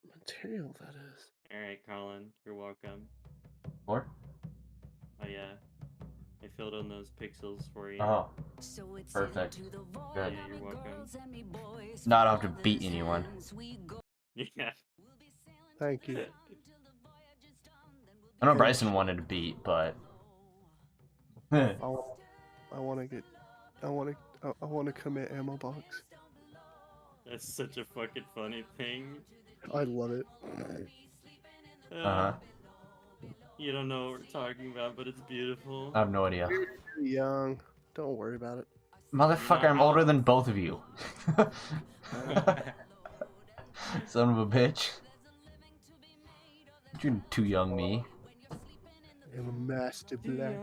what material that is. Alright, Colin, you're welcome. Or? Oh yeah, I filled in those pixels for you. Oh, perfect. Good. Yeah, you're welcome. Not have to beat anyone. Yeah. Thank you. I know Bryson wanted to beat, but I want to get. I want to commit ammo box. That's such a fucking funny thing. I love it. uh-huh. You don't know what we're talking about, but it's beautiful. I have no idea. You're too young. Don't worry about it. Motherfucker, I'm older than both of you. Son of a bitch. You're too young, me. I'm a master black.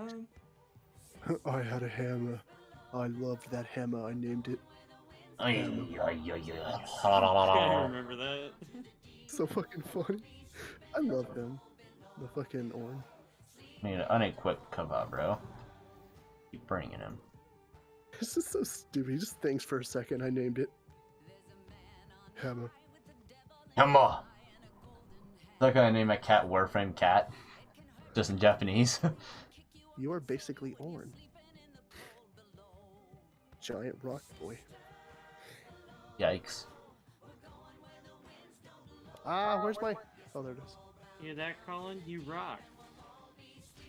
I had a hammer. I loved that hammer. I named it. I remember that. So fucking funny. I love him. The fucking orange. I need an unequipped kebab, bro. Keep bringing him. It's just so stupid. He just thinks for a second. I named it. Hammer. Hammer! Like I named my cat Warframe Cat. Just in Japanese. You are basically Orin. Giant rock boy. Yikes. Ah, where's my... Oh, there it is. Hear that, Colin? You rock.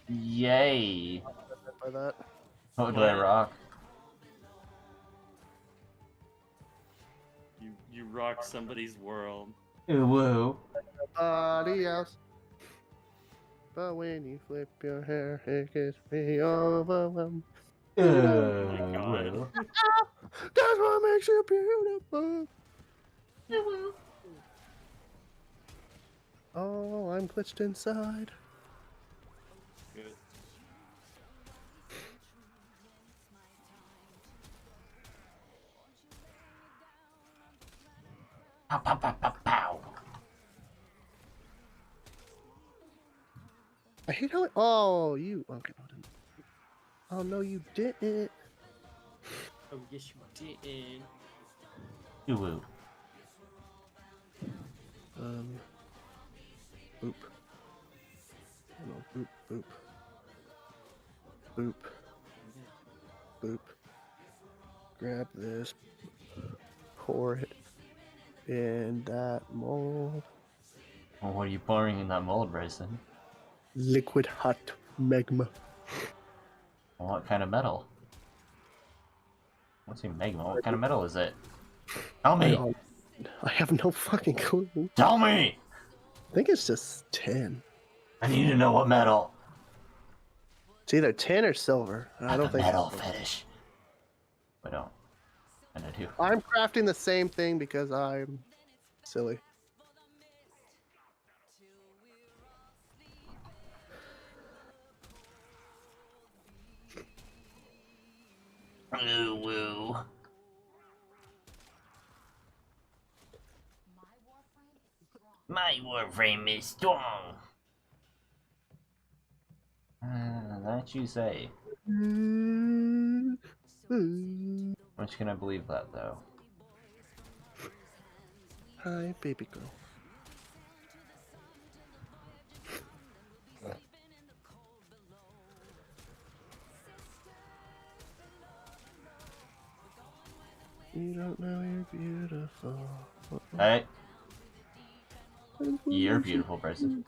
Yay! By that. What do I rock? You rock somebody's world. Ooh, woo. Body else. But when you flip your hair, it gets me overwhelmed. Oh my God. Woo. That's what makes you beautiful. Oh, I'm glitched inside. Good. Pow, pow, pow, pow, pow. I hate how it... Oh, you... Okay, no, I didn't. Oh, no, you didn't. Oh, yes, you didn't. Ooh, woo. Boop. No, boop, boop. Boop. Boop. Grab this. Pour it in that mold. Well, what are you pouring in that mold, Bryson? Liquid hot magma. Well, what kind of metal? What's your magma? What kind of metal is it? Tell me! I have no fucking clue. Tell me! I think it's just tin. I need to know what metal. It's either tin or silver. I don't think metal fetish. I don't. And I do. I'm crafting the same thing because I'm silly. Woo woo. My Warframe is strong. That you say. Which can I believe that though? Hi, baby girl. You don't know you're beautiful. Hey. You're beautiful, person.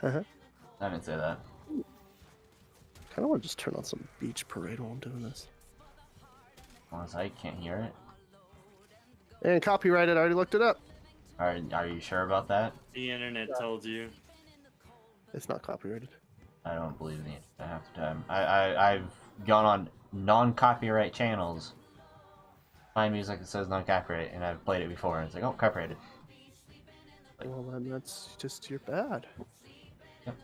Uh-huh. I didn't say that. Kind of want to just turn on some beach parade while I'm doing this. Unless I can't hear it. And copyrighted, I already looked it up. Are you sure about that? The internet told you. It's not copyrighted. I don't believe the internet half the time. I've gone on non-copyright channels, find music that says non-copyright, and I've played it before, and it's like, oh, copyrighted. Like, Well, then that's just you're bad. Yep.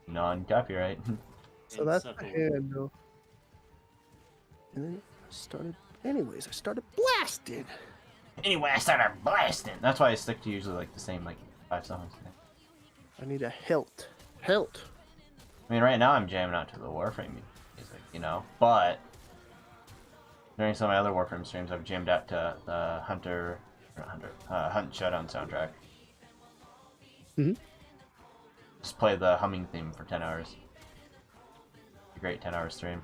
Non-copyright. So that's the handle. And then I started. Anyways, I started blasting. Anyway, I started blasting. That's why I stick to usually like the same like 5 songs. I need a hilt. Hilt. I mean, right now I'm jamming out to the Warframe music, you know, but During some of my other Warframe streams, I've jammed out to the Hunt Showdown soundtrack. Mm-hmm. Just play the humming theme for 10 hours. A great 10-hour stream.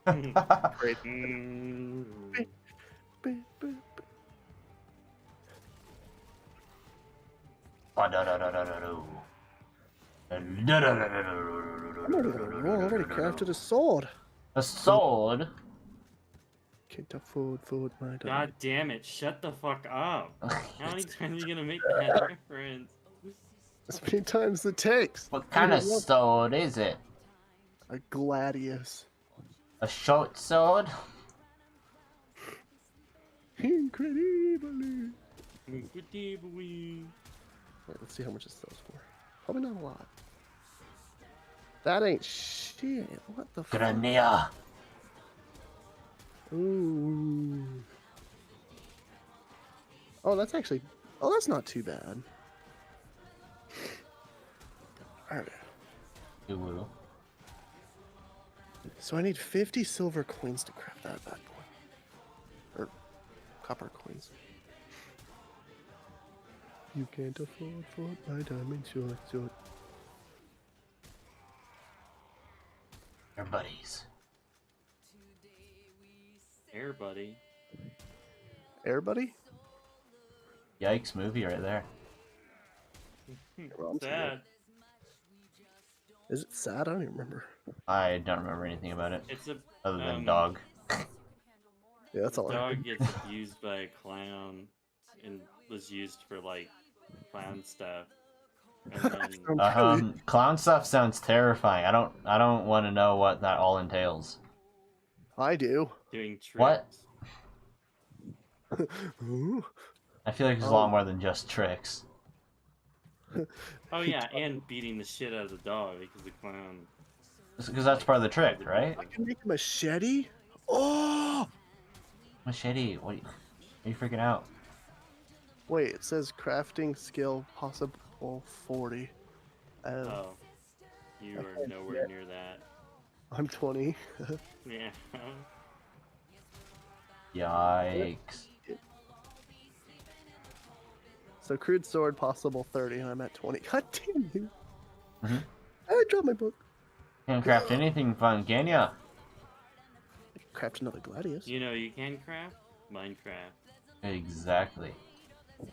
Great. I already crafted a sword. A sword? Can't afford my time. God damn it! Shut the fuck up. How many times are you gonna make that reference? As many times as it takes. What kind of sword is it? A gladius. A short sword? Incredibly. Incredibly. Wait, let's see how much it sells for. Probably not a lot. That ain't shit. What the fuck? Grania. Ooh. Oh, that's actually. Oh, that's not too bad. Alright. Ooh. So I need 50 silver coins to craft that bad boy. Or copper coins. You can't afford my diamond sword. Your buddies. Air buddy. Air buddy? Yikes movie right there. Well, I'm Sad. Is it sad? I don't even remember. I don't remember anything about it. It's a Other than dog. Yeah, that's all I dog heard. gets abused by a clown and was used for like clown stuff. And then Clown stuff sounds terrifying. I don't want to know what that all entails. I do. doing tricks. What? Ooh. I feel like there's a lot more than just tricks. Oh yeah, and beating the shit out of the dog because the clown. Because that's part of the trick, right? I can make a machete? Oh! Machete, what are you freaking out? Wait, it says crafting skill possible 40. Oh, you are nowhere near that. I'm 20. Yeah. Yikes. So crude sword possible 30, and I'm at 20. God damn you! Mm-hmm. I dropped my book. Can't craft anything fun, can ya? I can craft another gladius. You know you can craft Minecraft. Exactly.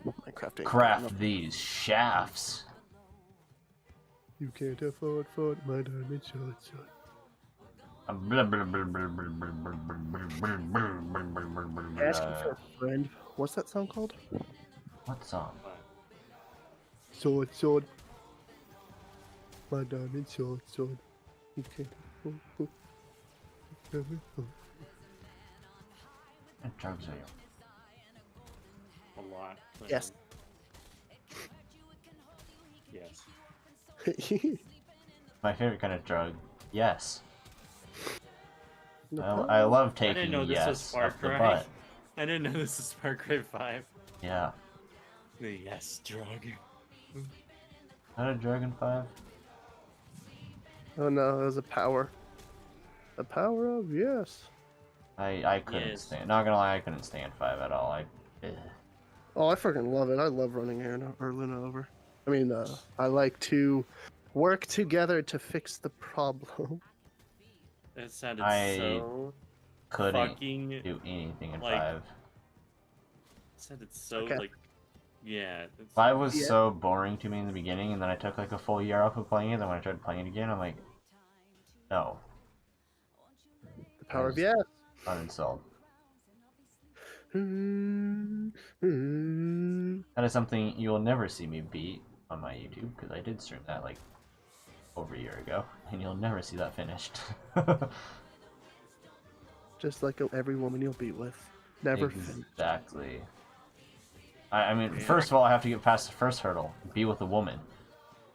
Minecraft ain't Craft enough. these shafts. You can't afford my diamond sword. Asking for a friend. What's that song called? What song? Sword. My diamond sword. You can't afford my diamond sword. What drugs are you? A lot. Yes. Yes. My favorite kind of drug. Yes. No, I love I didn't taking know this was yes Far up the Cry. butt. I didn't know this was Far Cry 5. Yeah. The yes drug. Not a Dragon 5? Oh no, it was a power. The power of yes. I couldn't Yes. stand. Not gonna lie, I couldn't stand 5 at all. Oh, I freaking love it. I love running Aaron or Luna over. I mean, I like to work together to fix the problem. That sounded I so couldn't fucking. do anything in like, 5. It sounded so Okay. like. Yeah. 5 was Yeah. so boring to me in the beginning, and then I took like a full year off of playing it. Then when I tried playing it again, I'm like, no, The power of yes. uninstalled. Mm. That is something you'll never see me beat on my YouTube, because I did stream that like over a year ago, and you'll never see that finished. Just like every woman you'll be with. Never finished. Exactly. I mean, first of all, I have to get past the first hurdle. Be with a woman.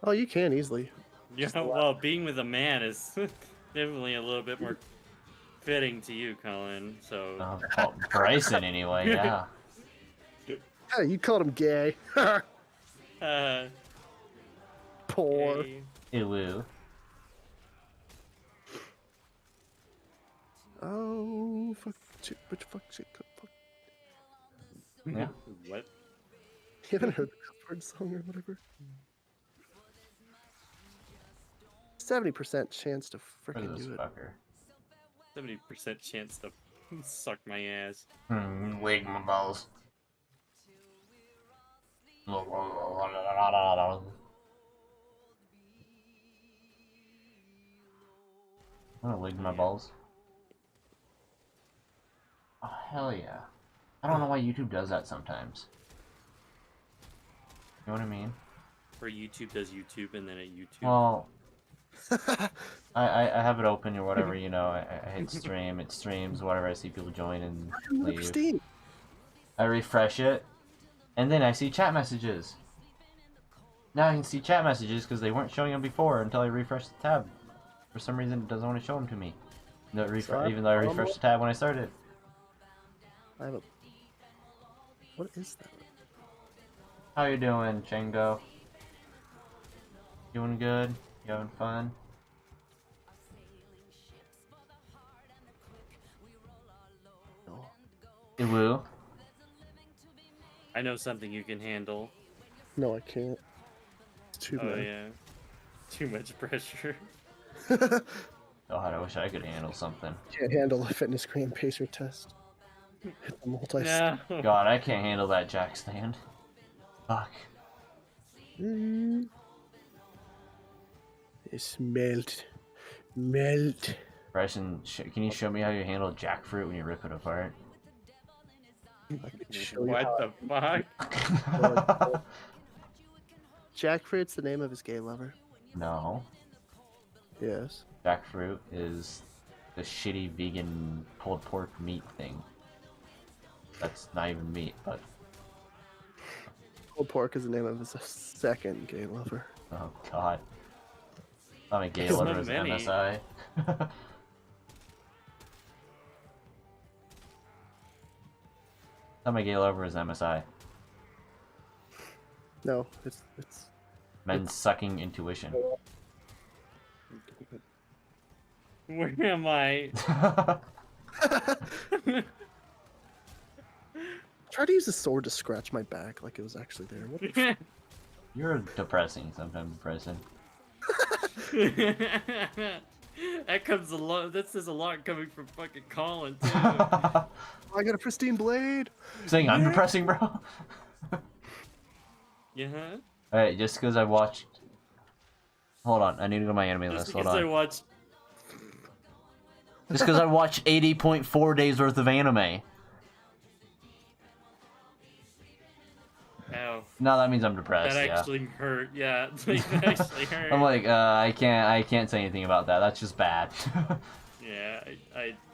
Oh, you can easily. Yeah. Well, being with a man is definitely a little bit more fitting to you, Colin. So. Well, Bryson, anyway, yeah. Hey, you called him gay. Poor. Hey. Ew. Oh, fuck. shit, bitch, fuck, shit, fuck. Yeah. What? You haven't heard the cup word song or whatever? 70% chance to Where's freaking this do it. fucker? 70% chance to suck my ass. Wig my balls. I wanna wig my balls. Oh, hell yeah. I don't know why YouTube does that sometimes. You know what I mean? Or YouTube does YouTube and then at YouTube. Well, I have it open or whatever, you know, I hit stream, it streams, whatever, I see people join and leave. Steam. I refresh it, and then I see chat messages. Now I can see chat messages because they weren't showing them before until I refreshed the tab. For some reason it doesn't want to show them to me. Even though I refreshed the tab when I started. I have a... What is that? How you doing, Chango? Doing good? You having fun? No. Iwoo? I know something you can handle. No, I can't. It's too Oh bad. yeah. Too much pressure. God, I wish I could handle something. Can't handle a fitness gram pacer test. Hit the multi. No. God, I can't handle that jack stand. Fuck. It's melt. Melt. Bryson, can you show me how you handle jackfruit when you rip it apart? I can show you What how. the fuck? Jackfruit's the name of his gay lover. No. Yes. Jackfruit is the shitty vegan pulled pork meat thing. That's not even meat, but... Pulled pork is the name of his second gay lover. Oh god. Not a gay There's lover not is many. MSI. Not my gay lover is MSI. No, it's Men sucking intuition. Where am I? Try to use a sword to scratch my back like it was actually there. What the f- You're depressing sometimes, Bryson. That comes a lot. This is a lot coming from fucking Colin too. I got a pristine blade. Saying I'm depressing, bro? Yeah. Alright, just because I watched... Hold on, I need to go to my anime Just list, hold because I on. watched. Just because I watched 80.4 days worth of anime. Ow. No, that means I'm depressed, That yeah. actually hurt. Yeah, that actually hurt. I'm like, I can't say anything about that. That's just bad. Yeah,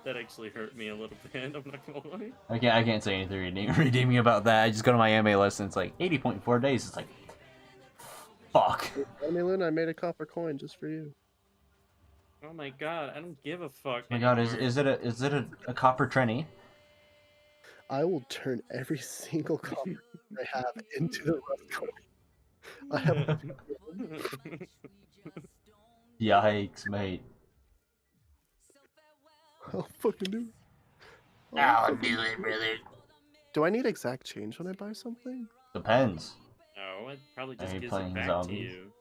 that actually hurt me a little bit. I'm not gonna lie. I can't say anything redeeming about that. I just go to my anime list and it's like 80.4 days. It's like, fuck. Emilyn, I made a copper coin just for you. Oh my god, I don't give a fuck. Oh my god, anymore. is it a copper tranny? I will turn every single copper I have into the rust coin. I have. Yikes, mate. I'll fucking do it. I'll do it, brother. Do I need exact change when I buy something? Depends. No, it probably Are just you gives playing it back zombies? to you.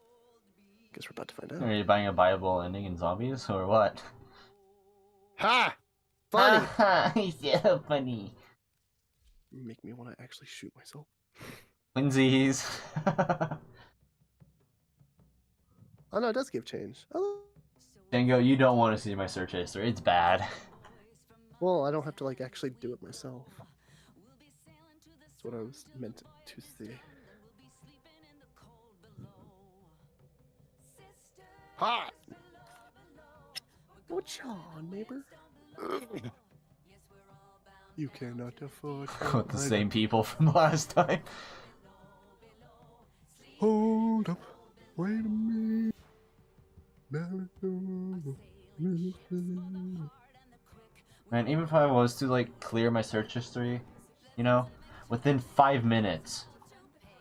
Guess we're about to find Are out. you buying a viable ending in zombies or what? Ha! Funny! He's so funny. Make me want to actually shoot myself. Twinsies. Oh no, it does give change. Oh, Django, you don't want to see my search history. It's bad. well, I don't have to like actually do it myself. That's what I was meant to see. Hot. What's on, neighbor? You cannot afford. With the same people from last time. Hold up. Wait a minute. Man, even if I was to like clear my search history, you know, within 5 minutes,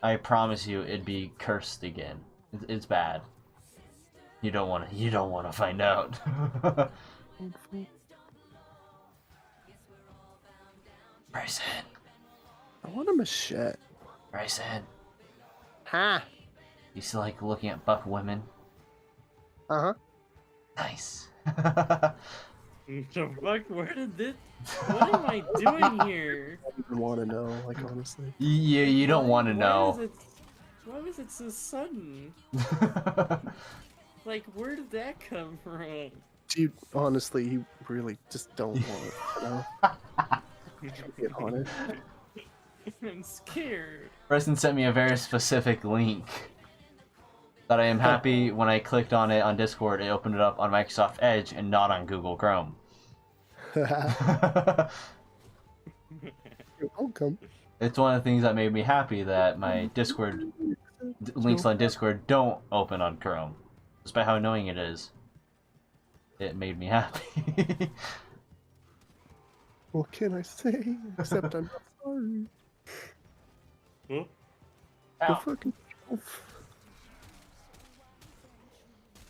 I promise you it'd be cursed again. It's bad. You don't want to find out. Bryson. I want a machete. Bryson. Ha! You still like looking at buff women? Uh-huh. Nice. The fuck? Where did this? What am I doing here? I don't even want to know, like, honestly. You don't want to know. Why was it so sudden? Like, where did that come from? Dude, honestly, you really just don't want to know. Get on it. I'm scared. Bryson sent me a very specific link that I am happy when I clicked on it on Discord, it opened it up on Microsoft Edge and not on Google Chrome. You're welcome. It's one of the things that made me happy that my Discord links on Discord don't open on Chrome, despite how annoying it is. It made me happy. What can I say? Except I'm not sorry. Huh? Go fucking yourself.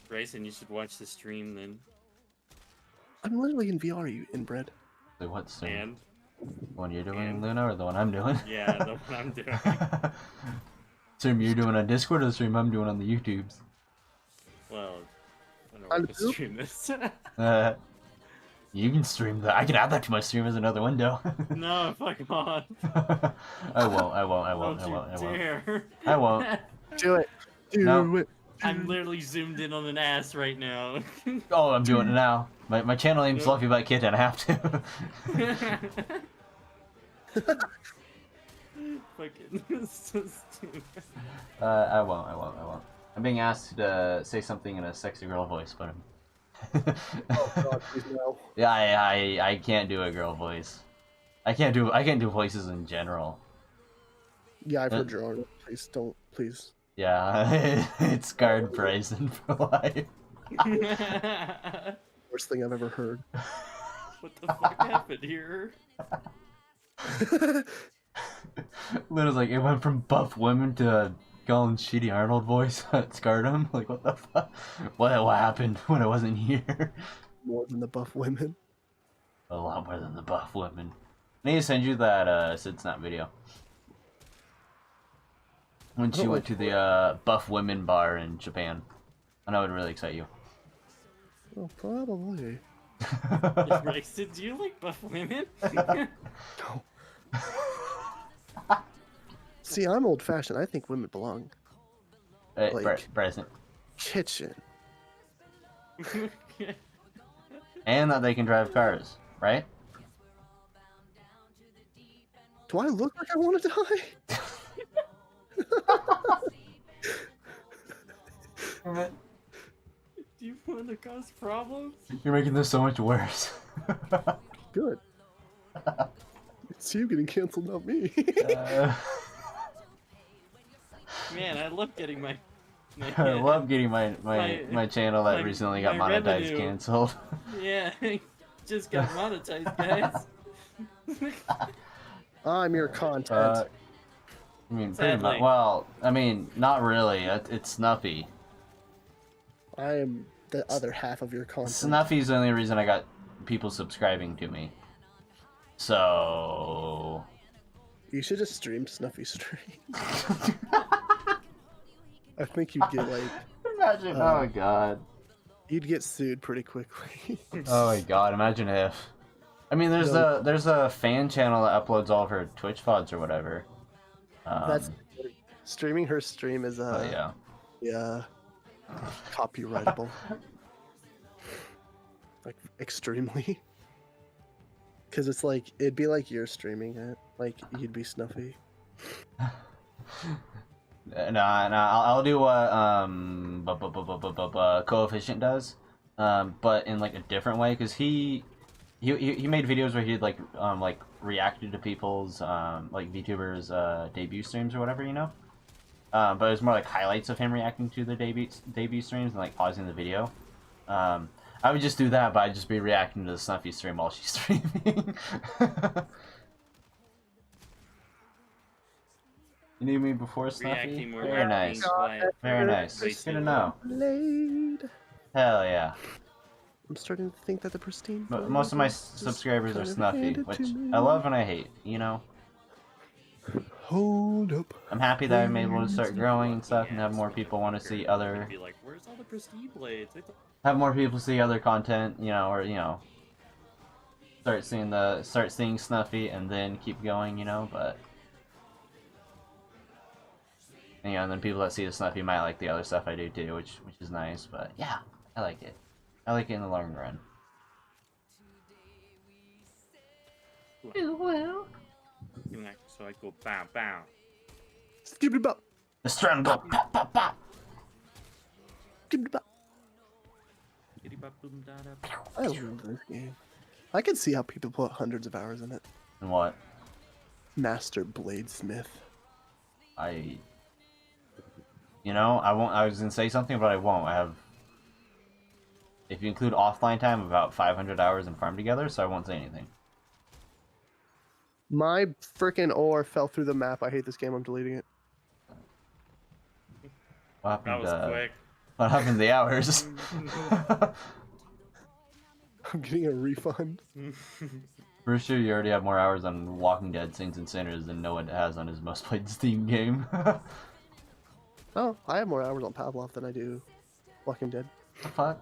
Bryson, you should watch the stream then. I'm literally in VR, you inbred. So what stream? And? The one you're doing, Luna, or the one I'm doing? Yeah, the one I'm doing. Stream you're doing on Discord or the stream I'm doing on the YouTubes? Well, I don't know what to stream this. You can stream that. I can add that to my stream as another window. No, fuck on. I won't. Don't you dare. I won't. Do it. Do No. it. I'm literally zoomed in on an ass right now. Oh, I'm doing it now. My channel name's Fluffy Butt Kitten, and I have to. Fucking so stupid. I won't. I'm being asked to say something in a sexy girl voice, but Oh god, please no. yeah, I can't do a girl voice. I can't do voices in general. Yeah, I've heard your order. Please don't. Please. Yeah, it scarred Bryson for life. Worst thing I've ever heard. What the fuck happened here? Luna's like, it went from buff women to Colin Shitty Arnold voice that scarred him. Like, what the fuck? What happened when I wasn't here? More than the buff women. A lot more than the buff women. I need to send you that Sid Snap video. When she went to the buff women bar in Japan. I know it would really excite you. Oh, probably. Bryson, do you like buff women? No. See, I'm old-fashioned. I think women belong Hey, Like- Bryson. kitchen. And that they can drive cars, right? Do I look like I want to die? Do you want to cause problems? You're making this so much worse. Good. It's you getting canceled, not me. Man, I love getting my I love getting my channel that my- recently got my monetized revenue. canceled. Yeah, just got monetized, guys. I'm your content. I mean, pretty much. Sadly. Well, I mean, not really. It's Snuffy. I am the other half of your content. Snuffy's the only reason I got people subscribing to me. So... You should just stream Snuffy stream. I think you'd get like Imagine, oh my god. you'd get sued pretty quickly. Oh my god, imagine if. I mean, there's a fan channel that uploads all of her Twitch VODs or whatever. That's streaming her stream is yeah. yeah, copyrightable. Like extremely. Cause it's like it'd be like you're streaming it, like you'd be Snuffy. No, I'll do what Coefficient does, but in like a different way, because he made videos where he'd like reacted to people's like VTubers debut streams or whatever, you know. But it was more like highlights of him reacting to their debut streams and like pausing the video. I would just do that, but I'd just be reacting to the Snuffy stream while she's streaming. You knew me before Snuffy? Reacting more Very like nice. being quiet. Very nice. Wait, Good to know. Blade. Hell yeah. I'm starting to think that the pristine. Most of my just subscribers are kind of snuffy, handed which to me. I love and I hate, you know? Hold up. I'm happy that I'm able to start growing and stuff and have Lucky more ass people want to motherfucker. see They'd other... be like, where's all the prestige blades? Have more people see other content, you know, or, you know... Start seeing Snuffy and then keep going, you know, but... You know, and then people that see the Snuffy might like the other stuff I do too, which is nice, but yeah, I like it. I like it in the long run. Well. So I go bow bow. Skip bop. The strong go pop pop pop. Skip bop. I love this game. I can see how people put hundreds of hours in it. And what? Master Bladesmith. You know, I won't. I was gonna say something, but I won't. I have, if you include offline time, about 500 hours in Farm Together, so I won't say anything. My freaking ore fell through the map. I hate this game. I'm deleting it. What happened? That was quick. What happened to the hours? I'm getting a refund. For sure, you already have more hours on Walking Dead: Saints and Sinners than Noah has on his most played Steam game. Oh, I have more hours on Pavlov than I do Walking Dead. What the fuck?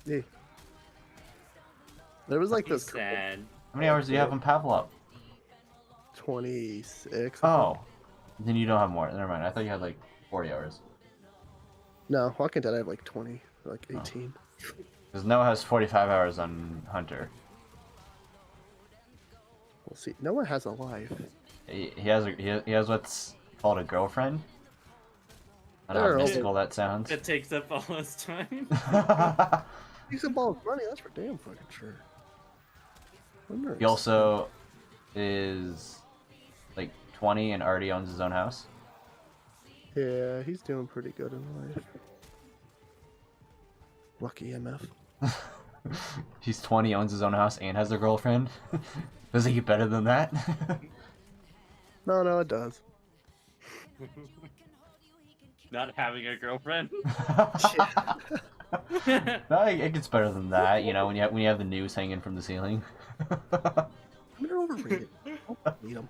Yeah. There was like this Sad. How many hours do you have on Pavlov? 26. Oh, then you don't have more. Never mind. I thought you had like 40 hours. No, Walking Dead I have like 20, like 18. Because Noah has 45 hours on Hunter. We'll see. Noah has a life. He has what's called a girlfriend. I don't know how mystical that sounds. It takes up all his time. He's a ball of money, that's for damn fucking sure. He also is like 20 and already owns his own house. Yeah, he's doing pretty good in life. Lucky MF. He's 20, owns his own house, and has a girlfriend. Does it get better than that? No, it does. Not having a girlfriend. No, it gets better than that. You know, when you have the news hanging from the ceiling. I'm gonna overread it. Don't need him.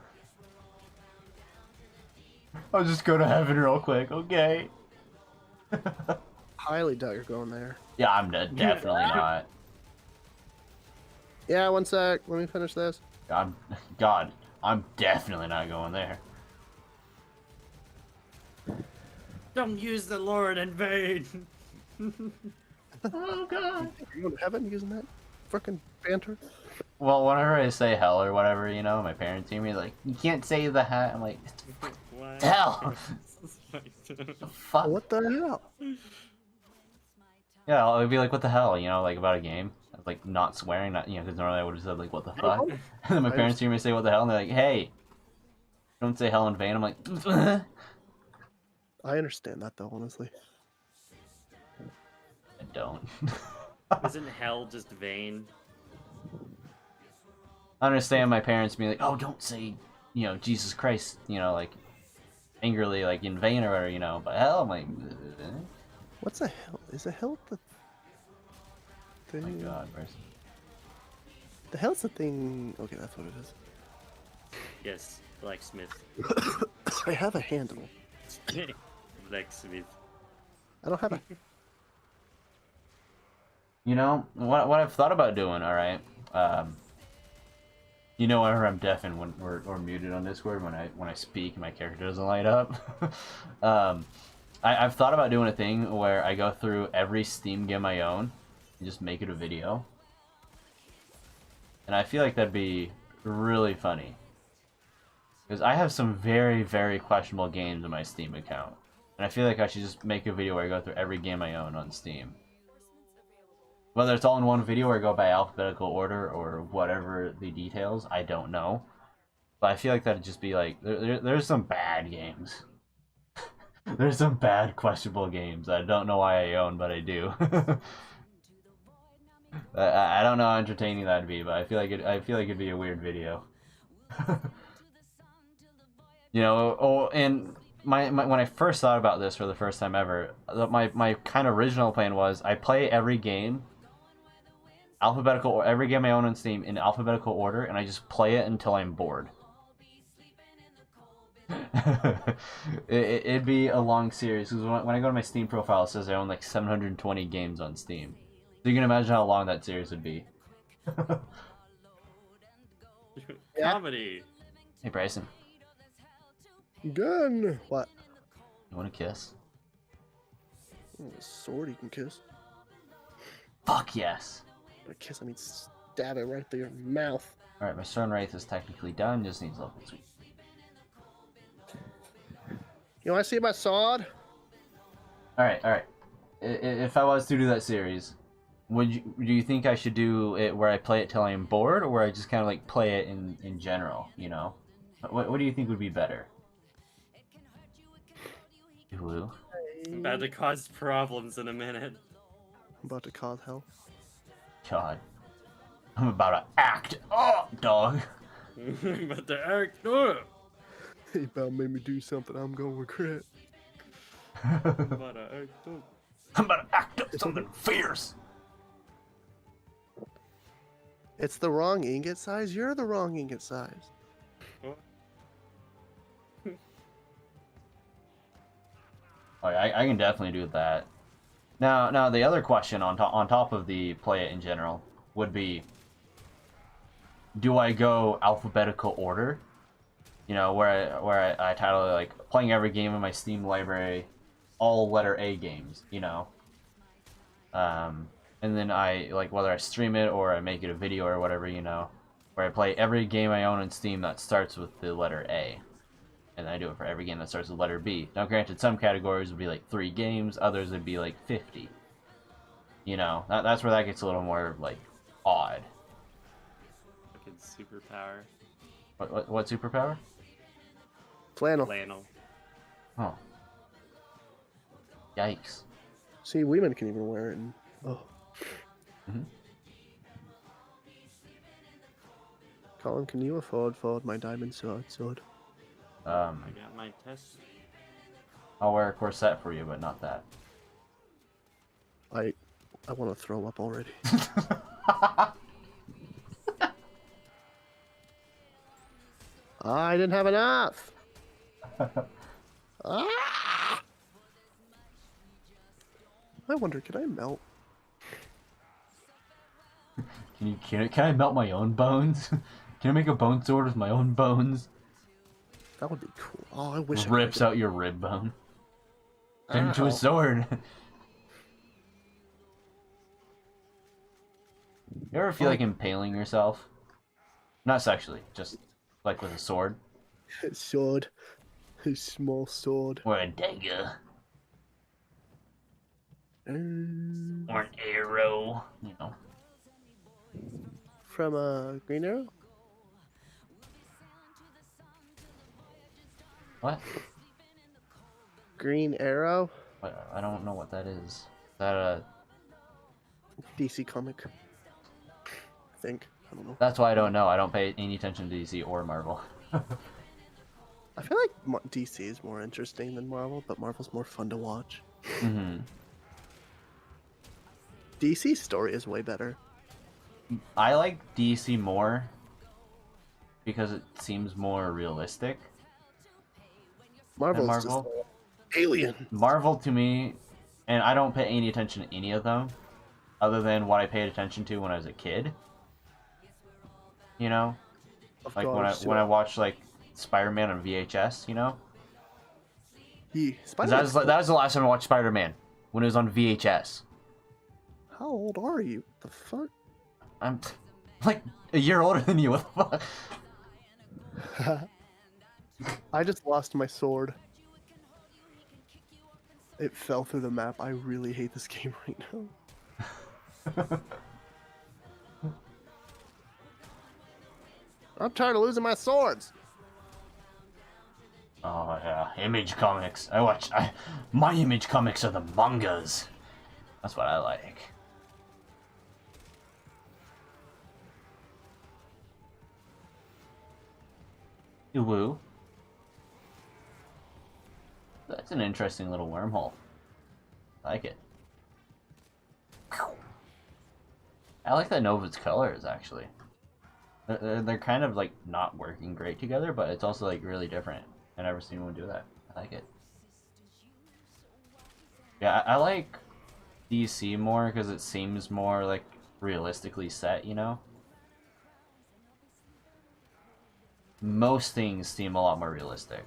I'll just go to heaven real quick, okay? Highly doubt you're going there. Yeah, I'm definitely not. Yeah, one sec. Let me finish this. God, I'm definitely not going there. Don't use the Lord in vain. Oh God. Are you going to heaven using that frickin' banter? Well, whenever I say hell or whatever, you know, my parents hear me like, you can't say the hat. I'm like, What? hell. The fuck? What the hell? Yeah, I'll be like, what the hell, you know, like about a game. Like, not swearing, not, you know, because normally I would have said, like, what the fuck? And then my parents hear me say, what the hell? And they're like, hey, don't say hell in vain. I'm like, I understand that, though, honestly. I don't. Isn't hell just vain? I understand my parents being like, oh, don't say, you know, Jesus Christ, you know, like, angrily, like, in vain or whatever, you know, but hell, I'm like, What's a hell? Is a hell the thing? oh my God, where's... The hell's the thing. Okay, that's what it is. Yes, blacksmith. I have a handle. Blacksmith. Oh. I don't have a. You know, what I've thought about doing, alright, you know, whenever I'm deaf and when or muted on Discord, when I speak, my character doesn't light up. I've thought about doing a thing where I go through every Steam game I own and just make it a video. And I feel like that'd be really funny. Because I have some very, very questionable games in my Steam account. And I feel like I should just make a video where I go through every game I own on Steam. Whether it's all in one video or go by alphabetical order or whatever the details, I don't know. But I feel like that'd just be like, there's some bad games. There's some bad, questionable games. I don't know why I own, but I do. I don't know how entertaining that'd be, but I feel like it'd be a weird video. You know, and my when I first thought about this for the first time ever, my kind of original plan was I play every game alphabetical or every game I own on Steam in alphabetical order, and I just play it until I'm bored. It'd be a long series because when I go to my Steam profile, it says I own like 720 games on Steam. So you can imagine how long that series would be. Comedy. Hey Bryson, Gun. What? you want a kiss? Oh, a sword you can kiss. Fuck yes. By kiss, I mean stab it right through your mouth. Alright, my Stone Wraith is technically done, just needs level 2. You want to see my sword? Alright. If I was to do that series, do you think I should do it where I play it till I'm bored, or where I just kind of like play it in general, you know? What do you think would be better? Blue? I'm about to cause problems in a minute. I'm about to cause hell. God. I'm about to act up, dog. I'm about to act up. He about made me do something I'm gonna regret. I'm about to act up. I'm about to act up something fierce. It's the wrong ingot size. You're the wrong ingot size. What? Oh, I can definitely do that. Now the other question on top of the play it in general would be, do I go alphabetical order? You know, where I title it like playing every game in my Steam library, all letter A games. You know. And then I like whether I stream it or I make it a video or whatever. You know, where I play every game I own on Steam that starts with the letter A. And I do it for every game that starts with letter B. Now, granted, some categories would be like 3 games, others would be like 50. You know, that's where that gets a little more like odd. Fucking superpower. What superpower? Flannel. Flannel. Oh. Yikes. See, women can even wear it. And, oh. Mm-hmm. Colin, can you afford my diamond sword? I got my test. I'll wear a corset for you, but not that. I want to throw up already. I didn't have enough. Ah! I wonder, can I melt? Can I melt my own bones? Can I make a bone sword with my own bones? That would be cool. Oh, I wish. Rips out your rib bone. Turn into a sword. You ever feel like impaling yourself? Not sexually, just like with a sword. Sword. A small sword. Or a dagger. Or an arrow. You know. From a Green Arrow? What? Green Arrow? I don't know what that is. Is that a... DC comic. I think. I don't know. That's why I don't know. I don't pay any attention to DC or Marvel. I feel like DC is more interesting than Marvel, but Marvel's more fun to watch. Mm-hmm. DC's story is way better. I like DC more because it seems more realistic. Marvel's Marvel? just alien. Marvel to me, and I don't pay any attention to any of them, other than what I paid attention to when I was a kid. You know, Of like course, when I watched like Spider-Man on VHS. You know, Yeah, 'cause Spider-Man's that was the last time I watched Spider-Man, when it was on VHS. How old are you? The fuck? I'm like a year older than you. What the fuck? I just lost my sword. It fell through the map. I really hate this game right now. I'm tired of losing my swords. Oh yeah, Image Comics. My Image Comics are the mangas. That's what I like. Woo. That's an interesting little wormhole. I like it. I like that Nova's colors, actually. They're kind of, like, not working great together, but it's also, like, really different. I've never seen one do that. I like it. Yeah, I like DC more because it seems more, like, realistically set, you know? Most things seem a lot more realistic.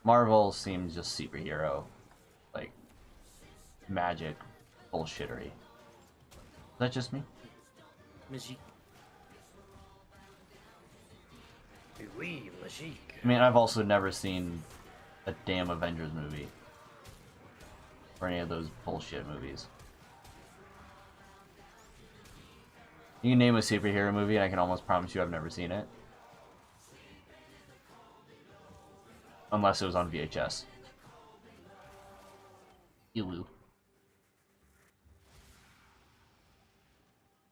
Marvel seems just superhero, like, magic bullshittery. Is that just me? Magique. Oui, magique. I mean, I've also never seen a damn Avengers movie. Or any of those bullshit movies. You can name a superhero movie and I can almost promise you I've never seen it. Unless it was on VHS. Ew.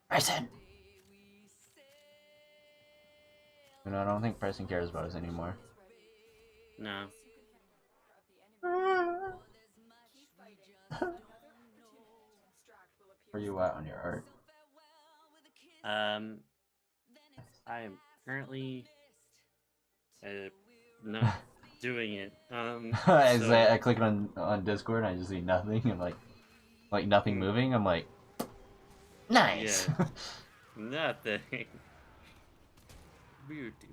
Bryson! And I don't think Bryson cares about us anymore. No. Where you at on your art? I am currently not doing it. I click on Discord and I just see nothing and like nothing moving. I'm like, nice. Yeah. Nothing. Beautiful.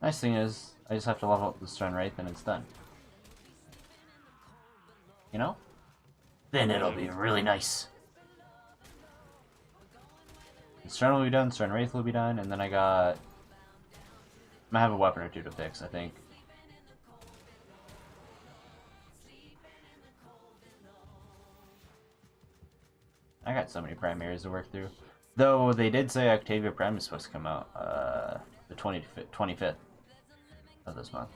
Nice thing is, I just have to level up the Stern Wraith and it's done. You know? Then it'll be really nice. Stern will be done, Stern Wraith will be done, and then I have a weapon or two to fix, I think. I got so many primaries to work through. Though they did say Octavia Prime is supposed to come out the 25th of this month.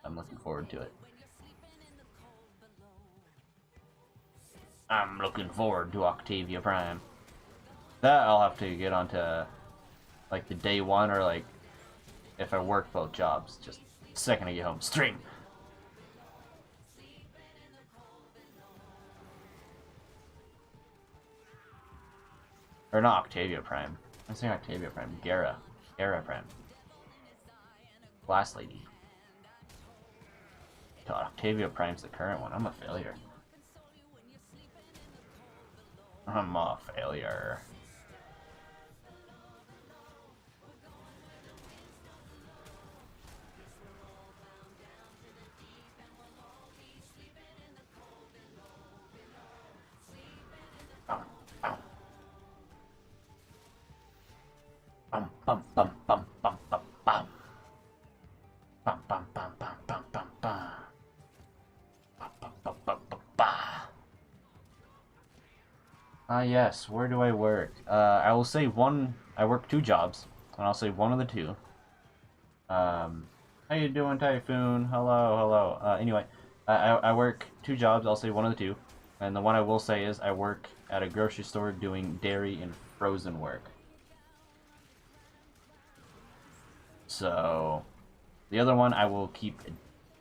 I'm looking forward to it. I'm looking forward to Octavia Prime. That I'll have to get onto like the day one, or like if I work both jobs, just the second I get home, stream. Or not Octavia Prime. I'm saying Octavia Prime. Gara Prime. Glass Lady. God, Octavia Prime's the current one. I'm a failure. I'm a failure. Bum bum bum bum bum bum bum. Bum bum bum bum bum bum bum. Bum bum bum bum bum bum. Ah yes, where do I work? I will say one. I work two jobs, and I'll say one of the two. How you doing, Typhoon? Hello. Anyway, I work two jobs. I'll say one of the two, and the one I will say is I work at a grocery store doing dairy and frozen work. So, the other one I will keep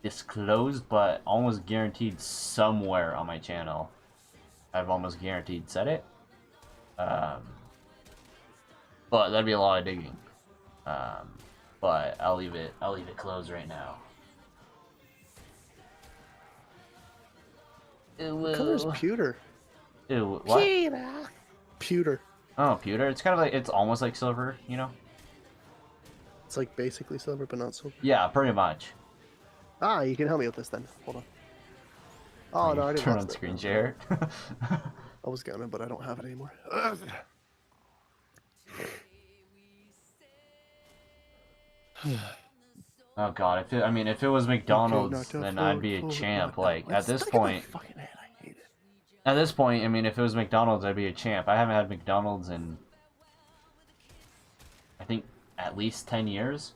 disclosed, but almost guaranteed somewhere on my channel. I've almost guaranteed said it. But that'd be a lot of digging. But I'll leave it closed right now. What color is pewter? Ew, what? Pewter. Oh, pewter. It's kind of like, it's almost like silver, you know? It's like basically silver, but not silver. Yeah, pretty much. Ah, you can help me with this then. Hold on. Oh no, I didn't turn on screen share. I was gonna, but I don't have it anymore. Oh god, if it was McDonald's, then I'd be a champ. Like at this point, at this point, I mean, if it was McDonald's, I'd be a champ. I haven't had McDonald's in, I think, at least 10 years.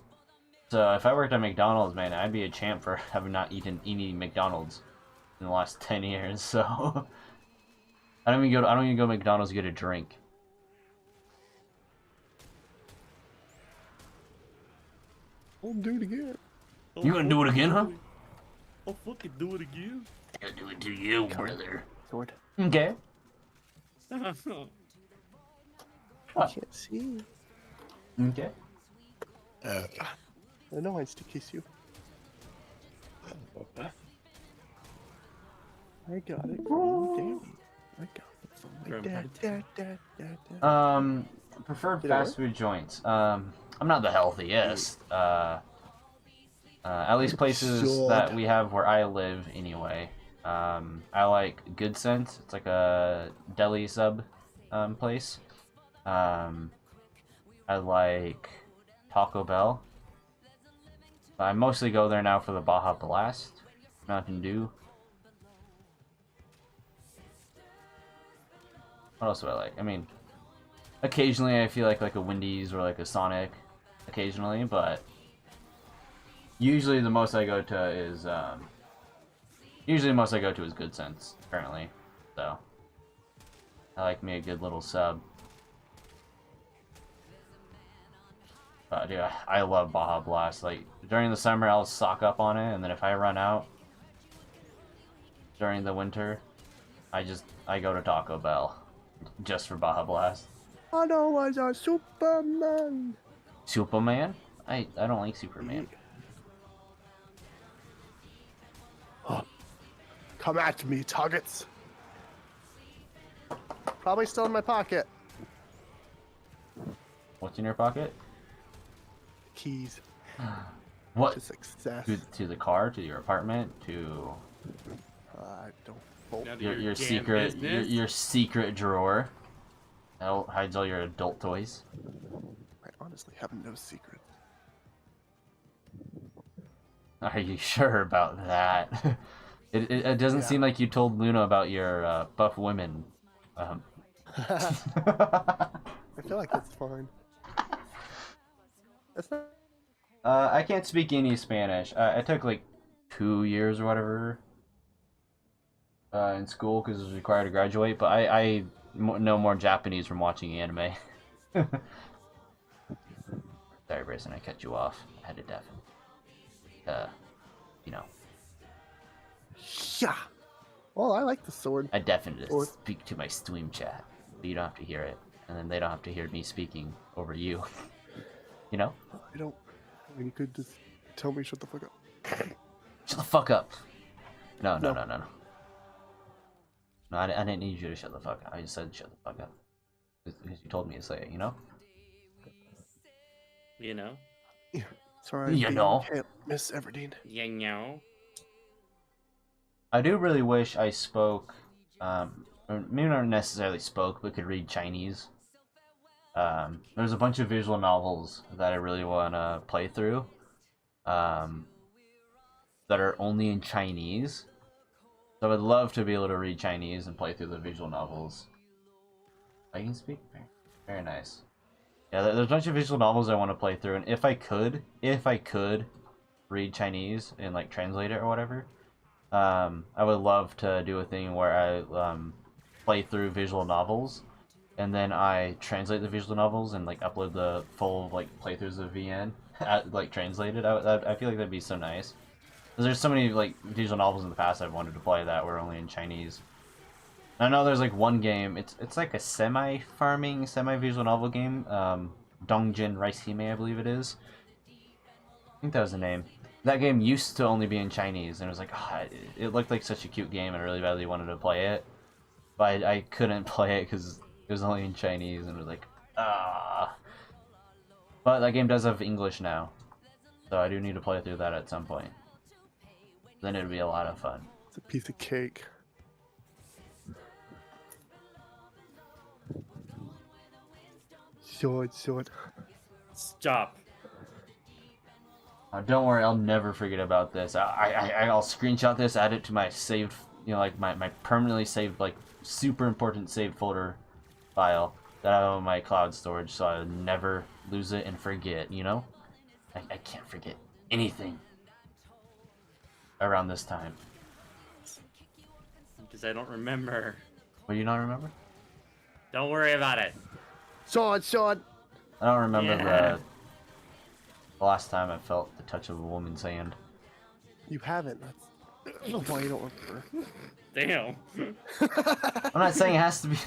So if I worked at McDonald's, man, I'd be a champ for having not eaten any McDonald's in the last 10 years. So I don't even go to McDonald's to get a drink. I'll do it again. You gonna do it again, huh? I'll fucking do it again. I'll do it to you, brother. Sword. Okay. I What? can't see. Okay. I know I still kiss you. I got it from Daddy. I got it from my dad. Preferred Did it fast work? food joints. I'm not the healthiest. At least places God. that we have where I live, anyway. I like Good Sense. It's like a deli sub place. I like Taco Bell. I mostly go there now for the Baja Blast, Mountain Dew. What else do I like? I mean, occasionally I feel like a Wendy's or like a Sonic, occasionally, but usually the most I go to is Good Sense currently. So I like me a good little sub. But dude, I love Baja Blast. Like during the summer, I'll stock up on it, and then if I run out during the winter, I go to Taco Bell just for Baja Blast. I was a Superman. Superman? I don't like Superman. Come at me, targets. Probably still in my pocket. What's in your pocket? Keys What? to success. To the car, to your apartment, to I don't. Oh, None of your damn secret business. your secret drawer that hides all your adult toys. I honestly have no secret. Are you sure about that? It doesn't Yeah. seem like you told Luna about your buff women. I feel like that's fine. That's not. I can't speak any Spanish. I took like 2 years or whatever in school because it was required to graduate, but I know more Japanese from watching anime. Sorry, Bryson, I cut you off. I had to deafen. You know, Yeah. Well, I like the sword. I deafened to Or- speak to my stream chat, but you don't have to hear it, and then they don't have to hear me speaking over you. You know? I don't. I mean, you could just tell me shut the fuck up. Shut the fuck up. No. No. No, I didn't need you to shut the fuck up. I just said shut the fuck up. Because you told me to say it, you know? You know? Sorry. You know. Miss Everdeen. You know? I do really wish I spoke, or maybe not necessarily spoke, but could read Chinese. There's a bunch of visual novels that I really want to play through, that are only in Chinese. So I would love to be able to read Chinese and play through the visual novels. I can speak? Very nice. Yeah, there's a bunch of visual novels I want to play through, and if I could read Chinese and like translate it or whatever, I would love to do a thing where I play through visual novels, and then I translate the visual novels and like upload the full like playthroughs of VN, like translated. I feel like that'd be so nice. 'Cause there's so many like visual novels in the past I've wanted to play that were only in Chinese. I know there's like one game. It's like a semi-farming, semi-visual novel game. Dongjin Raishime, I believe it is. I think that was the name. That game used to only be in Chinese, and it was like, it looked like such a cute game, and I really badly wanted to play it, but I couldn't play it because it was only in Chinese, and it was like, ah. But that game does have English now, so I do need to play through that at some point. Then it'd be a lot of fun. It's a piece of cake. Sword. Stop. Don't worry, I'll never forget about this. I'll screenshot this, add it to my saved, you know, like my permanently saved, like super important saved folder file that I have on my cloud storage, so I'll never lose it and forget. You know, I can't forget anything around this time. Because I don't remember. What do you not remember? Don't worry about it. Sword. I don't remember Yeah. the last time I felt the touch of a woman's hand. You haven't. That's why you don't remember. Damn. I'm not saying it has to be.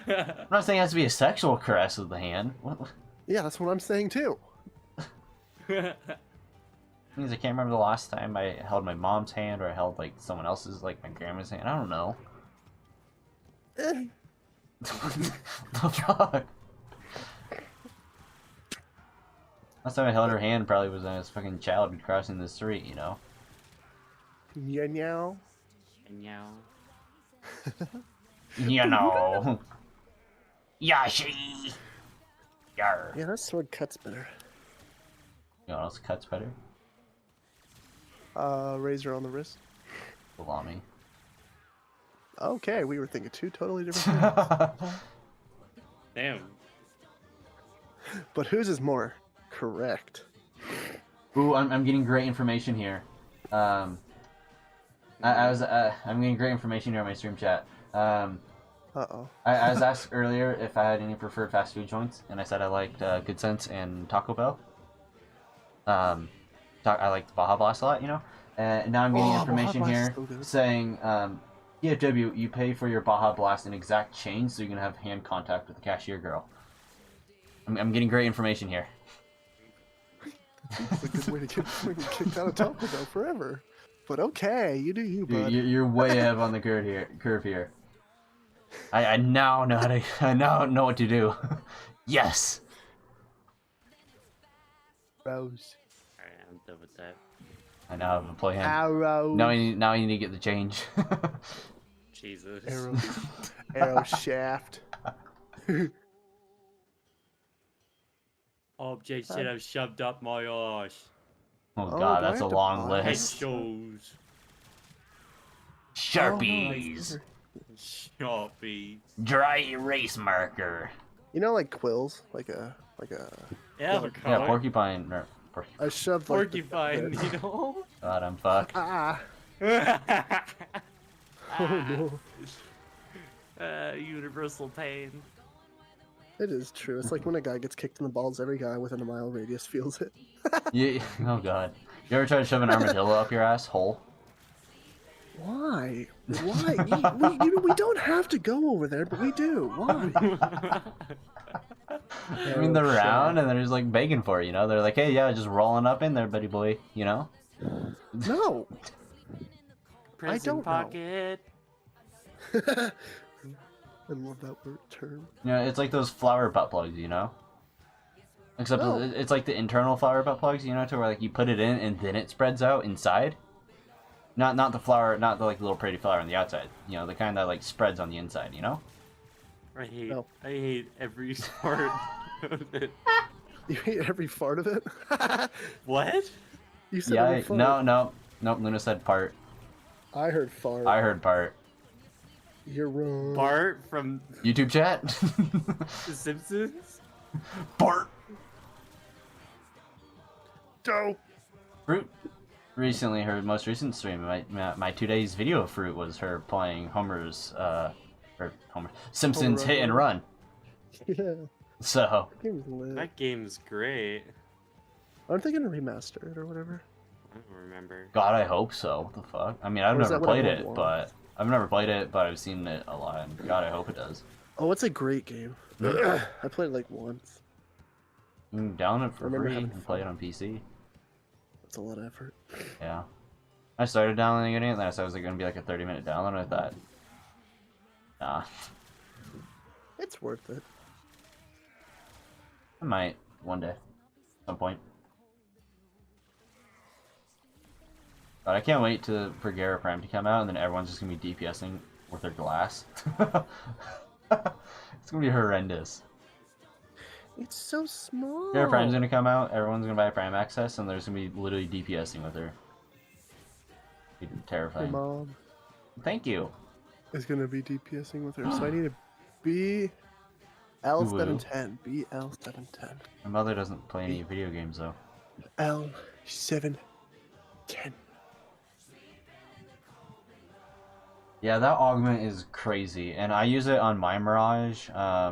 I'm not saying it has to be a sexual caress of the hand. What? Yeah, that's what I'm saying too. Means I can't remember the last time I held my mom's hand or I held like someone else's, like my grandma's hand. I don't know. The fuck? Last time I held her hand probably was when I was a fucking child crossing the street, you know? Yeah, meow. Meow. You know. Yashi! Yar. Yeah, that sword cuts better. You know what else cuts better? Razor on the wrist. Salami. Okay, we were thinking two totally different things. Damn. But whose is more correct? Ooh, I'm getting great information here. I'm getting great information here on my stream chat. Uh-oh. I was asked earlier if I had any preferred fast food joints, and I said I liked Good Sense and Taco Bell. I liked Baja Blast a lot, you know? And now I'm getting information here saying, DFW, you pay for your Baja Blast in exact change so you can have hand contact with the cashier girl. I'm getting great information here. It's a good way to get kicked out of Taco Bell forever. But okay, you do you, bud. You're way ahead on the curve here. I now know how to. I now know what to do. Yes. Rose. Alright, I'm done with that. I now have a play hand. Arrow. Now you need to get the change. Jesus. Arrow shaft. Objects that have shoved up my arse. Oh Oh, god, do I that's a have to long buy Head list. shows. Sharpies. Sharpies. Dry erase marker. You know, like quills, like a. Yeah, Yeah, porcupine. Or, I shoved like porcupine, you know? God, I'm fucked. Ah. Oh no. Universal pain. It is true. It's like when a guy gets kicked in the balls, every guy within a mile radius feels it. Yeah. Oh god. You ever try to shove an armadillo up your ass hole? Why? Why? We don't have to go over there, but we do. Why? I mean, they're round and they're just like begging for it, you know? They're like, hey, yeah, just rolling up in there, buddy boy, you know? No. Prison don't know. pocket. I love that word term. You know, it's like those flower butt plugs, you know? Except No. it's like the internal flower butt plugs, you know, to where like you put it in and then it spreads out inside. Not the flower, not the like little pretty flower on the outside. You know, the kind that like spreads on the inside, you know? I No. hate every part of it. You hate every fart of it? What? You said Yeah, every fart. no, Luna said part. I heard fart. I heard part. You're wrong. Bart from YouTube chat? The Simpsons? Part! Dope. Fruit. Recently, her most recent stream, my 2 days video of Fruit was her playing Simpsons Home Hit and Run. Yeah. So, That game's lit. That game's great. Aren't they gonna remaster it or whatever? I don't remember. God, I hope so. What the fuck? I mean, I've Or is never that what played everyone it, but I've seen it a lot, and God, I hope it does. Oh, it's a great game. I played it like once. You can download it I for remember free having and play it on PC. It's a lot of effort. Yeah. I started downloading it, and then I said it was going to be like a 30-minute download, and I thought, nah, It's worth it. I might one day, at some point. But I can't wait for Gara Prime to come out, and then everyone's just going to be DPSing with their glass. It's going to be horrendous. It's so small. Gara Prime's going to come out, everyone's going to buy Prime Access, and there's going to be literally DPSing with her. It'd be My terrifying. mom Thank you. is gonna be DPSing with her, so I need a BL710. BL710. My mother doesn't play any video games, though. L710. Yeah, that augment is crazy, and I use it on my Mirage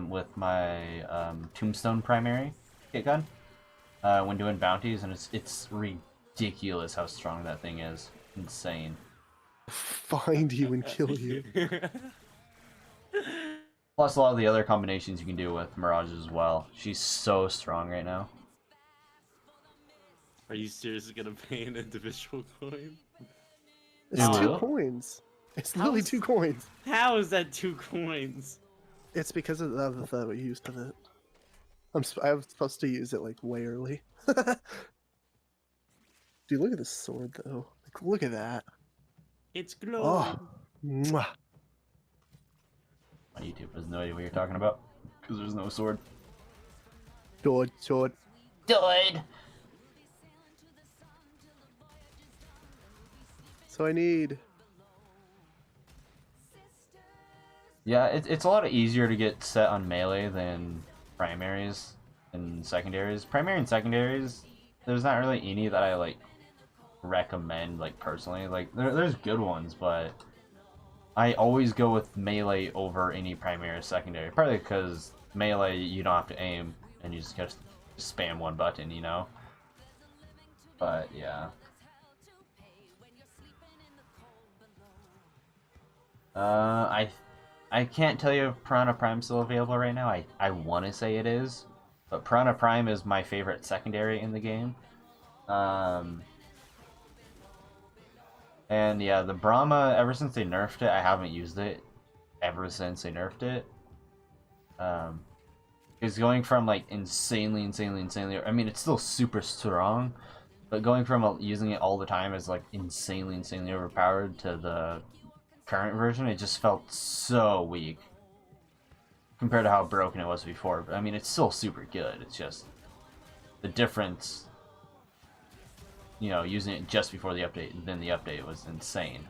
with my Tombstone primary kit gun. when doing bounties, and it's ridiculous how strong that thing is. Insane. Find you and kill you. Plus a lot of the other combinations you can do with Mirage as well. She's so strong right now. Are you seriously gonna pay an individual coin? It's You 2 will? coins. It's literally 2 coins. How is that 2 coins? It's because of the use of it. I was supposed to use it like way early. Dude, look at this sword though. Like, look at that. It's glowing. Oh, mwah. My YouTube has no idea what you're talking about because there's no sword. Sword. Died. So I need. Yeah, it's a lot easier to get set on melee than primaries and secondaries. Primary and secondaries, there's not really any that I like recommend like personally. Like there's good ones, but I always go with melee over any primary or secondary. Partly because melee you don't have to aim and you just spam one button, you know. But yeah. I can't tell you if Piranha Prime's still available right now. I want to say it is, but Piranha Prime is my favorite secondary in the game. And yeah, the Brahma, ever since they nerfed it, I haven't used it ever since they nerfed it. It's going from like insanely, I mean, it's still super strong, but going from using it all the time as like insanely overpowered to the current version, it just felt so weak compared to how broken it was before. But I mean, it's still super good. It's just the difference, you know, using it just before the update and then the update was insane.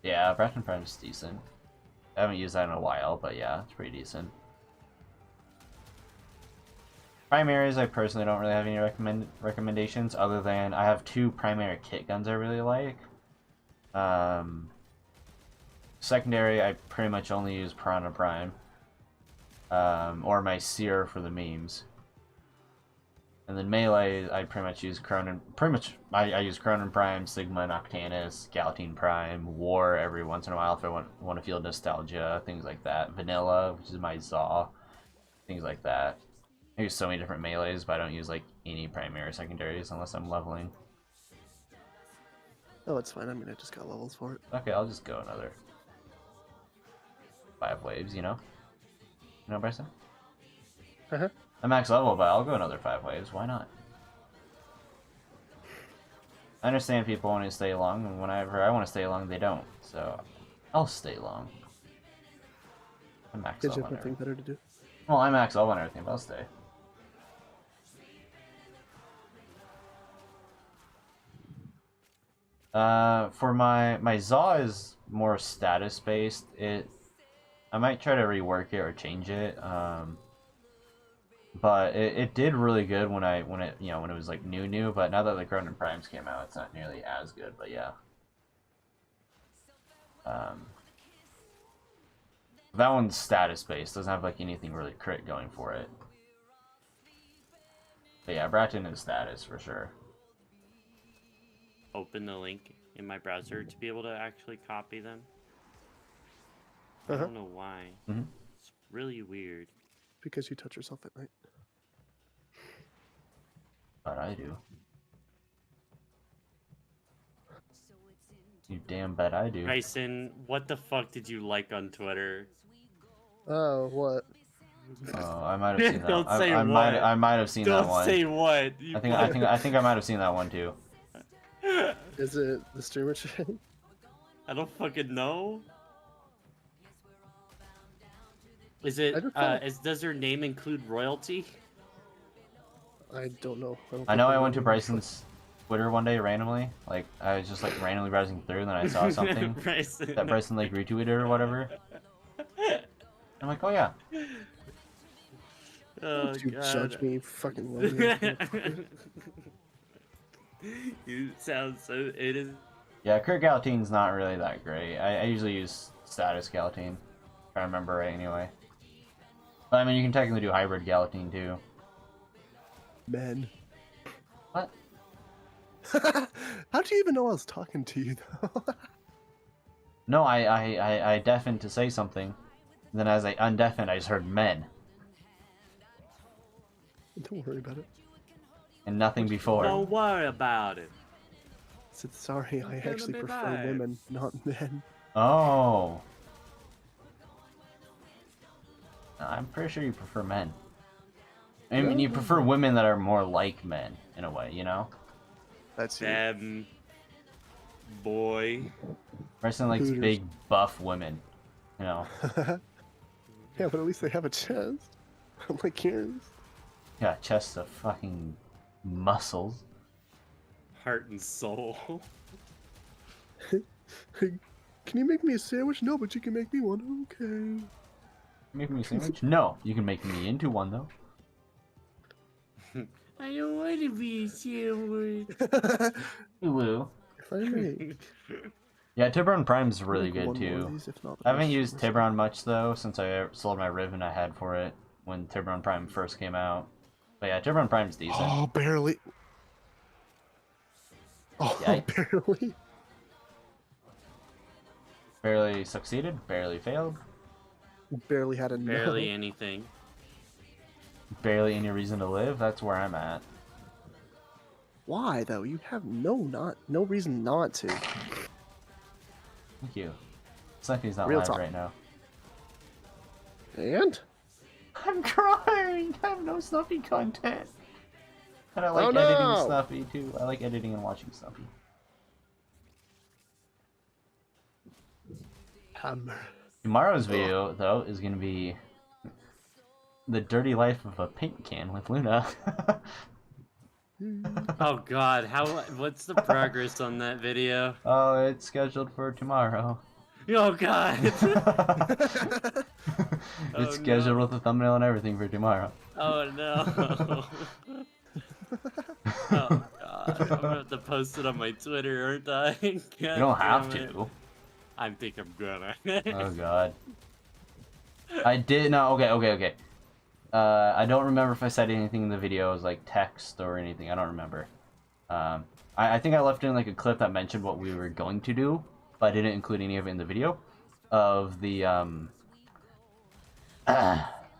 Yeah, Bratton Prime is decent. I haven't used that in a while, but yeah, it's pretty decent. Primaries, I personally don't really have any recommendations other than I have 2 primary kit guns I really like. Secondary, I pretty much only use Piranha Prime. Or my Seer for the memes. And then melee, I pretty much use Cronin. I use Cronin Prime, Sigma, Noctanus, Galatine Prime, War every once in a while if I want to feel nostalgia, things like that. Vanilla, which is my Zaw, things like that. I use so many different melees, but I don't use like any primary or secondaries unless I'm leveling. Oh, it's fine. I mean, I just got levels for it. Okay, I'll just go another 5 waves, you know? You know, Bryson? Uh-huh. I'm max level, but I'll go another 5 waves. Why not? I understand people want to stay long, and whenever I want to stay long, they don't. So, I'll stay long. I'm max Did you level have on nothing everything. better to do? Well, I'm max level on everything, but I'll stay. For my Zaw is more status based. I might try to rework it or change it. But it did really good when it was like new. But now that the Cronin Primes came out, it's not nearly as good. But yeah. That one's status based. Doesn't have like anything really crit going for it. But yeah, Bratton is status for sure. Open the link in my browser to be able to actually copy them. I Uh-huh. don't know why. Mm-hmm. It's really weird. Because you touch yourself at night. But I do. You damn bet I do. Bryson, what the fuck did you like on Twitter? Oh, what? Oh, I might have seen that. Don't say I what. might have seen that one. Don't say what. I think I might have seen that one too. Is it the streamer chat? I don't fucking know. Is it? Does her name include royalty? I don't know. I know I went to Bryson's Twitter one day randomly. Like I was just like randomly browsing through, and then I saw something that Bryson like retweeted or whatever. I'm like, oh yeah. Oh, you God. judge me, fucking lonely. You sound so. It is. Yeah, Kurt Galatine's not really that great. I usually use status Galatine. If I remember right, anyway. But, I mean, you can technically do hybrid Galatine too. Men. What? How do you even know I was talking to you though? No, I deafened to say something. And then as I undeafened, I just heard men. Don't worry about it. And nothing before. Don't worry about it. I said sorry. I gonna actually be prefer fine. women, not men. Oh. No, I'm pretty sure you prefer men. I mean, you prefer women that are more like men, in a way, you know? That's you. Them. Boy. Person likes Hooters. big, buff women, you know? Yeah, but at least they have a chest. Unlike yours. Yeah, chests of fucking muscles. Heart and soul. Can you make me a sandwich? No, but you can make me one. Okay. Make me a sandwich? No, you can make me into one, though. I don't want to be a sandwich. Woo. If I may. Yeah, Tiburon Prime's really make good, one more of too. these, if not the I haven't rest used of the Tiburon much, though, since I sold my Riven I had for it when Tiburon Prime first came out. But yeah, Tiburon Prime's decent. Oh, barely. Oh, Yikes. barely. Barely succeeded, barely failed, Barely had a Barely no. anything. barely any reason to live. That's where I'm at. Why though? You have no reason not to. Thank you. Snuffy's not Real live talk. right now. And? I'm crying! I have no Snuffy content. And I like Oh, editing no! Snuffy too. I like editing and watching Snuffy. Tomorrow's video, though, is gonna be the dirty life of a paint can with Luna. Oh god, what's the progress on that video? Oh, it's scheduled for tomorrow. Oh god! It's Oh, scheduled no. with the thumbnail and everything for tomorrow. Oh no. Oh god, I'm gonna have to post it on my Twitter, aren't I? God You don't have damn it. to. I think I'm gonna. Oh god. I did no. Okay. I don't remember if I said anything in the video as like text or anything. I don't remember. I think I left in like a clip that mentioned what we were going to do, but I didn't include any of it in the video. Of the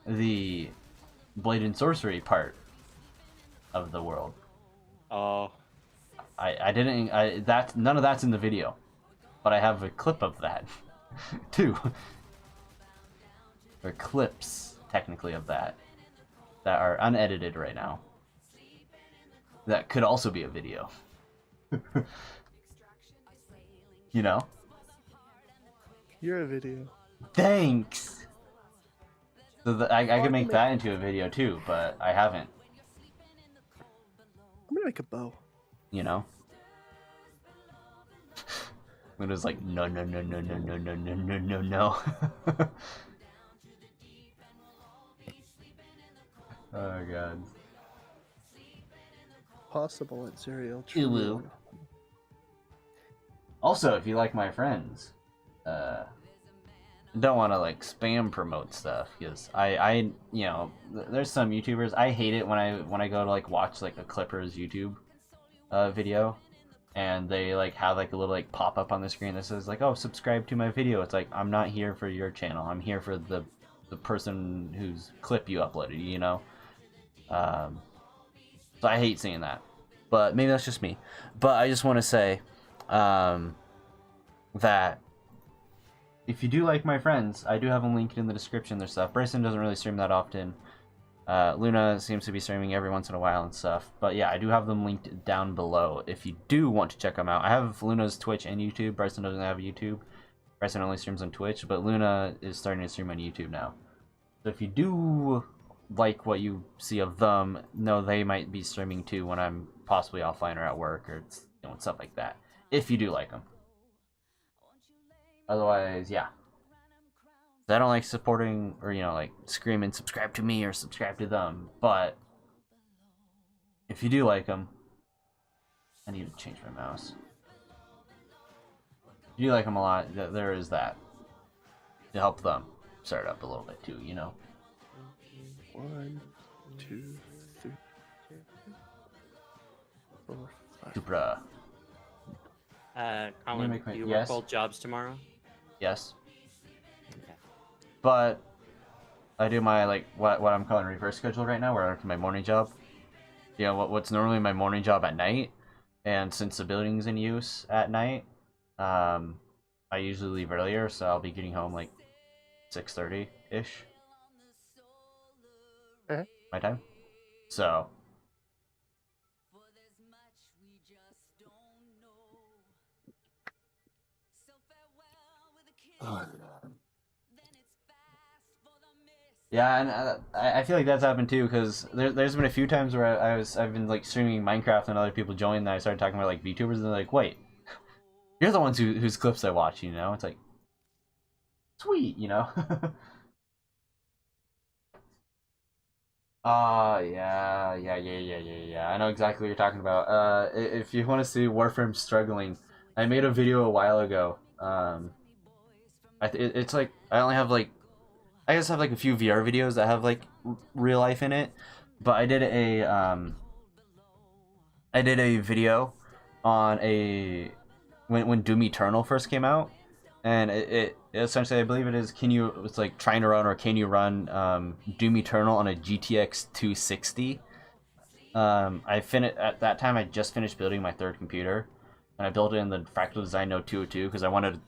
the blade and sorcery part of the world. Oh. I didn't. None of that's in the video, but I have a clip of that too. Or clips, technically, of that are unedited right now. That could also be a video. You know? You're a video. Thanks! So I could make that into a video too, but I haven't. I'm gonna make a bow. You know? It was like, no. Oh god. Possible at Zerial. Ulu. Also, if you like my friends, don't want to like spam promote stuff because I you know, there's some YouTubers I hate it when I go to like watch like a Clippers YouTube video and they like have like a little like pop up on the screen that says like, oh, subscribe to my video. It's like, I'm not here for your channel. I'm here for the person whose clip you uploaded, you know. So I hate seeing that, but maybe that's just me. But I just want to say that if you do like my friends, I do have them linked in the description. Their stuff. Bryson doesn't really stream that often. Luna seems to be streaming every once in a while and stuff. But yeah, I do have them linked down below if you do want to check them out. I have Luna's Twitch and YouTube. Bryson doesn't have YouTube. Bryson only streams on Twitch, but Luna is starting to stream on YouTube now. So if you do like what you see of them, know they might be streaming too when I'm possibly offline or at work or stuff like that. If you do like them. Otherwise, yeah. I don't like supporting or like screaming subscribe to me or subscribe to them, but if you do like them, I need to change my mouse. If you like them a lot, there is that to help them start up a little bit too, you know. 1, 2, 3, 4, 5. Supra. Colin, make my- do you yes? work both jobs tomorrow? Yes. Okay. But I do my, like, what I'm calling reverse schedule right now, where I work my morning job. You know, what's normally my morning job at night, and since the building's in use at night, I usually leave earlier, so I'll be getting home, like, 6:30-ish. Okay. My time. So... Yeah, and I feel like that's happened too, because there's been a few times where I've been like streaming Minecraft and other people join, and I started talking about like VTubers, and they're like, "Wait, you're the ones whose clips I watch," you know? It's like, sweet, you know? Yeah. I know exactly what you're talking about. If you want to see Warframe struggling, I made a video a while ago. It's like I only have like I just have like a few VR videos that have like real life in it, but I did a video on a when Doom Eternal first came out, and it essentially, I believe it's like trying to run, or can you run Doom Eternal on a GTX 260. At that time I just finished building my third computer, and I built it in the Fractal Design Node 202 because I wanted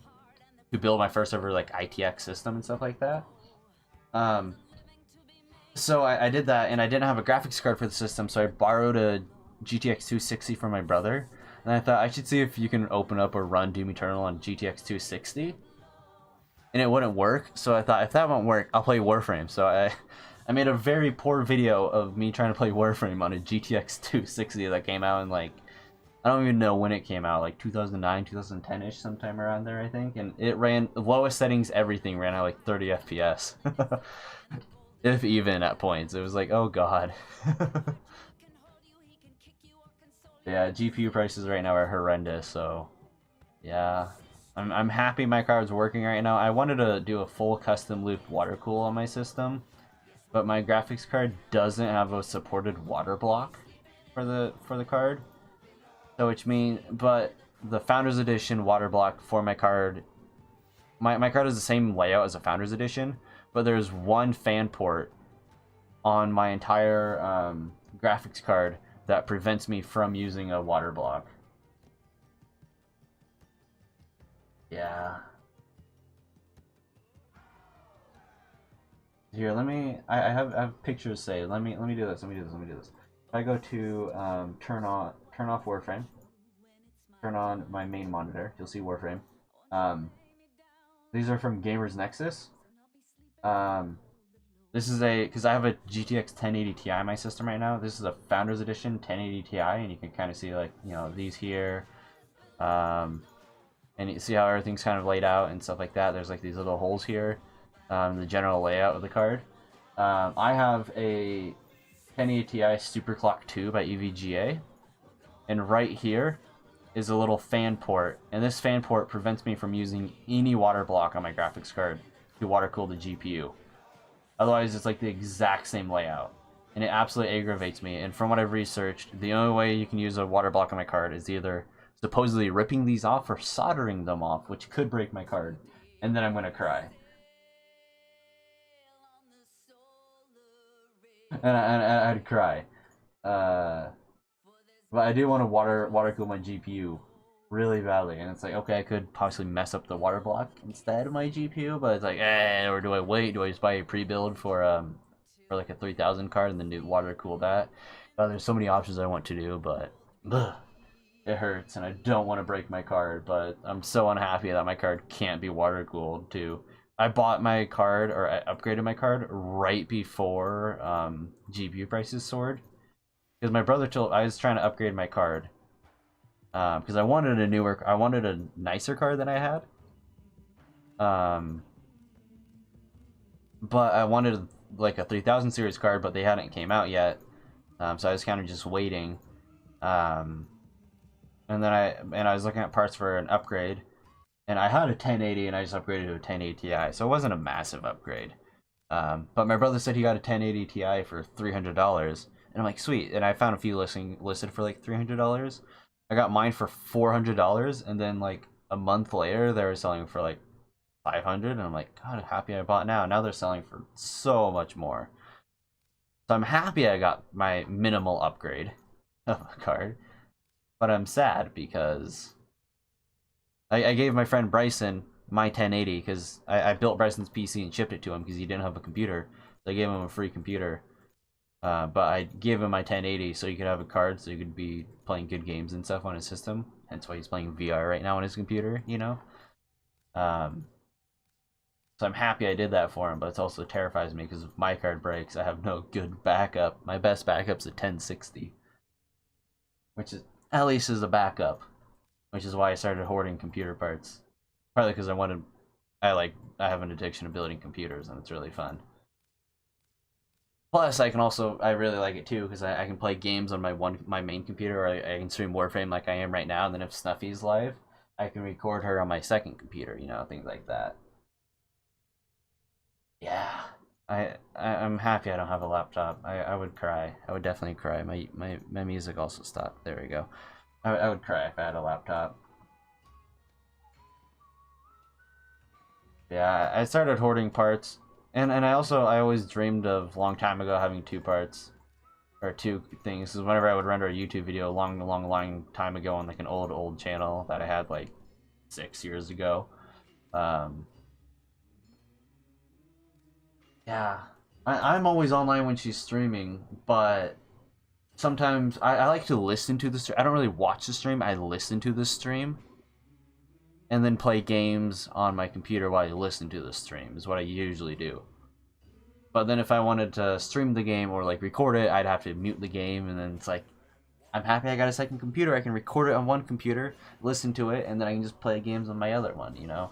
to build my first ever like ITX system and stuff like that. So I did that, and I didn't have a graphics card for the system, so I borrowed a GTX 260 from my brother, and I thought I should see if you can open up or run Doom Eternal on GTX 260, and it wouldn't work. So I thought, if that won't work, I'll play Warframe. So I made a very poor video of me trying to play Warframe on a GTX 260 that came out in like, I don't even know when it came out, like 2009, 2010-ish, sometime around there, I think. And it ran, the lowest settings, everything ran at like 30 FPS. If even at points. It was like, oh god. Yeah, GPU prices right now are horrendous, so yeah. I'm happy my card's working right now. I wanted to do a full custom loop water cool on my system, but my graphics card doesn't have a supported water block for the card. So but the Founders Edition water block for my card, my card is the same layout as a Founders Edition, but there's one fan port on my entire graphics card that prevents me from using a water block. Yeah. Here, I have pictures saved. Let me do this. If I go to turn off Warframe, turn on my main monitor, you'll see Warframe. These are from Gamers Nexus. This is because I have a GTX 1080 Ti in my system right now. This is a Founders Edition 1080 Ti, and you can kind of see, like, you know, these here. And you see how everything's kind of laid out and stuff like that. There's like these little holes here. The general layout of the card. I have a 1080 Ti Superclock 2 by EVGA, and right here is a little fan port, and this fan port prevents me from using any water block on my graphics card to water cool the GPU. Otherwise, it's like the exact same layout, and it absolutely aggravates me. And from what I've researched, the only way you can use a water block on my card is either supposedly ripping these off or soldering them off, which could break my card, and then I'm gonna cry. And I'd cry. But I do want to water cool my GPU really badly, and it's like, okay, I could possibly mess up the water block instead of my GPU, but it's like, or do I wait? Do I just buy a pre-build for like a 3000 card and then do water cool that? There's so many options I want to do, but it hurts, and I don't want to break my card. But I'm so unhappy that my card can't be water cooled too. I bought my card, or I upgraded my card right before GPU prices soared, because my brother told I was trying to upgrade my card because I wanted a nicer card than I had. But I wanted like a 3000 series card, but they hadn't came out yet, so I was kind of just waiting. And then I was looking at parts for an upgrade, and I had a 1080, and I just upgraded to a 1080 Ti, so it wasn't a massive upgrade. But my brother said he got a 1080 Ti for $300, and I'm like, sweet. And I found a few listed for like $300. I got mine for $400, and then like a month later, they were selling for like 500, and I'm like, God, happy I bought now. Now they're selling for so much more. So I'm happy I got my minimal upgrade of a card, but I'm sad because I gave my friend Bryson my 1080 because I built Bryson's PC and shipped it to him because he didn't have a computer. So I gave him a free computer. But I gave him my 1080 so he could have a card so he could be playing good games and stuff on his system. Hence why he's playing VR right now on his computer, you know? So I'm happy I did that for him, but it also terrifies me because if my card breaks, I have no good backup. My best backup's a 1060, which is at least is a backup, which is why I started hoarding computer parts. Partly because I have an addiction to building computers, and it's really fun. Plus, I really like it too because I can play games on my main computer, or I can stream Warframe like I am right now, and then if Snuffy's live, I can record her on my second computer, you know, things like that. Yeah, I'm happy I don't have a laptop. I would cry. I would definitely cry. My music also stopped. There we go. I would cry if I had a laptop. Yeah, I started hoarding parts, and I always dreamed of a long time ago having two parts, or two things. Because whenever I would render a YouTube video a long time ago on like an old channel that I had like 6 years ago. Yeah, I'm always online when she's streaming, but sometimes I like to listen to the stream. I don't really watch the stream, I listen to the stream. And then play games on my computer while I listen to the stream, is what I usually do. But then if I wanted to stream the game or like record it, I'd have to mute the game, and then it's like, I'm happy I got a second computer. I can record it on one computer, listen to it, and then I can just play games on my other one, you know?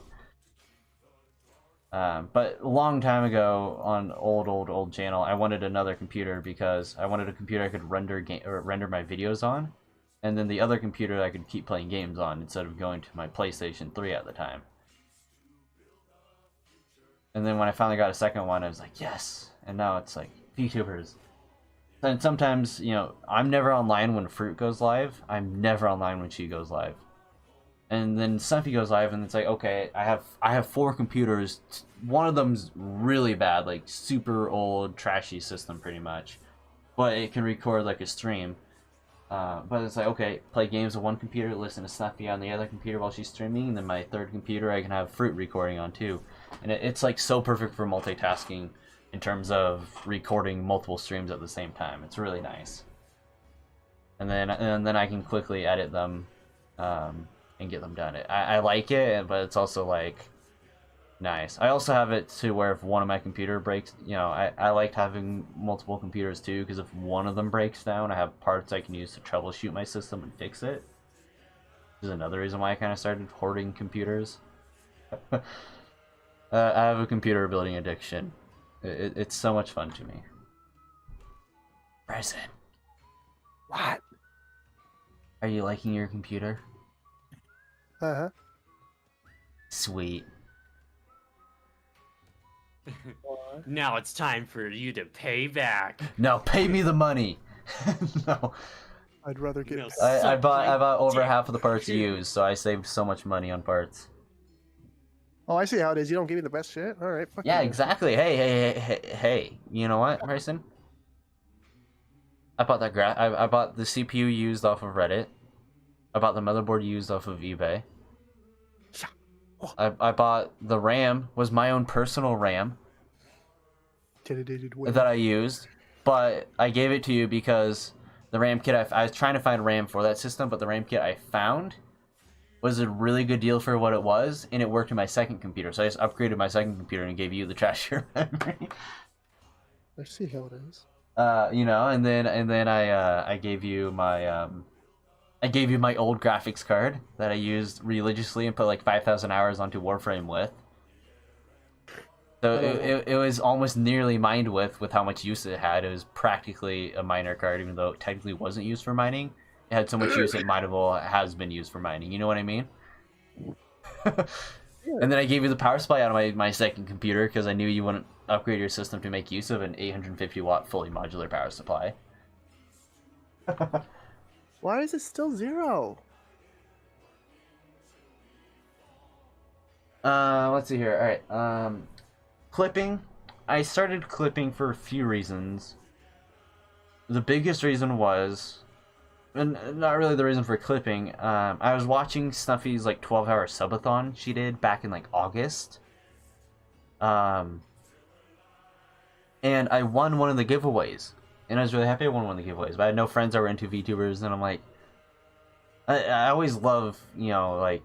But a long time ago on old channel, I wanted another computer because I wanted a computer I could render my videos on, and then the other computer I could keep playing games on instead of going to my PlayStation 3 at the time. And then when I finally got a second one, I was like, yes! And now it's like, VTubers. And sometimes, you know, I'm never online when Fruit goes live. I'm never online when she goes live. And then Snuffy goes live, and it's like, okay, I have 4 computers. One of them's really bad, like super old, trashy system, pretty much. But it can record like a stream. But it's like, okay, play games on one computer, listen to Snuffy on the other computer while she's streaming, and then my third computer I can have Fruit recording on too. And it's like so perfect for multitasking in terms of recording multiple streams at the same time. It's really nice. And then I can quickly edit them and get them done. I like it, but it's also like nice. I also have it to where if one of my computer breaks, you know, I liked having multiple computers too, because if one of them breaks down, I have parts I can use to troubleshoot my system and fix it. This is another reason why I kind of started hoarding computers. I have a computer building addiction. It's so much fun to me. Bryson. What? Are you liking your computer? Uh-huh. Sweet. Now it's time for you to pay back. No, pay me the money. No. I'd rather get... No, I bought over dick. half of the parts used, so I saved so much money on parts. Oh, I see how it is. You don't give me the best shit? Alright, fuck Yeah, you. exactly. Hey. You know what, Bryson? I bought that I bought the CPU used off of Reddit. I bought the motherboard used off of eBay. I bought the RAM, was my own personal RAM that I used, but I gave it to you because the RAM kit I was trying to find RAM for that system, but the RAM kit I found was a really good deal for what it was, and it worked in my second computer, so I just upgraded my second computer and gave you the trashier memory. I see how it is. You know, and then I gave you my I gave you my old graphics card that I used religiously and put like 5,000 hours onto Warframe with. So it was almost nearly mined with how much use it had. It was practically a miner card, even though it technically wasn't used for mining. It had so much use it mineable has been used for mining. You know what I mean? And then I gave you the power supply out of my second computer because I knew you wouldn't upgrade your system to make use of an 850 watt fully modular power supply. Why is it still 0? Let's see here. Alright, clipping. I started clipping for a few reasons. The biggest reason was, and not really the reason for clipping, I was watching Snuffy's like 12-hour subathon she did back in like August. And I won one of the giveaways. And I was really happy I won one of the giveaways. But I had no friends that were into VTubers, and I'm like, I always love, you know, like,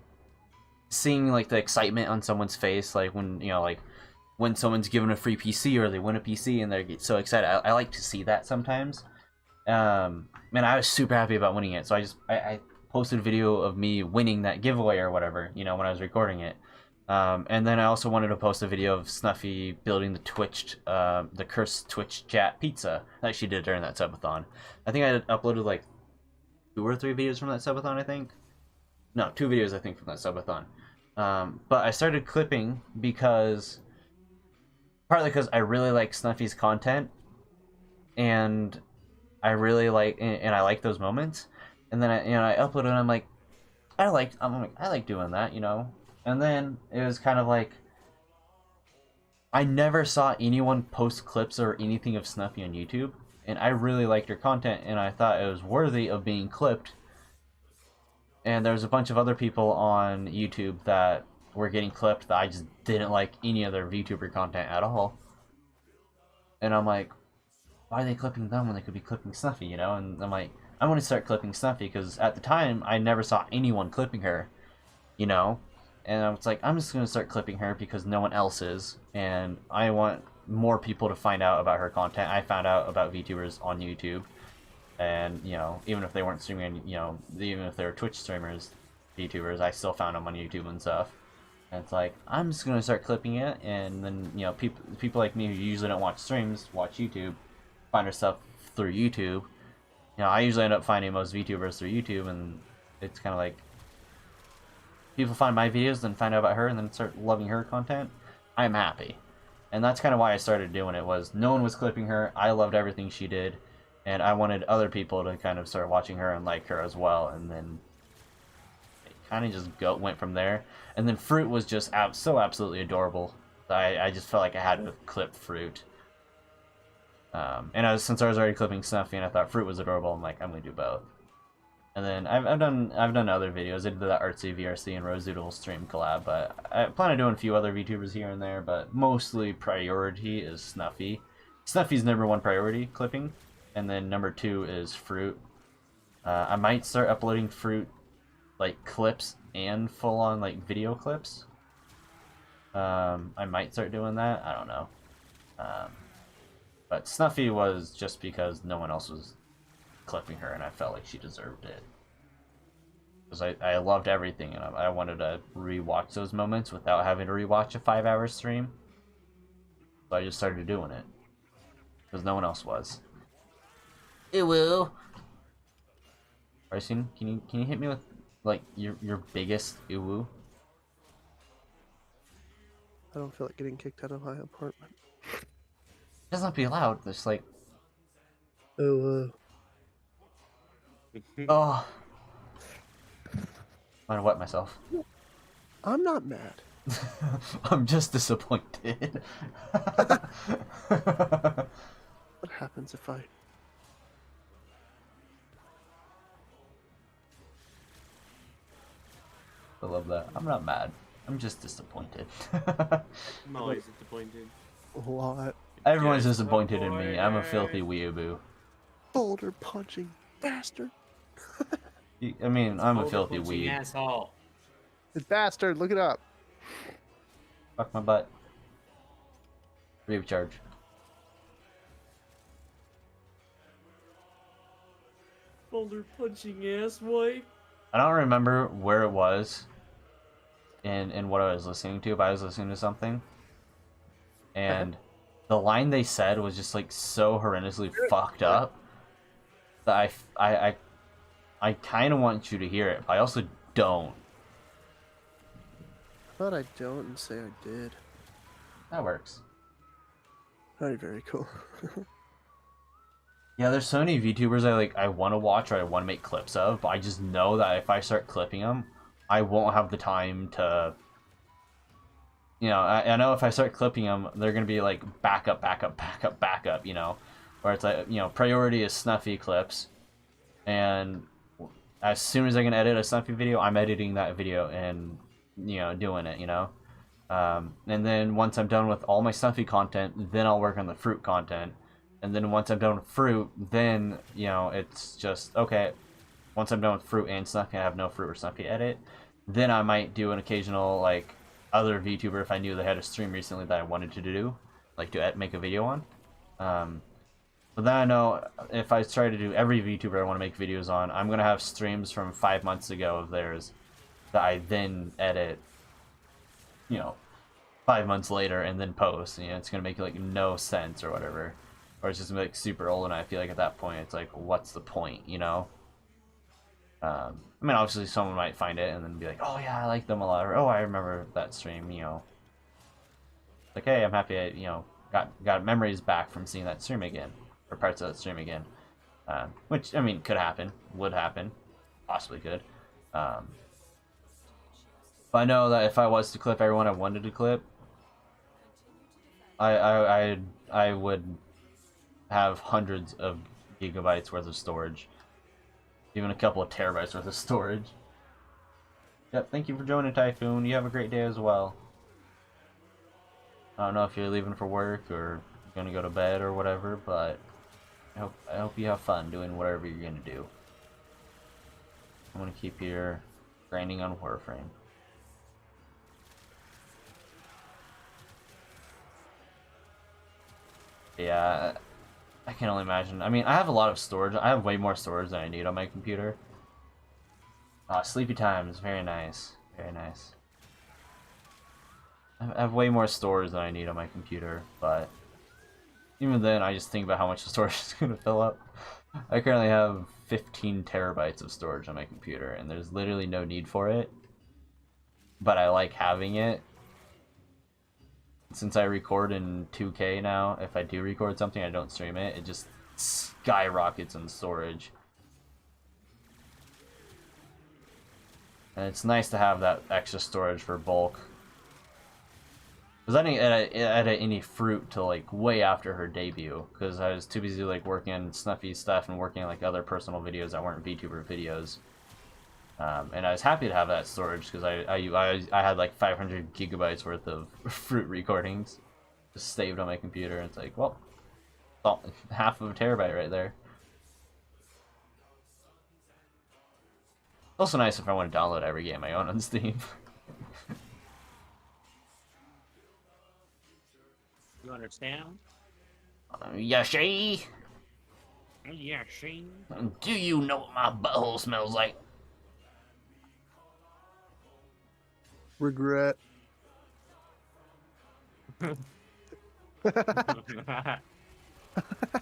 seeing like the excitement on someone's face, like when, you know, like when someone's given a free PC or they win a PC and they get so excited. I like to see that sometimes. Man, I was super happy about winning it, so I posted a video of me winning that giveaway or whatever, you know, when I was recording it. And then I also wanted to post a video of Snuffy building the cursed Twitch chat pizza that she did during that subathon. I think I had uploaded like 2 or 3 videos from that subathon, I think. No, 2 videos, I think, from that subathon. But I started clipping because, partly because I really like Snuffy's content, and I really like, and I like those moments. And then I uploaded, and I'm like, I like doing that, you know. And then it was kind of like, I never saw anyone post clips or anything of Snuffy on YouTube, and I really liked her content, and I thought it was worthy of being clipped. And there's a bunch of other people on YouTube that were getting clipped that I just didn't like any of their VTuber content at all. And I'm like, why are they clipping them when they could be clipping Snuffy, you know? And I'm like, I want to start clipping Snuffy because at the time I never saw anyone clipping her, you know? And I was like, I'm just going to start clipping her because no one else is. And I want more people to find out about her content. I found out about VTubers on YouTube. And, you know, even if they weren't streaming, you know, even if they were Twitch streamers, VTubers, I still found them on YouTube and stuff. And it's like, I'm just going to start clipping it. And then, you know, people like me who usually don't watch streams, watch YouTube, find our stuff through YouTube. You know, I usually end up finding most VTubers through YouTube. And it's kind of like, people find my videos, then find out about her, and then start loving her content. I'm happy. And that's kind of why I started doing it, was no one was clipping her. I loved everything she did. And I wanted other people to kind of start watching her and like her as well. And then it kind of just went from there. And then Fruit was just so absolutely adorable. I just felt like I had to clip Fruit. And since I was already clipping Snuffy and I thought Fruit was adorable, I'm like, I'm going to do both. And then I've done other videos. I did the Artsy VRC and Rosedoodle stream collab. But I plan on doing a few other VTubers here and there. But mostly priority is Snuffy. Snuffy's #1 priority, clipping. And then #2 is Fruit. I might start uploading Fruit, like, clips and full-on, like, video clips. I might start doing that. I don't know. But Snuffy was just because no one else was clipping her, and I felt like she deserved it. Because I loved everything, and I wanted to rewatch those moments without having to rewatch a 5-hour stream. So I just started doing it. Because no one else was. Ew. Bryson, can you hit me with like your biggest ew? I don't feel like getting kicked out of my apartment. It doesn't have to be loud. Just like Oh, oh, I'm gonna wet myself. I'm not mad. I'm just disappointed. What happens if I... I love that. I'm not mad. I'm just disappointed. I'm always disappointed. A lot. Everyone's disappointed in me. I'm a filthy weeaboo. Boulder punching bastard. I mean, I'm a Hold filthy the punching weeb. asshole. It's bastard, look it up. Fuck my butt. Recharge. Boulder punching ass wipe. I don't remember where it was in what I was listening to, but I was listening to something. And the line they said was just like so horrendously fucked up that I kind of want you to hear it, but I also don't. thought I don't and say I did. That works. Very, very cool. Yeah, there's so many VTubers I want to watch or I want to make clips of, but I just know that if I start clipping them, I won't have the time to. You know, I know if I start clipping them, they're gonna be like backup, backup, backup, backup. You know, where it's like, you know, priority is Snuffy clips, and as soon as I can edit a Snuffy video, I'm editing that video and, you know, doing it. You know, and then once I'm done with all my Snuffy content, then I'll work on the fruit content. And then once I'm done with fruit, then, you know, it's just, okay, once I'm done with fruit and Snuffy, I have no fruit or Snuffy edit. Then I might do an occasional, like, other VTuber if I knew they had a stream recently that I wanted to do, like, to make a video on. But then I know if I try to do every VTuber I want to make videos on, I'm going to have streams from 5 months ago of theirs that I then edit, you know, 5 months later and then post. You know, it's going to make, like, no sense or whatever. Or it's just like super old, and I feel like at that point it's like, what's the point, you know? I mean, obviously someone might find it and then be like, oh yeah, I like them a lot, or oh, I remember that stream, you know. Like, hey, I'm happy I, you know, got memories back from seeing that stream again, or parts of that stream again. Which, I mean, could happen, would happen, possibly could. But I know that if I was to clip everyone I wanted to clip, I would have hundreds of gigabytes worth of storage. Even a couple of terabytes worth of storage. Yep, thank you for joining, Typhoon. You have a great day as well. I don't know if you're leaving for work or gonna go to bed or whatever, but I hope you have fun doing whatever you're gonna do. I'm gonna keep here grinding on Warframe. Yeah, I can only imagine. I mean, I have a lot of storage. I have way more storage than I need on my computer. Sleepy time is very nice. Very nice. I have way more storage than I need on my computer, but even then, I just think about how much the storage is going to fill up. I currently have 15 terabytes of storage on my computer, and there's literally no need for it. But I like having it. Since I record in 2K now, if I do record something, I don't stream it, it just skyrockets in storage. And it's nice to have that extra storage for bulk. Because I didn't edit any fruit till like way after her debut, because I was too busy like working on Snuffy stuff and working on like other personal videos that weren't VTuber videos. And I was happy to have that storage because I had like 500 gigabytes worth of fruit recordings just saved on my computer, and it's like, well, half of a terabyte right there. It's also nice if I want to download every game I own on Steam. You understand? Yoshi? Yeah, Shane. Do you know what my butthole smells like? Regret.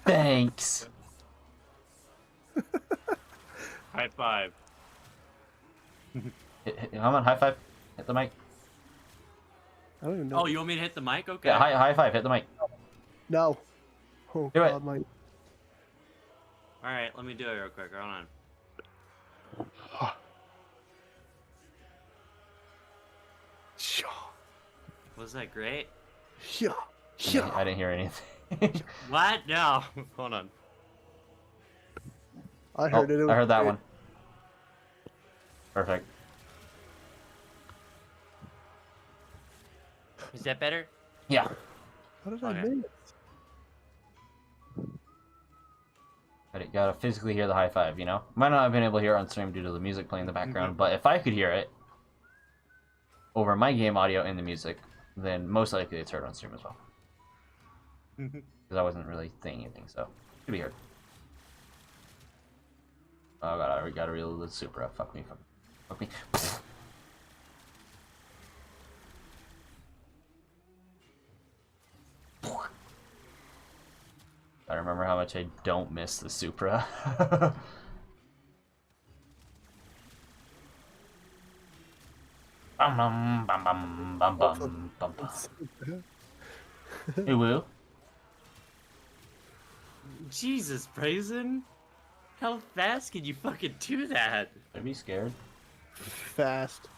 Thanks. High five. Come on, high five. Hit the mic. I don't even know. Oh, you want me to hit the mic? Okay. Yeah, high five. Hit the mic. No. Oh, Do it. God, my... Alright, let me do it real quick. Hold on. Was that great? Yeah. Yeah. I didn't hear anything. What? No. Hold on. I heard it. It was I heard that great. one. Perfect. Is that better? Yeah. How did I Okay. miss? But you gotta physically hear the high five, you know? Might not have been able to hear it on stream due to the music playing in the background, but if I could hear it over my game audio and the music, then most likely it's heard on stream as well. Because I wasn't really saying anything, so it could be heard. Oh god, I gotta reload the Supra. Fuck me, fuck me. I remember how much I don't miss the Supra. Bum bum bum bum bum bum bum bum. It's so bad. It will. Jesus, Brazen. How fast can you fucking do that? I'd be scared. Fast.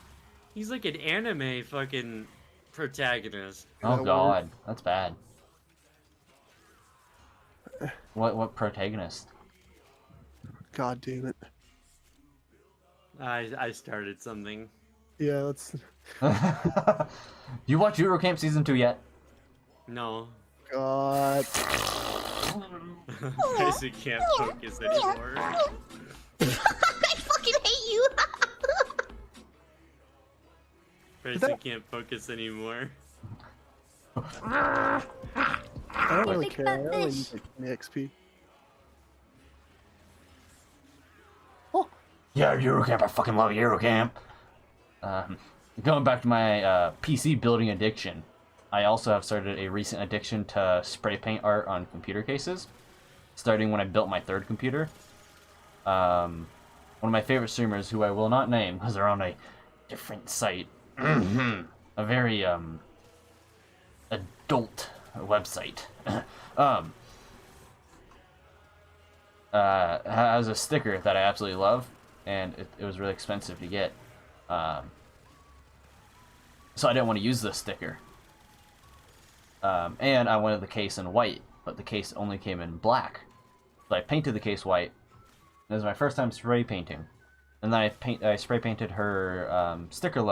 He's like an anime fucking protagonist. Oh That god, that's bad. What protagonist? God damn it. I started something. Yeah, let's. You watch Eurocamp season 2 yet? No. God. Brazen can't focus anymore. I fucking hate you. Brazen can't focus anymore. I don't really Think care. about I only need this. like 20 XP. Yeah, Eurocamp. I fucking love Eurocamp. Going back to my PC building addiction, I also have started a recent addiction to spray paint art on computer cases, starting when I built my third computer. One of my favorite streamers, who I will not name because they're on a different site, a very adult website, has a sticker that I absolutely love, and it was really expensive to get. So I didn't want to use this sticker. And I wanted the case in white, but the case only came in black. So I painted the case white. It was my first time spray painting. And then I spray painted her sticker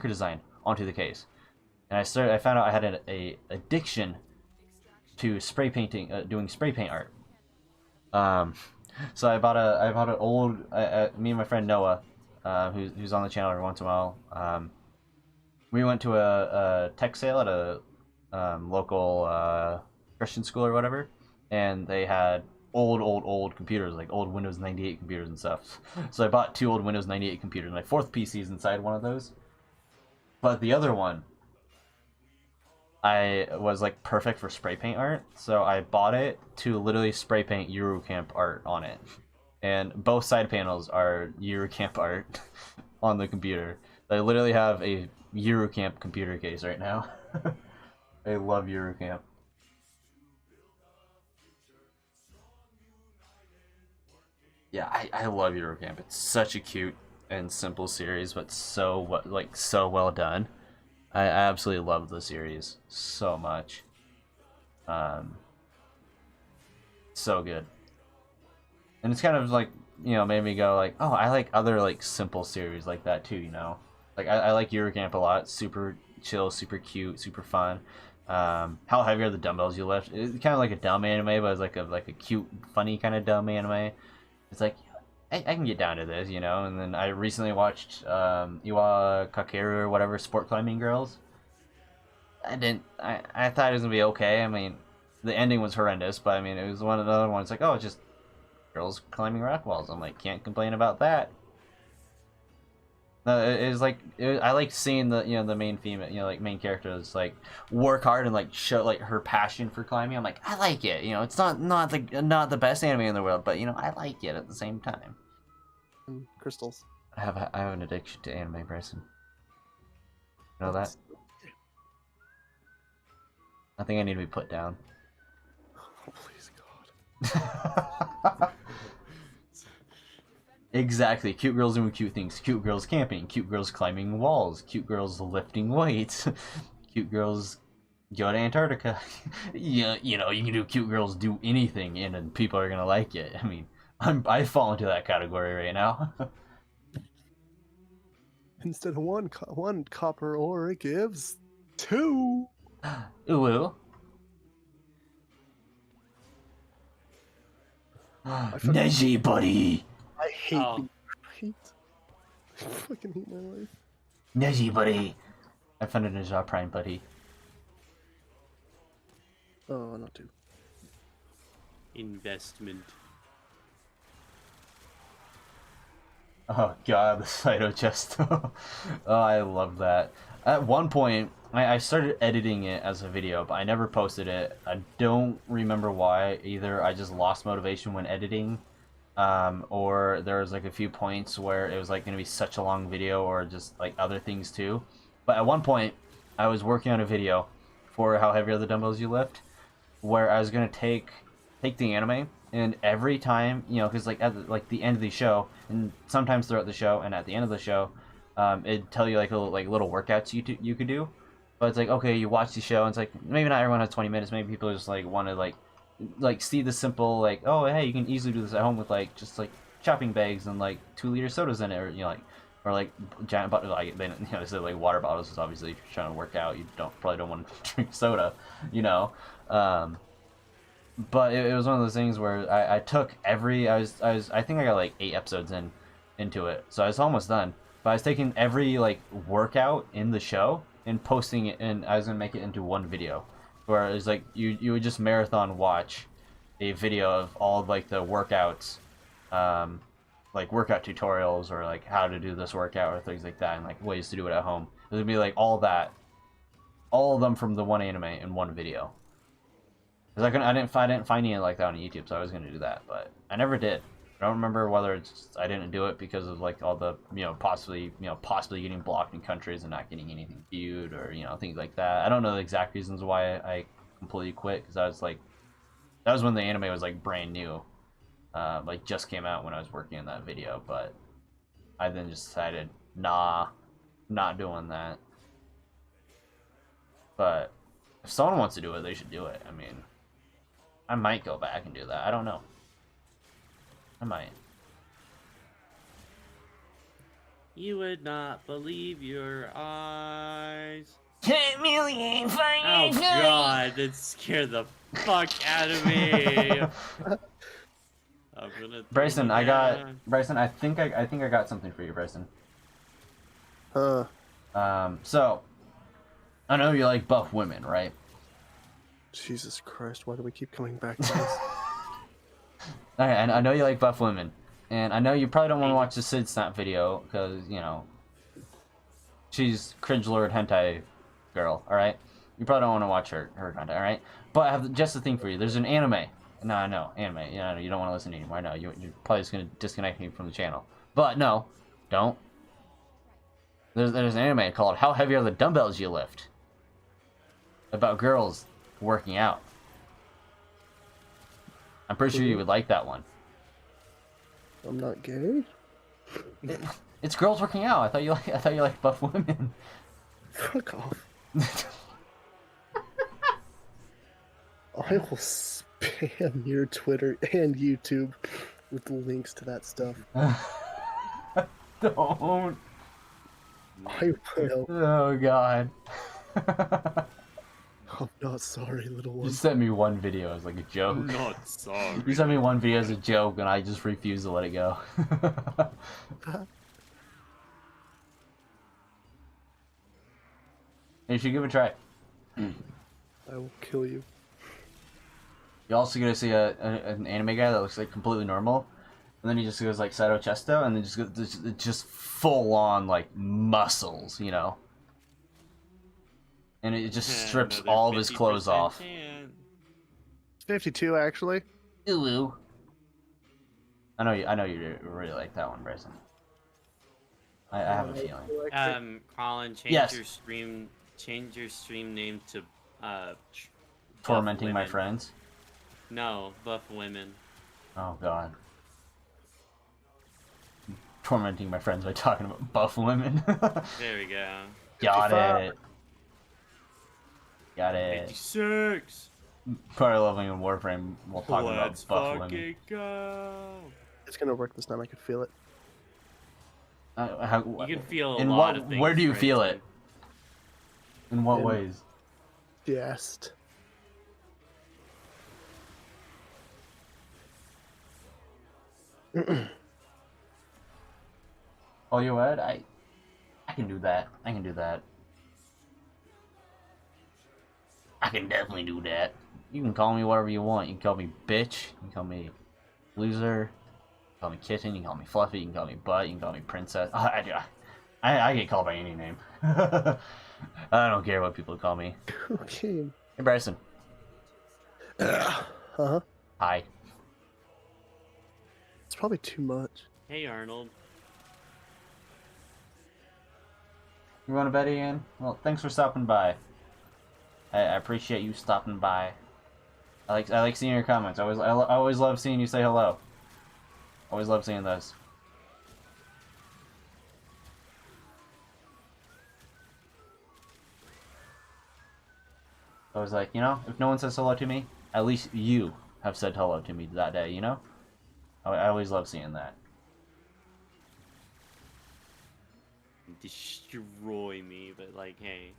design onto the case. And I found out I had a addiction to spray painting, doing spray paint art. So I bought an old, me and my friend Noah, who's on the channel every once in a while. We went to a tech sale at a local Christian school or whatever, and they had old computers, like old Windows 98 computers and stuff. So I bought 2 old Windows 98 computers. My 4th PC is inside one of those, but the other one I was like perfect for spray paint art, so I bought it to literally spray paint Eurocamp art on it. And both side panels are Eurocamp art on the computer. I literally have a Eurocamp computer case right now. I love Eurocamp. Yeah, I love Eurocamp. It's such a cute and simple series, but so well done. I absolutely love the series so much. So good. And it's kind of like, you know, made me go like, oh, I like other like simple series like that too, you know. Like I like Eurocamp a lot. Super chill, super cute, super fun. How heavy are the dumbbells you lift? It's kind of like a dumb anime, but it's like a cute, funny kind of dumb anime. It's like I can get down to this, you know. And then I recently watched Iwa Kakeru or whatever, Sport Climbing Girls. I thought it was gonna be okay. I mean, the ending was horrendous, but I mean, it was one of the other ones like, oh, it's just girls climbing rock walls. I'm like, can't complain about that. No, I like seeing the main female, like main characters like work hard and like show like her passion for climbing. I'm like, I like it. You know, it's not the best anime in the world, but you know, I like it at the same time. Crystals. I have an addiction to anime, Bryson. You know that? I think I need to be put down. Oh, please, God. Exactly. Cute girls doing cute things. Cute girls camping. Cute girls climbing walls. Cute girls lifting weights. Cute girls go to Antarctica. Yeah, you know, you can do cute girls do anything, and people are gonna like it. I mean, I fall into that category right now. Instead of one copper ore, it gives 2. Ooh. Neji, buddy. I hate Oh. being right. I fucking hate my life. Neji, buddy. I found a Ninja Prime, buddy. Oh, not 2. Investment. Oh god, the Saito chest. Oh, I love that. At one point, I started editing it as a video, but I never posted it. I don't remember why either. I just lost motivation when editing. or there was like a few points where it was like going to be such a long video, or just like other things too. But at one point, I was working on a video for How Heavy Are the Dumbbells You Lift, where I was going to take the anime, and every time, you know, because like at the end of the show, and sometimes throughout the show, and at the end of the show, it'd tell you like little workouts you could do. But it's like, okay, you watch the show, and it's like maybe not everyone has 20 minutes. Maybe people just like want to like see the simple like, oh hey, you can easily do this at home with like just like shopping bags and like 2-liter sodas in it, or you know, like, or like giant bottle, like they, you know, they say like water bottles, is obviously if you're trying to work out, you probably don't want to drink soda, you know. But it was one of those things where I took I think I got like 8 episodes into it, so I was almost done. But I was taking every like workout in the show and posting it, and I was gonna make it into one video, where it's like you would just marathon watch a video of all of like the workouts, like workout tutorials, or like how to do this workout or things like that, and like ways to do it at home. It would be like all of them from the one anime in one video. Cause I didn't find any like that on YouTube, so I was gonna do that, but I never did. I don't remember whether it's I didn't do it because of like all the possibly getting blocked in countries and not getting anything viewed, or things like that. I don't know the exact reasons why I completely quit, because I was like, that was when the anime was like brand new, like just came out when I was working on that video. But I then just decided, nah, not doing that. But if someone wants to do it, they should do it. I mean, I might go back and do that. I don't know. I might. You would not believe your eyes. 10 million Oh god, that scared the fuck out of me. I'm gonna Bryson, Bryson, I think I got something for you, Bryson. Huh. So I know you like buff women, right? Jesus Christ, why do we keep coming back to this? Okay, and I know you like buff women, and I know you probably don't want to watch the Sid Snap video, because, she's cringe lord hentai girl, alright? You probably don't want to watch her content, alright? But I have just the thing for you. There's an anime. No, I know, anime. You don't want to listen anymore. I know, you're probably just going to disconnect me from the channel. But no, don't. There's an anime called How Heavy Are the Dumbbells You Lift? About girls working out. I'm pretty sure you would like that one. I'm not gay? It's girls working out. I thought you liked buff women. Fuck off. I will spam your Twitter and YouTube with links to that stuff. Don't. I will. Oh god. I'm not sorry, little one. You sent me one video as like a joke. Not sorry. You sent me one video as a joke, and I just refuse to let it go. You should give it a try. I will kill you. You're also gonna see an anime guy that looks like completely normal, and then he just goes like Sato Chesto, and then just full on like muscles, and it just strips all of his clothes off. It's 52 actually. Ooh. I know you really like that one, Bryson. I have a feeling. Colin, change your stream name to Tormenting my friends. No, buff women. Oh god. Tormenting my friends by talking about buff women. There we go. Got it. Got it. 86. Probably loving in Warframe while talking about buff women. Let's go. It's gonna work this time, I can feel it. You can feel a lot of things. Where do you feel it? In what ways? Just. Oh, you what? I can do that. I can do that. I can definitely do that. You can call me whatever you want. You can call me bitch. You can call me loser. You can call me kitten. You can call me fluffy. You can call me butt. You can call me princess. I get called by any name. I don't care what people call me. Okay. Hey, Bryson. Huh? Hi. It's probably too much. Hey, Arnold. You want to bet again? Well, thanks for stopping by. I appreciate you stopping by. I like seeing your comments. I always love seeing you say hello. Always love seeing those. I was like, you know, if no one says hello to me, at least you have said hello to me that day, you know? I always love seeing that. Destroy me, but like, hey.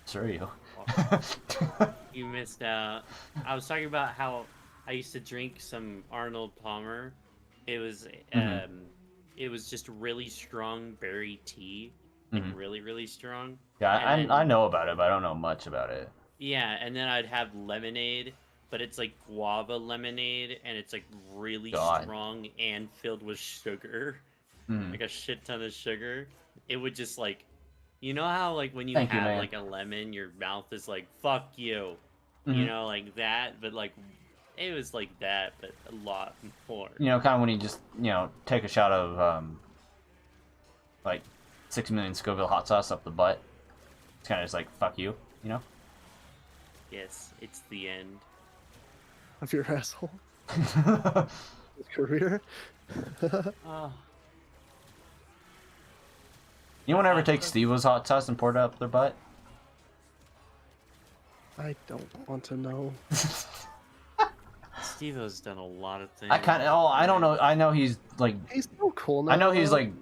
Sure you. You missed out. I was talking about how I used to drink some Arnold Palmer. It was it was just really strong berry tea. Like really, really strong. Yeah, And I know about it, but I don't know much about it. yeah, and then I'd have lemonade, but it's like guava lemonade, and it's like really strong and filled with sugar. Like a shit ton of sugar. It would just like, you know how like when you have like a lemon, your mouth is like, fuck you. You know, like that, but like, it was like that, but a lot more. You know, kind of when you just, you know, take a shot of, like, 6 million Scoville hot sauce up the butt. It's kind of just like, fuck you, you know? Yes, it's the end. Of your asshole. His career. Anyone ever take Steve-O's hot sauce and pour it up their butt? I don't want to know. Steve-O's done a lot of things. I don't know. I know he's like. He's so cool now. I know he's like,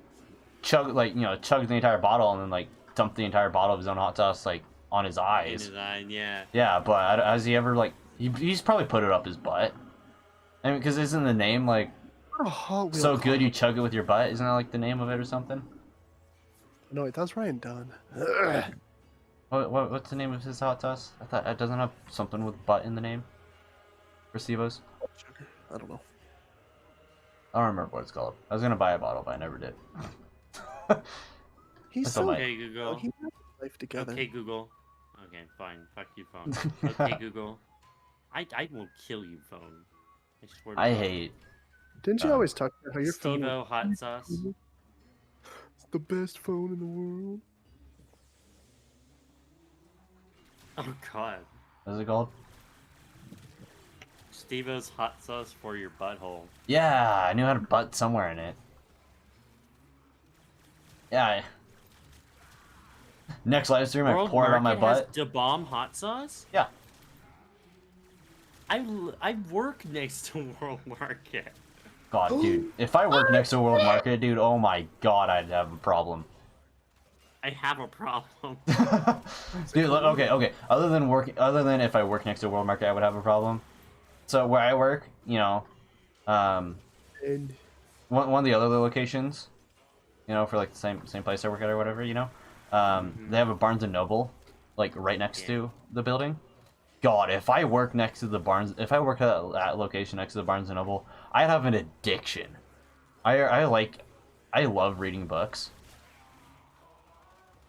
chugged the entire bottle and then like dumped the entire bottle of his own hot sauce like on his eyes. In his eye, yeah. Yeah, but has he ever like? He's probably put it up his butt. I mean, because isn't the name like so good you chug it with your butt? Isn't that like the name of it or something? No, wait, that's Ryan Dunn. What's the name of his hot sauce? I thought it doesn't have something with butt in the name. For Steve-O's? I don't know. I don't remember what it's called. I was gonna buy a bottle, but I never did. He's so Okay, Google. he has life together. Okay, Google. Okay, fine. Fuck you, phone. Okay, Google. I will kill you, phone. I swear to God. hate. Didn't you always talk about how your phone? Steve-O hot sauce. It's the best phone in the world. Oh God. What's it called? Steve-O's hot sauce for your butthole. Yeah, I knew how to butt somewhere in it. Yeah. Next live stream, I pour it on my butt. Has Da Bomb hot sauce? Yeah. I work next to World Market. God, dude. If I work next to World Market, dude, oh my God, I'd have a problem. I have a problem. Dude, okay. Other than if I work next to World Market, I would have a problem. So where I work, you know, one of the other locations, you know, for like the same place I work at or whatever, you know, they have a Barnes and Noble, like right next to the building. God, if I work next to the Barnes, if I work at that location next to the Barnes and Noble, I'd have an addiction. I love reading books.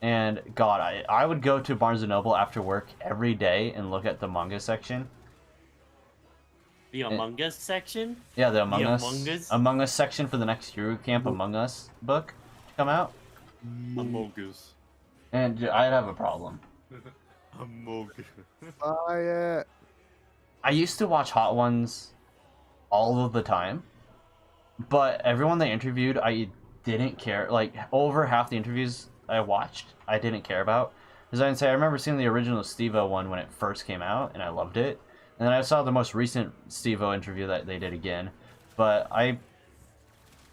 And God, I would go to Barnes and Noble after work every day and look at the manga section. The Among Us section? Yeah, the Among Us section for the next Hero Camp Among Us book to come out. Among Us. And I'd have a problem. Among Us. I used to watch Hot Ones all of the time, but everyone they interviewed, I didn't care. Like, over half the interviews I watched, I didn't care about. Because I remember seeing the original Steve-O one when it first came out, and I loved it. And then I saw the most recent Steve-O interview that they did again. But an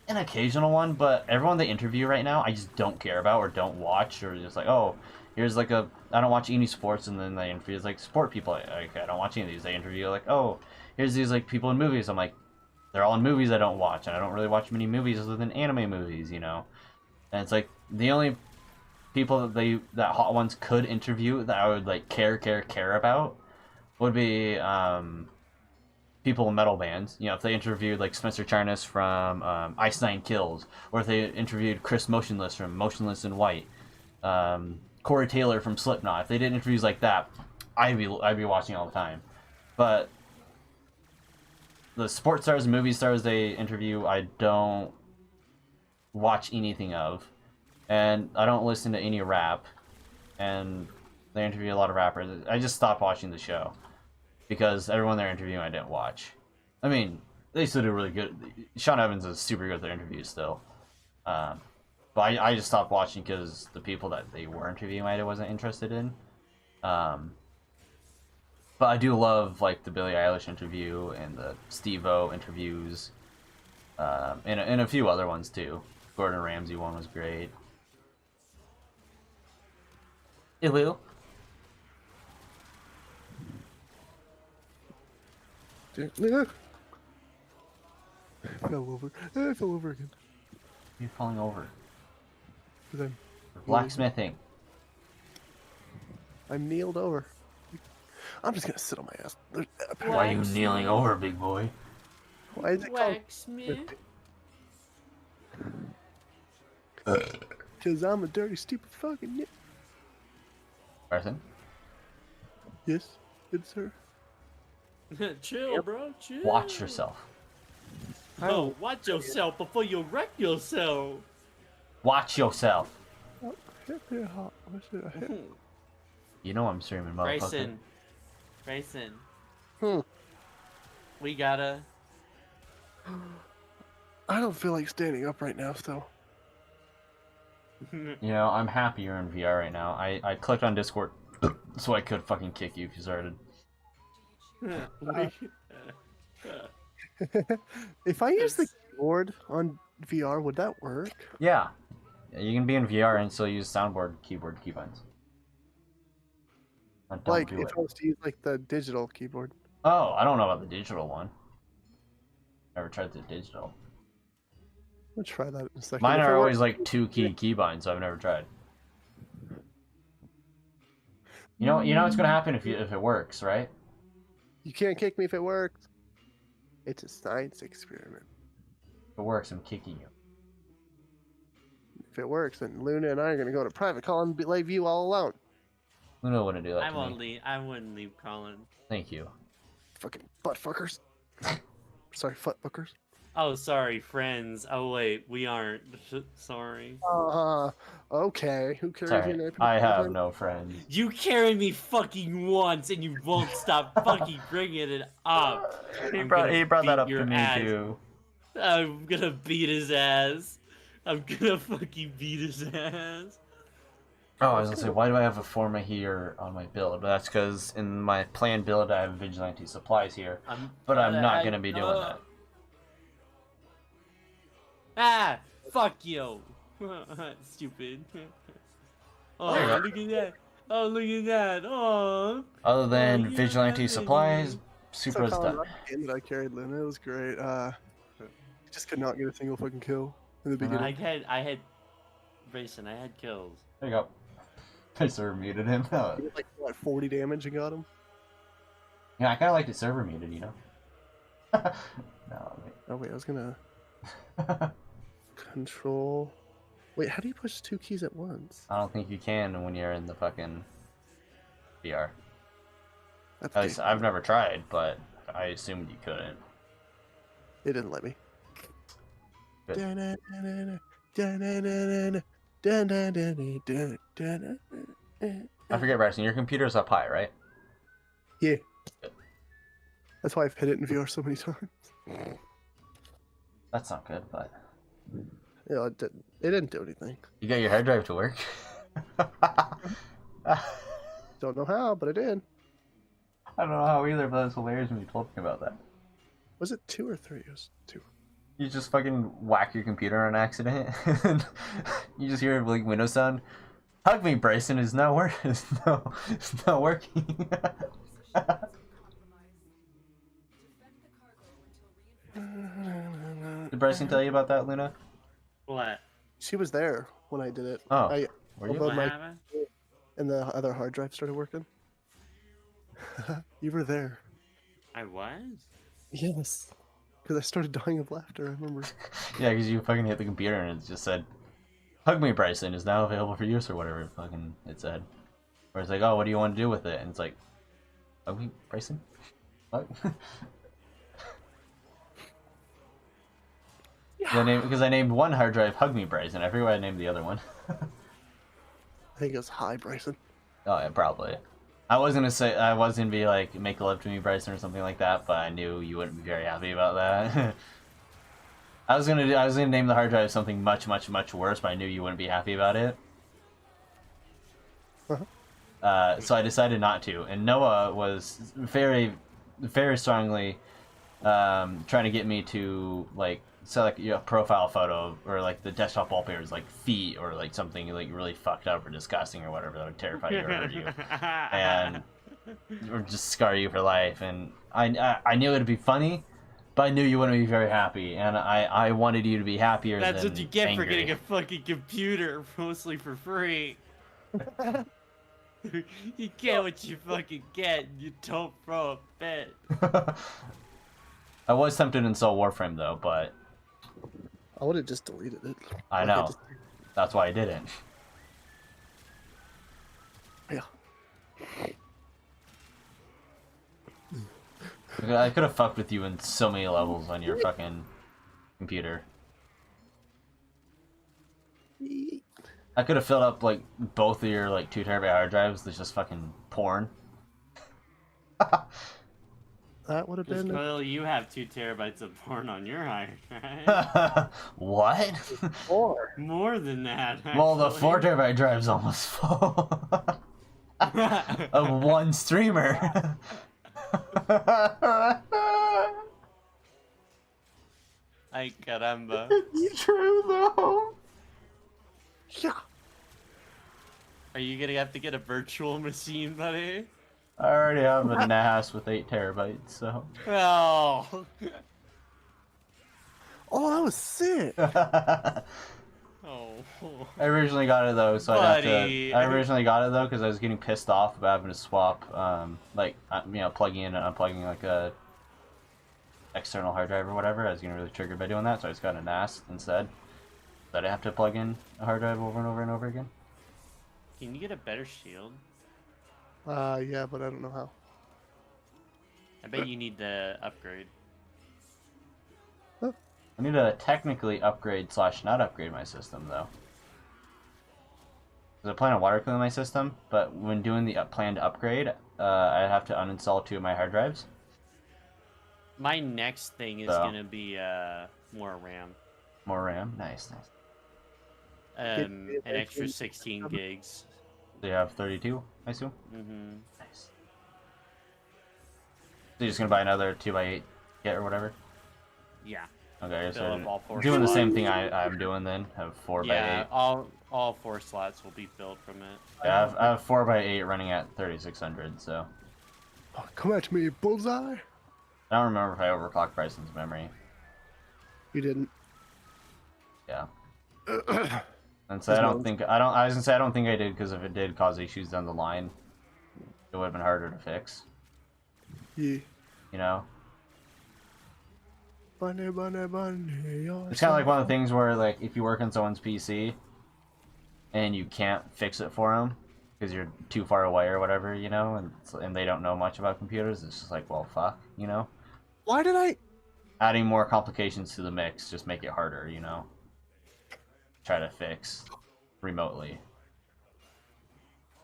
occasional one, but everyone they interview right now, I just don't care about or don't watch, or just like, oh, here's like I don't watch any sports, and then they interview like sport people. I don't watch any of these. They interview like, oh, here's these like people in movies. I'm like, they're all in movies I don't watch, and I don't really watch many movies other than anime movies, you know. And it's like the only people that Hot Ones could interview that I would like care about would be people in metal bands. You know, if they interviewed like Spencer Charnas from Ice Nine Kills, or if they interviewed Chris Motionless from Motionless in White, Corey Taylor from Slipknot. If they did interviews like that, I'd be watching all the time. But the sports stars and movie stars they interview, I don't watch anything of, and I don't listen to any rap, and they interview a lot of rappers. I just stopped watching the show because everyone they're interviewing I didn't watch. I mean, they still do really good. Sean Evans is super good at their interviews still, but I just stopped watching because the people that they were interviewing I wasn't interested in. But I do love like the Billie Eilish interview and the Steve-O interviews, and a few other ones too. Gordon Ramsay one was great. Ew. I fell over. I fell over again. You're falling over. Then Blacksmithing. I'm kneeled over. I'm just gonna sit on my ass. Why are you kneeling over, big boy? Why is it called? Waxsmith. Because I'm a dirty, stupid fucking nit. Carson? Yes, good sir. Chill, bro. Chill. Watch yourself. Oh, watch yourself before you wreck yourself. Watch yourself. Oh, hit me hot. What should I hit? You know I'm streaming, motherfucker. Grayson. Hmm. We gotta. I don't feel like standing up right now, still. You know, I'm happy you're in VR right now. I clicked on Discord so I could fucking kick you if you started. If I use the keyboard on VR, would that work? Yeah. You can be in VR and still use soundboard, keyboard, keybinds. Like, if I was to use, like, the digital keyboard. Oh, I don't know about the digital one. Never tried the digital. I'll try that in a second. Mine If are it always works- like 2-key keybinds, so I've never tried. You know what's gonna happen if it works, right? You can't kick me if it works. It's a science experiment. If it works, I'm kicking you. If it works, then Luna and I are gonna go to private call and leave you all alone. Luna wouldn't do that I to won't me. leave. I wouldn't leave Colin. Thank you. Fucking butt fuckers. Sorry, foot fuckers. Oh, sorry, friends. Oh wait, we aren't. Sorry. Okay. Who cares? Sorry, your name? I have no friends. You carried me fucking once, and you won't stop fucking bringing it up. He I'm brought gonna that beat up to your me ass. too. I'm gonna beat his ass. I'm gonna fucking beat his ass. Oh, I was gonna say, why do I have a Forma here on my build? But that's because in my planned build I have Vigilante supplies here. But I'm not gonna be doing that. Ah! Fuck you! Stupid. Oh, There you go. look at that! Oh, look at that! Oh! Other than yeah, Vigilante baby. supplies, So Supra's Colin, done. again that I carried Luna. It was great. Just could not get a single fucking kill in the beginning. I had, Grayson, I had kills. There you go. I server muted him. You did like what, 40 damage and got him. Yeah, I kind of like the server muted, you know. No, Oh wait, I was gonna control. Wait, how do you push 2 keys at once? I don't think you can when you're in the fucking VR. That's At least gay. I've never tried, but I assumed you couldn't. It didn't let me. Good. I forget, Bryson, your computer's up high, right? Yeah. That's why I've hit it in VR so many times. That's not good, but Yeah, it didn't. It didn't do anything. you got your hard drive to work. Don't know how, but it did. I don't know how either, but it's hilarious when you told me about that. Was it 2 or 3? It was 2. You just fucking whack your computer on accident, and you just hear like Windows sound. Hug me, Bryson. It's not working. It's not working. Did Bryson tell you about that, Luna? What? She was there when I did it. Oh, I were you? although What my happened? and the other hard drive started working. You were there. I was? Yes. Because I started dying of laughter, I remember. Yeah, because you fucking hit the computer and it just said, "Hug me, Bryson is now available for use," or whatever it fucking it said. Or it's like, "Oh, what do you want to do with it?" And it's like, "Hug me, Bryson." Hug? Because I named one hard drive Hug Me Bryson. I forget what I named the other one. I think it was Hi Bryson. Oh yeah, probably. I was gonna be like, make love to me, Bryson, or something like that, but I knew you wouldn't be very happy about that. I was gonna name the hard drive something much, much, much worse, but I knew you wouldn't be happy about it. So I decided not to. And Noah was very, very strongly trying to get me to like select a profile photo or like the desktop wallpaper is like feet or like something like really fucked up or disgusting or whatever that would terrify you or hurt you, and or just scar you for life. And I knew it'd be funny, but I knew you wouldn't be very happy, and I wanted you to be happier. That's than what you get angry. for getting a fucking computer, mostly for free. You get what you fucking get, and you don't throw a fit. I was tempted to install Warframe though, but I would have just deleted it. I know. That's why I didn't. Yeah. I could have fucked with you in so many levels on your fucking computer. I could have filled up like both of your like 2 terabyte hard drives with just fucking porn. That would have been. Well, you have 2 terabytes of porn on your hard drive. What? 4. More than that. Actually. Well, the 4 terabyte drive's almost full. Of one streamer. Ay caramba. It's true though. Yeah. Are you gonna have to get a virtual machine, buddy? I already have a NAS with 8 terabytes, so. Oh. Oh, that was sick. Oh. I originally got it though, so Buddy. I originally got it though because I was getting pissed off about having to swap, plugging in and unplugging like a external hard drive or whatever. I was getting really triggered by doing that, so I just got a NAS instead. That I have to plug in a hard drive over and over and over again. Can you get a better shield? Yeah, but I don't know how. I bet you need the upgrade. I need to technically upgrade / not upgrade my system though. Because I plan on water cooling my system, but when doing the planned upgrade, I have to uninstall 2 of my hard drives. My next thing is gonna be more RAM. More RAM, nice. An extra 16 gigs. So you have 32, I assume? Mm-hmm. Nice. So you're just gonna buy another 2x8 kit or whatever? Yeah. Okay, Fill up all so 4 doing the slots. same thing I'm doing then. Have 4x8. Yeah, all 4 slots will be filled from it. Yeah, I have 4x8 running at 3600, so. Oh, come at me, bullseye. I don't remember if I overclocked Bryson's memory. You didn't. Yeah. And so I was gonna say I don't think I did, because if it did cause issues down the line, it would have been harder to fix. Yeah. You know? Bunny, bunny, bunny. It's kind of like one of the things where, like, if you work on someone's PC and you can't fix it for them because you're too far away or whatever, you know, and they don't know much about computers, it's just like, well, fuck, you know? Why did I? Adding more complications to the mix just make it harder, you know? Try to fix remotely.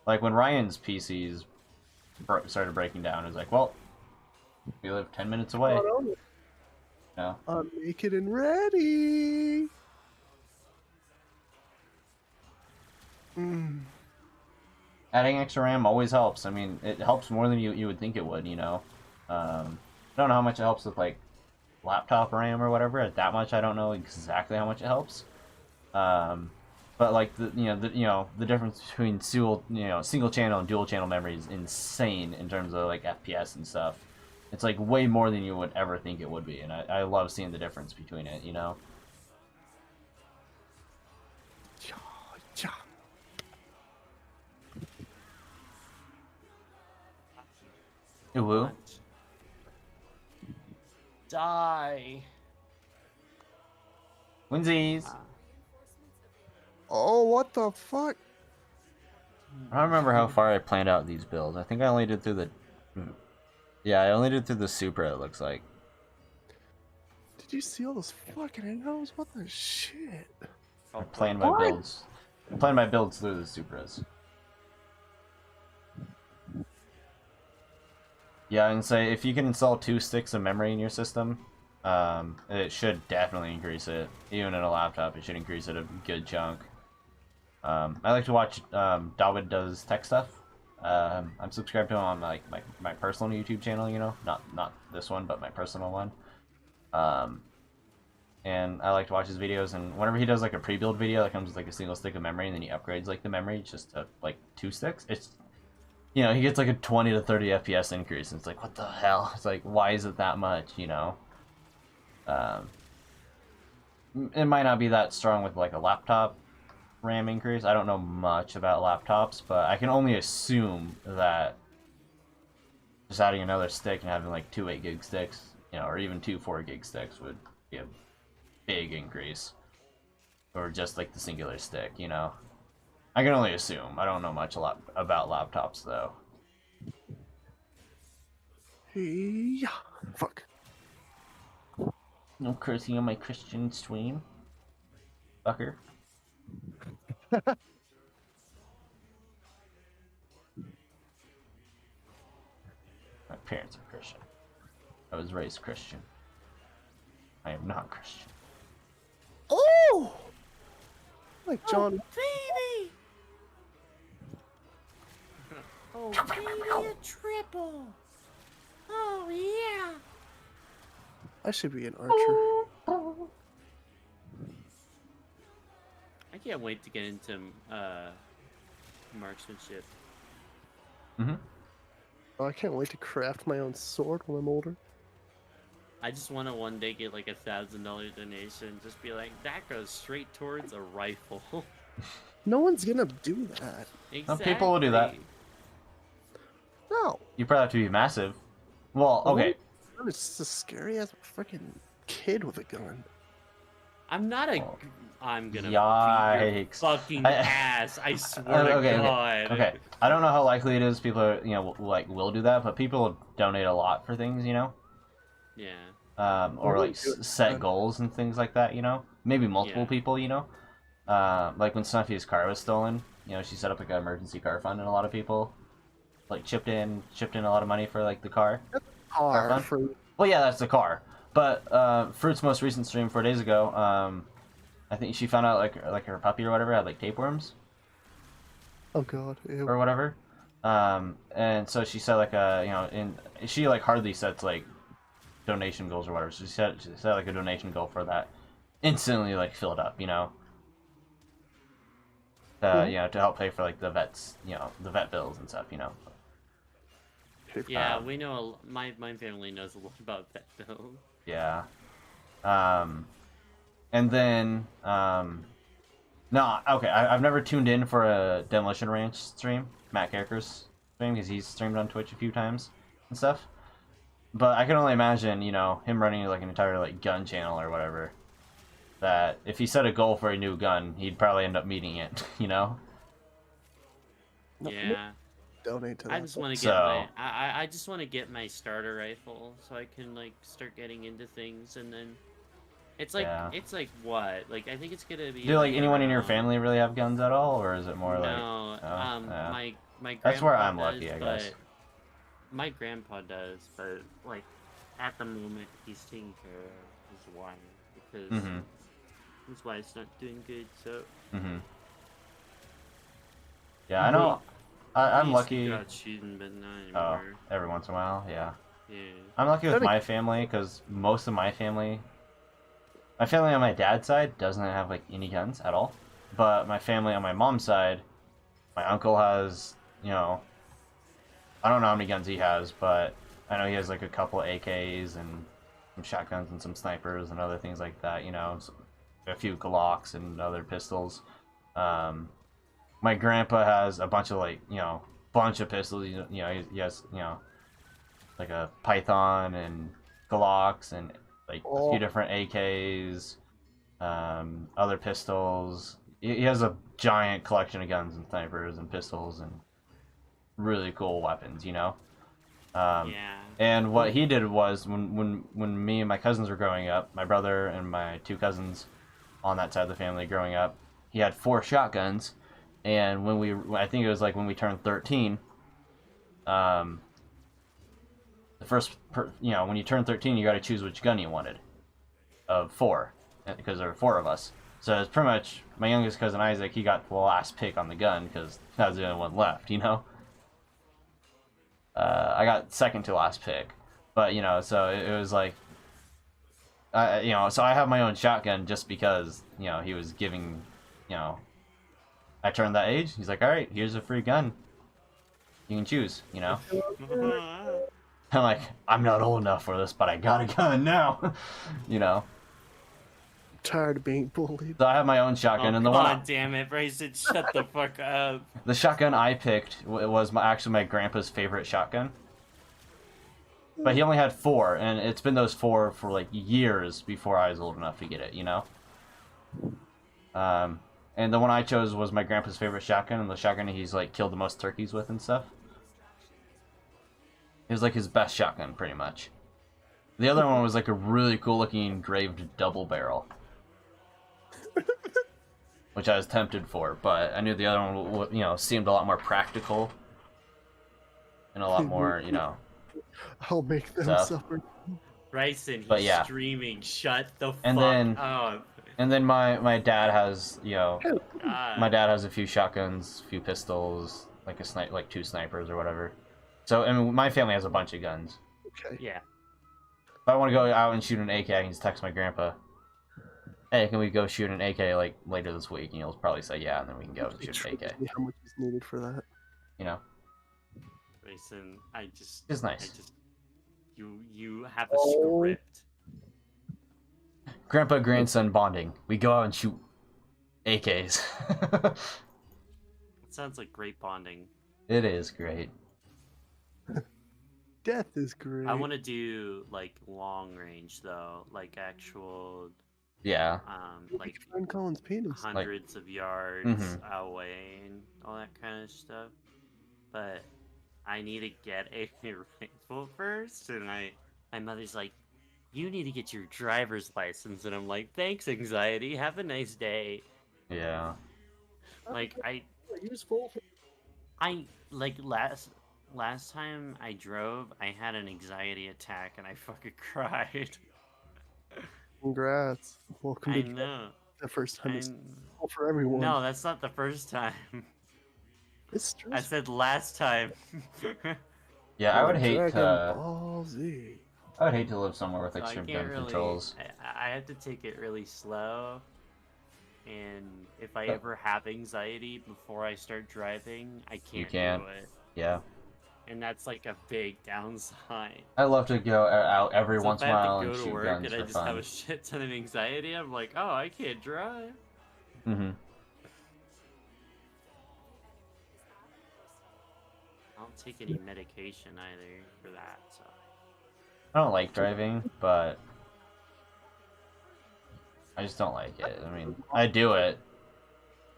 Like when Ryan's PCs started breaking down, it was like, well, we live 10 minutes away. No. I'm naked and ready. Adding extra RAM always helps. I mean, it helps more than you would think it would, you know? I don't know how much it helps with, like, laptop RAM or whatever. That much, I don't know exactly how much it helps. But, like, the difference between single channel and dual channel memory is insane in terms of, like, FPS and stuff. It's like way more than you would ever think it would be, and I love seeing the difference between it, you know? Woo. Die. Winsies. Oh, what the fuck? I don't remember how far I planned out these builds. I think I only did through the... Yeah, I only did through the Supra, it looks like. Did you see all those fucking arrows? What the shit? I'm playing my builds. I'm playing my builds through the Supras. Yeah, and say if you can install 2 sticks of memory in your system, it should definitely increase it. Even in a laptop, it should increase it a good chunk. I like to watch David Does Tech Stuff. I'm subscribed to him on like my personal YouTube channel, you know, not this one, but my personal one. And I like to watch his videos, and whenever he does like a pre-build video that comes with like a single stick of memory, and then he upgrades like the memory just to like 2 sticks, it's, you know, he gets like a 20 to 30 FPS increase, and it's like, what the hell? It's like, why is it that much, you know? It might not be that strong with like a laptop RAM increase. I don't know much about laptops, but I can only assume that just adding another stick and having like 2 8-gig sticks, you know, or even 2 4-gig sticks would be a big increase. Or just like the singular stick, you know. I can only assume. I don't know much about laptops though. Yeah. Fuck. No cursing on my Christian stream, fucker. My parents are Christian. I was raised Christian. I am not Christian. Oh! Like John. Baby! Oh, baby, a triple! Oh, yeah! I should be an archer. I can't wait to get into marksmanship. Mm-hmm. Oh, I can't wait to craft my own sword when I'm older. I just want to one day get like $1,000 donation. Just be like, that goes straight towards a rifle. No one's gonna do that. Exactly. People will do that. No. You probably have to be massive. Well, okay. It's just as scary as a freaking kid with a gun. I'm not a. I'm gonna beat your Yikes. fucking ass. I swear to God. Okay. I don't know how likely it is people are, you know, will do that, but people donate a lot for things, you know. Yeah. Or like set goals and things like that, you know. Maybe multiple people, you know. Like when Snuffy's car was stolen, you know, she set up like an emergency car fund, and a lot of people like chipped in a lot of money for like the car. Car for... Well, yeah, that's the car. But Fruit's most recent stream 4 days ago, I think she found out like her puppy or whatever had like tapeworms. Oh God. Ew. Or whatever. And so she said like you know, she like hardly sets like donation goals or whatever. So she set like a donation goal for that. Instantly like filled up, you know. You know, to help pay for like the vets, you know, the vet bills and stuff, you know. Yeah, we know. My family knows a lot about vet bills. Yeah. And then no, okay, I've never tuned in for a Demolition Ranch stream, Matt Carricker's stream, because he's streamed on Twitch a few times and stuff. But I can only imagine, you know, him running like an entire like gun channel or whatever. That if he set a goal for a new gun, he'd probably end up meeting it, you know? Yeah. Donate to that. I just want to get I just want to get my starter rifle so I can like start getting into things, and then it's like what? Like I think it's gonna be. Do like anyone in your family really have guns at all, or is it more like? No, yeah. my That's where I'm grandpa lucky, does, I guess. My grandpa does, but like at the moment he's taking care of his wife because his wife's not doing good. So. Yeah, I know. I'm lucky. Got shooting, but not anymore. Oh, every once in a while, yeah. Yeah. I'm lucky with my family because most of my family on my dad's side doesn't have like any guns at all. But my family on my mom's side, my uncle has, you know, I don't know how many guns he has, but I know he has like a couple AKs and some shotguns and some snipers and other things like that. You know, a few Glocks and other pistols. My grandpa has a bunch of like, you know, bunch of pistols. You know, he has, you know, like a Python and Glocks and like a few different AKs, other pistols. He has a giant collection of guns and snipers and pistols and really cool weapons, you know. Yeah. And what he did was when me and my cousins were growing up, my brother and my two cousins on that side of the family growing up, he had 4 shotguns, and I think it was like when we turned 13, the when you turn 13, you got to choose which gun you wanted, of 4, because there were 4 of us. So it's pretty much my youngest cousin Isaac. He got the last pick on the gun because that was the only one left. I got second to last pick, but so it was like, so I have my own shotgun just because he was giving, I turned that age. He's like, all right, here's a free gun. You can choose. I'm like, I'm not old enough for this, but I got a gun now. Tired of being bullied. So I have my own shotgun, and the God one. damn it, Bryson! Shut the fuck up. The shotgun I picked was actually my grandpa's favorite shotgun. But he only had 4, and it's been those 4 for like years before I was old enough to get it, And the one I chose was my grandpa's favorite shotgun, and the shotgun he's like killed the most turkeys with and stuff. It was like his best shotgun, pretty much. The other one was like a really cool looking engraved double barrel, which I was tempted for, but I knew the other one, seemed a lot more practical and a lot more, I'll make them stuff. suffer. Bryson, he's But yeah. streaming. Shut the And fuck then- up. And then my dad has, God. my dad has a few shotguns, a few pistols, like like 2 snipers or whatever. So, I mean, my family has a bunch of guns. Okay. Yeah. If I want to go out and shoot an AK, I can just text my grandpa, hey, can we go shoot an AK like later this week? And he'll probably say yeah, and then we can go and shoot an AK. How much is needed for that? Bryson, It's nice. You have a script. Grandpa grandson bonding. We go out and shoot AKs. It sounds like great bonding. It is great. Death is great. I want to do like long range though, like actual, Yeah. like Friend Colin's penis. hundreds of yards away and all that kind of stuff. But I need to get a rifle first, and my mother's like, you need to get your driver's license, and I'm like, thanks, anxiety. Have a nice day. Yeah. Like Useful. like last time I drove, I had an anxiety attack and I fucking cried. Congrats. Welcome I to know. the first time. It's I- for everyone. No, that's not the first time. It's I stressful. said last time. Yeah, I would hate Dragon to. Ball Z. I would hate to live somewhere with So I extreme can't gun really. controls. I have to take it really slow. And if I ever have anxiety before I start driving, I can't can't. do it. Yeah. And that's like a big downside. I love to go out every So once if in a I have while to and go to shoot work guns and I for just have fun. a shit ton of anxiety, I'm like, oh, I can't drive. Mm-hmm. I don't take any medication either for that, so. I don't like driving, but I just don't like it. I mean, I do it,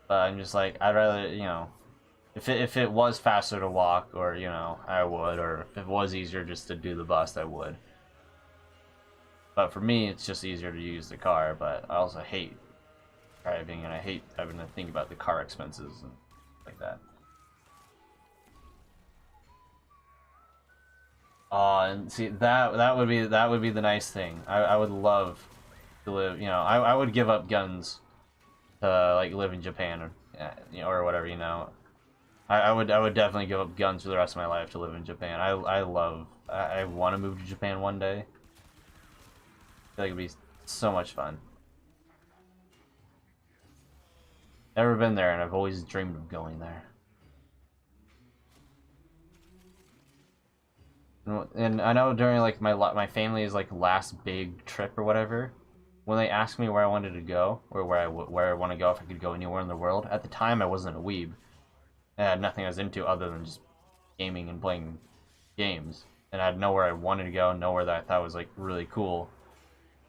but I'm just like, I'd rather, if it was faster to walk, or I would, or if it was easier just to do the bus, I would. But for me, it's just easier to use the car. But I also hate driving, and I hate having to think about the car expenses and like that. Oh, and see that would be the nice thing. I would love to live. I would give up guns to like live in Japan or whatever. I would definitely give up guns for the rest of my life to live in Japan. I want to move to Japan one day. I feel like it'd be so much fun. Never been there, and I've always dreamed of going there. And I know during like my family's like last big trip or whatever, when they asked me where I wanted to go or where I want to go, if I could go anywhere in the world, at the time I wasn't a weeb. I had nothing I was into other than just gaming and playing games, and I had nowhere I wanted to go, nowhere that I thought was like really cool.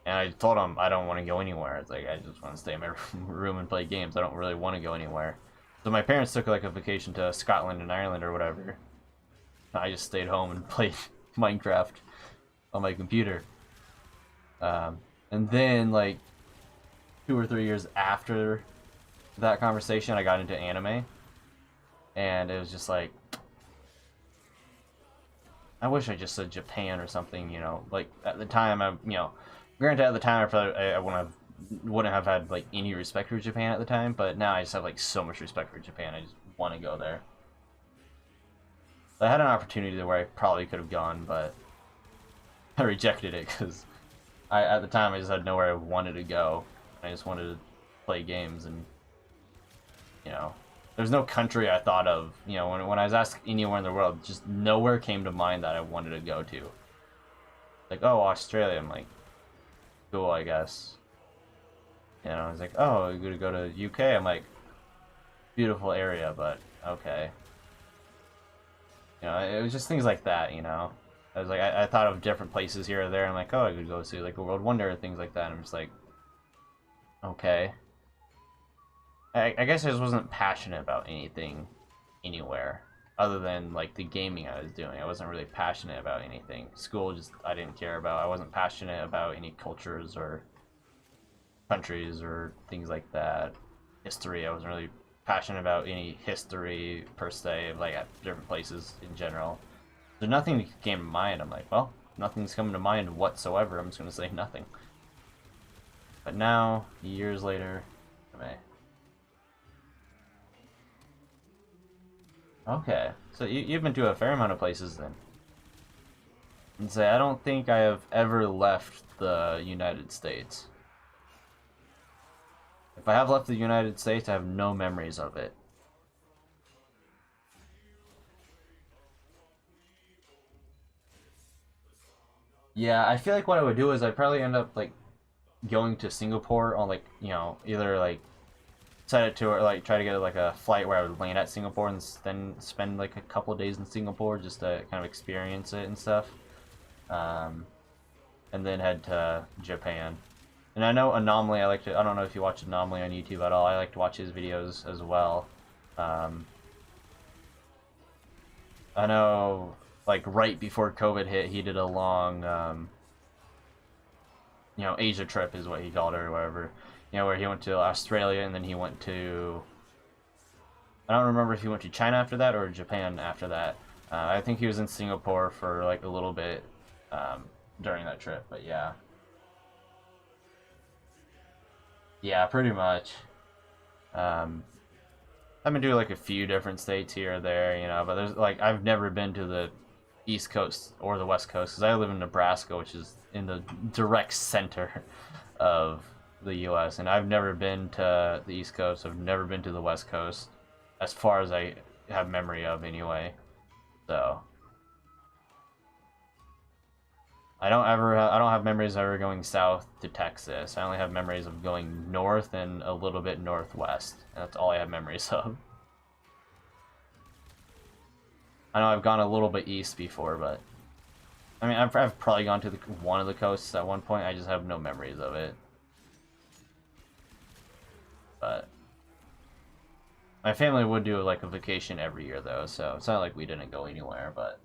And I told them I don't want to go anywhere. It's like I just want to stay in my room and play games. I don't really want to go anywhere. So my parents took like a vacation to Scotland and Ireland or whatever. I just stayed home and played Minecraft on my computer. And then like 2 or 3 years after that conversation, I got into anime, and it was just like, I wish I just said Japan or something, you know. Like at the time, granted at the time I wouldn't have had like any respect for Japan at the time, but now I just have like so much respect for Japan. I just want to go there. I had an opportunity where I probably could have gone, but I rejected it because at the time I just had nowhere I wanted to go. I just wanted to play games, and you know, there's no country I thought of. You know, when I was asked anywhere in the world, just nowhere came to mind that I wanted to go to. Like, oh, Australia. I'm like, cool, I guess. You know, I was like, oh, you're gonna go to UK. I'm like, beautiful area, but okay. You know, it was just things like that. You know, I was like, I thought of different places here or there. I'm like, oh, I could go see like a World Wonder or things like that. And I'm just like, okay. I guess I just wasn't passionate about anything anywhere other than like the gaming I was doing. I wasn't really passionate about anything. School just I didn't care about. I wasn't passionate about any cultures or countries or things like that. History, I wasn't really passionate about any history per se, like at different places in general. So nothing came to mind. I'm like, well, nothing's coming to mind whatsoever. I'm just gonna say nothing. But now, years later, okay, so you've been to a fair amount of places then. And say, I don't think I have ever left the United States. If I have left the United States, I have no memories of it. Yeah, I feel like what I would do is I'd probably end up like going to Singapore on like, you know, either like set it to or like try to get like a flight where I would land at Singapore and then spend like a couple of days in Singapore just to kind of experience it and stuff. And then head to Japan. And I know Anomaly, I don't know if you watch Anomaly on YouTube at all, I like to watch his videos as well. I know, like, right before COVID hit, he did a long, you know, Asia trip is what he called it or whatever. You know, where he went to Australia and then he went to... I don't remember if he went to China after that or Japan after that. I think he was in Singapore for, like, a little bit during that trip, but yeah. Yeah, pretty much. I've been doing like a few different states here or there, you know, but there's like I've never been to the East Coast or the West Coast because I live in Nebraska, which is in the direct center of the U.S. and I've never been to the East Coast. I've never been to the West Coast, as far as I have memory of, anyway. So I don't have memories of ever going south to Texas. I only have memories of going north and a little bit northwest. And that's all I have memories of. I know I've gone a little bit east before, but I mean, I've probably gone to one of the coasts at one point. I just have no memories of it. But my family would do like a vacation every year, though, so it's not like we didn't go anywhere, but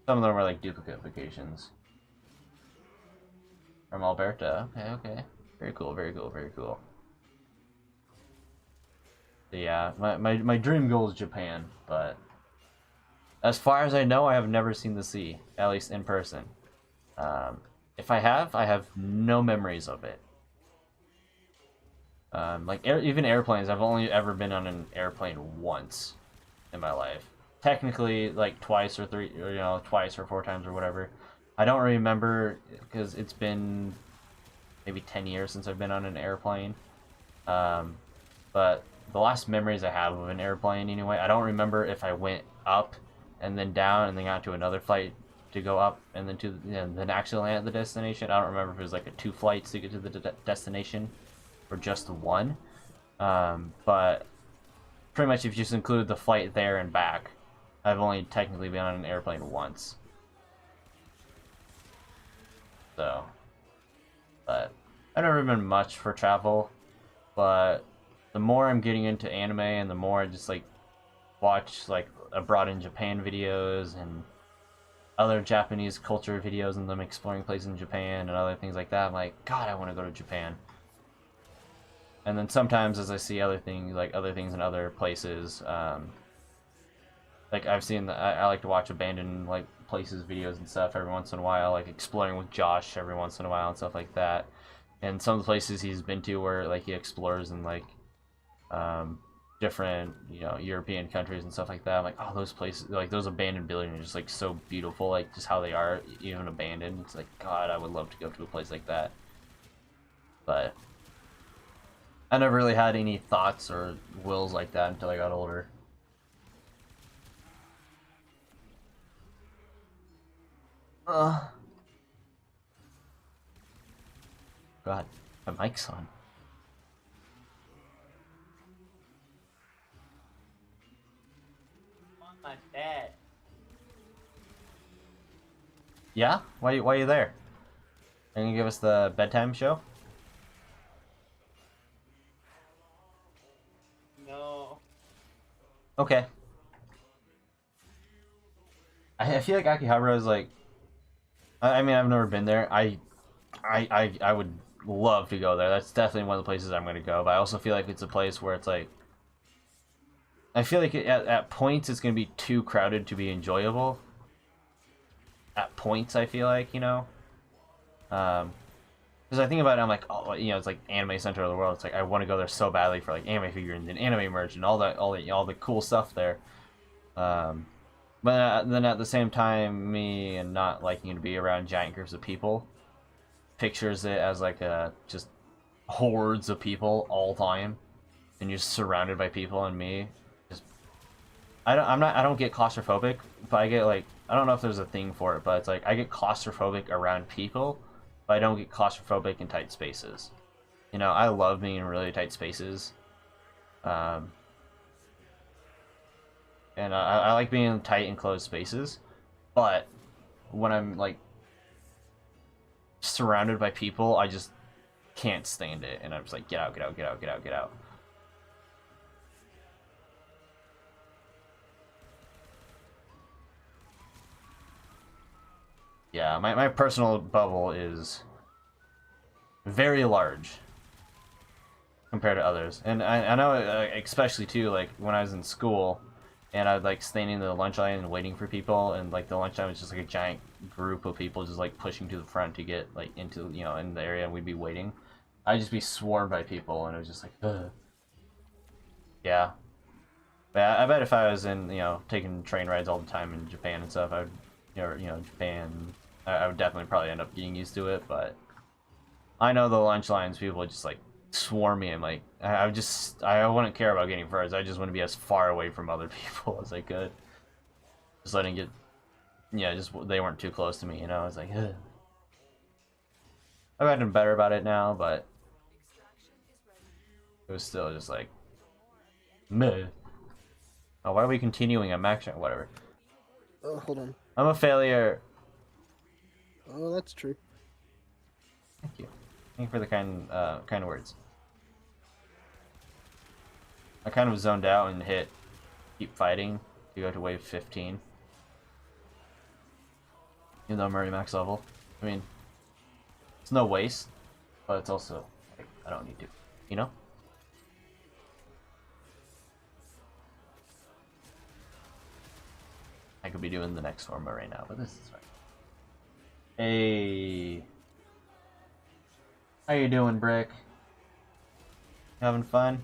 some of them were like duplicate vacations. From Alberta. Okay. Very cool, very cool, very cool. So yeah, my dream goal is Japan, but as far as I know, I have never seen the sea, at least in person. If I have no memories of it. Like even airplanes, I've only ever been on an airplane once in my life. Technically, like twice or twice or 4 times or whatever. I don't remember because it's been maybe 10 years since I've been on an airplane. But the last memories I have of an airplane, anyway, I don't remember if I went up and then down and then got to another flight to go up and then then actually land at the destination. I don't remember if it was like 2 flights to get to the destination or just 1. But pretty much if you just include the flight there and back, I've only technically been on an airplane once. So, but I've never been much for travel, but the more I'm getting into anime and the more I just like watch like abroad in Japan videos and other Japanese culture videos and them exploring places in Japan and other things like that. I'm like, God, I want to go to Japan. And then sometimes as I see other things in other places, like I've seen I like to watch abandoned like places videos and stuff every once in a while, like exploring with Josh every once in a while and stuff like that. And some of the places he's been to where like he explores in like different, you know, European countries and stuff like that. I'm like, oh, those places, like those abandoned buildings are just like so beautiful, like just how they are even abandoned. It's like, God, I would love to go to a place like that. But I never really had any thoughts or wills like that until I got older. God, my mic's on. On my bed. Yeah? Why are you there? Are you gonna give us the bedtime show? No. Okay. I feel like Akihabara is like, I mean, I've never been there. I would love to go there. That's definitely one of the places I'm going to go. But I also feel like it's a place where it's like, I feel like at points it's going to be too crowded to be enjoyable. At points, I feel like, you know, because I think about it, I'm like, oh, you know, it's like anime center of the world. It's like I want to go there so badly for like anime figurines and anime merch and all the cool stuff there. But then at the same time, me and not liking to be around giant groups of people pictures it as like just hordes of people all the time, and you're surrounded by people. And me, just I don't get claustrophobic, but I get like, I don't know if there's a thing for it, but it's like I get claustrophobic around people, but I don't get claustrophobic in tight spaces. You know, I love being in really tight spaces. And I like being in tight enclosed spaces, but when I'm like surrounded by people, I just can't stand it, and I'm just like, get out, get out, get out, get out, get out. Yeah, my personal bubble is very large compared to others, and I know, especially too, like when I was in school. And I'd like standing in the lunch line and waiting for people, and like the lunch line was just like a giant group of people just like pushing to the front to get like into, you know, in the area, and we'd be waiting. I'd just be swarmed by people, and it was just like, ugh. Yeah. But I bet if I was in, you know, taking train rides all the time in Japan and stuff, I would, you know, Japan, I would definitely probably end up getting used to it. But I know the lunch lines, people would just like swarm me, and like I wouldn't care about getting first. I just want to be as far away from other people as I could, just letting get, yeah, just they weren't too close to me, you know. I was like, ugh. I've gotten better about it now, but it was still just like, meh. Oh, why are we continuing? I'm actually, whatever. Oh, hold on. I'm a failure. Oh, that's true. Thank you. Thank you for the kind words. I kind of zoned out and hit keep fighting to go to wave 15. Even though I'm already max level. I mean, it's no waste, but it's also, like, I don't need to, you know? I could be doing the next format right now, but this is fine. Hey. How you doing, Brick? Having fun?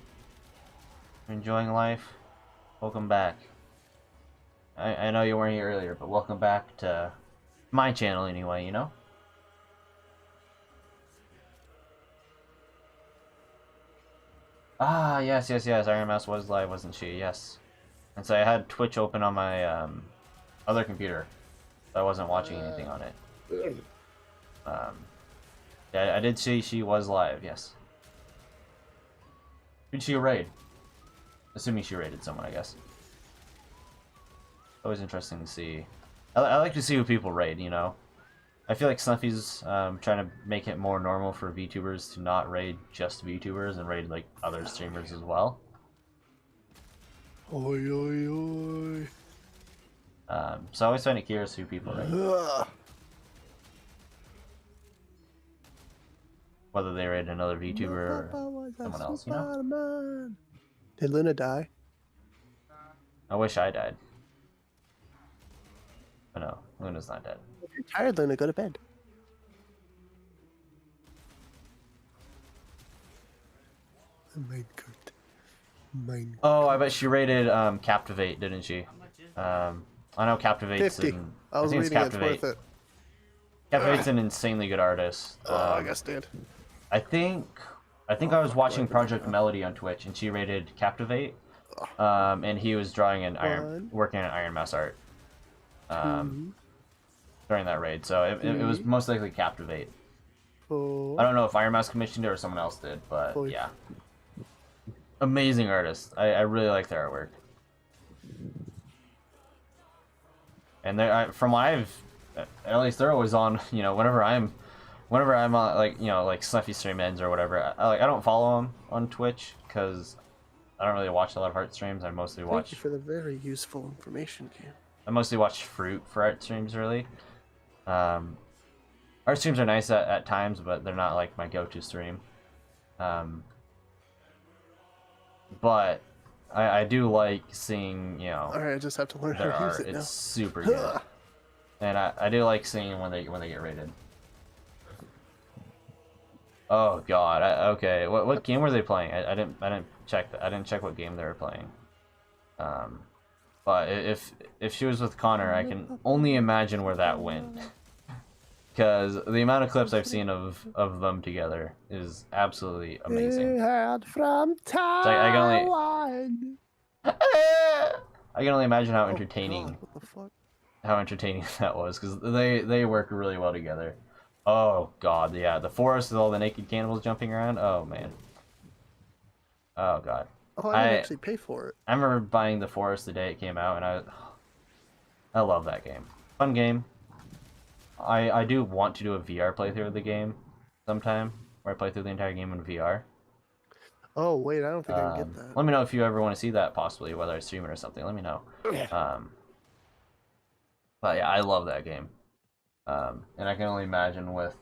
Enjoying life? Welcome back. I know you weren't here earlier, but welcome back to my channel anyway, you know? Ah, yes, Iron Mouse was live, wasn't she? Yes. And so I had Twitch open on my other computer, so I wasn't watching anything on it. Yeah, I did see she was live, yes. Who'd she raid? Assuming she raided someone, I guess. Always interesting to see. I like to see who people raid, you know? I feel like Snuffy's trying to make it more normal for VTubers to not raid just VTubers and raid, like, other streamers as well. Oi, oi, oi. So I always find it curious who people rate. Whether they rate another VTuber or someone else, you know? Did Luna die? I wish I died. But no, Luna's not dead. If you're tired, Luna, go to bed. Minecraft. Oh, I bet she rated Captivate, didn't she? I know Captivate's 50. I was think it's reading Captivate. it's worth it. Captivate's an insanely good artist. I guess, dude. I think I was watching Project Melody on Twitch, and she rated Captivate, and he was drawing working on Iron Mouse art, during that raid. So it was most likely Captivate. I don't know if Iron Mouse commissioned it or someone else did, but yeah. Amazing artist. I really like their artwork. And they, from what I've, at least they're always on. You know, whenever I'm on, like, you know, like Snuffy Stream ends or whatever. I don't follow them on Twitch because I don't really watch a lot of art streams. I mostly watch. Thank you for the very useful information, Cam. I mostly watch Fruit for art streams, really. Art streams are nice at times, but they're not like my go-to stream. But I do like seeing, you know, Alright, I just have to learn how their to use art. it now. It's super good. And I do like seeing when they get rated. Oh god. Okay. What game were they playing? I didn't check that. I didn't check what game they were playing. But if she was with Connor, I can only imagine where that went. Because the amount of clips I've seen of them together is absolutely amazing. From I can only imagine how Oh, entertaining God, what the fuck? that was, because they work really well together. Oh god, yeah, the forest with all the naked cannibals jumping around. Oh man. Oh god. Oh, I didn't actually pay for it. I remember buying the forest the day it came out, and I love that game. Fun game. I do want to do a VR playthrough of the game sometime, where I play through the entire game in VR. Oh wait, I don't think I can get that. Let me know if you ever want to see that, possibly, whether I stream it or something. Let me know. But yeah, I love that game. And I can only imagine with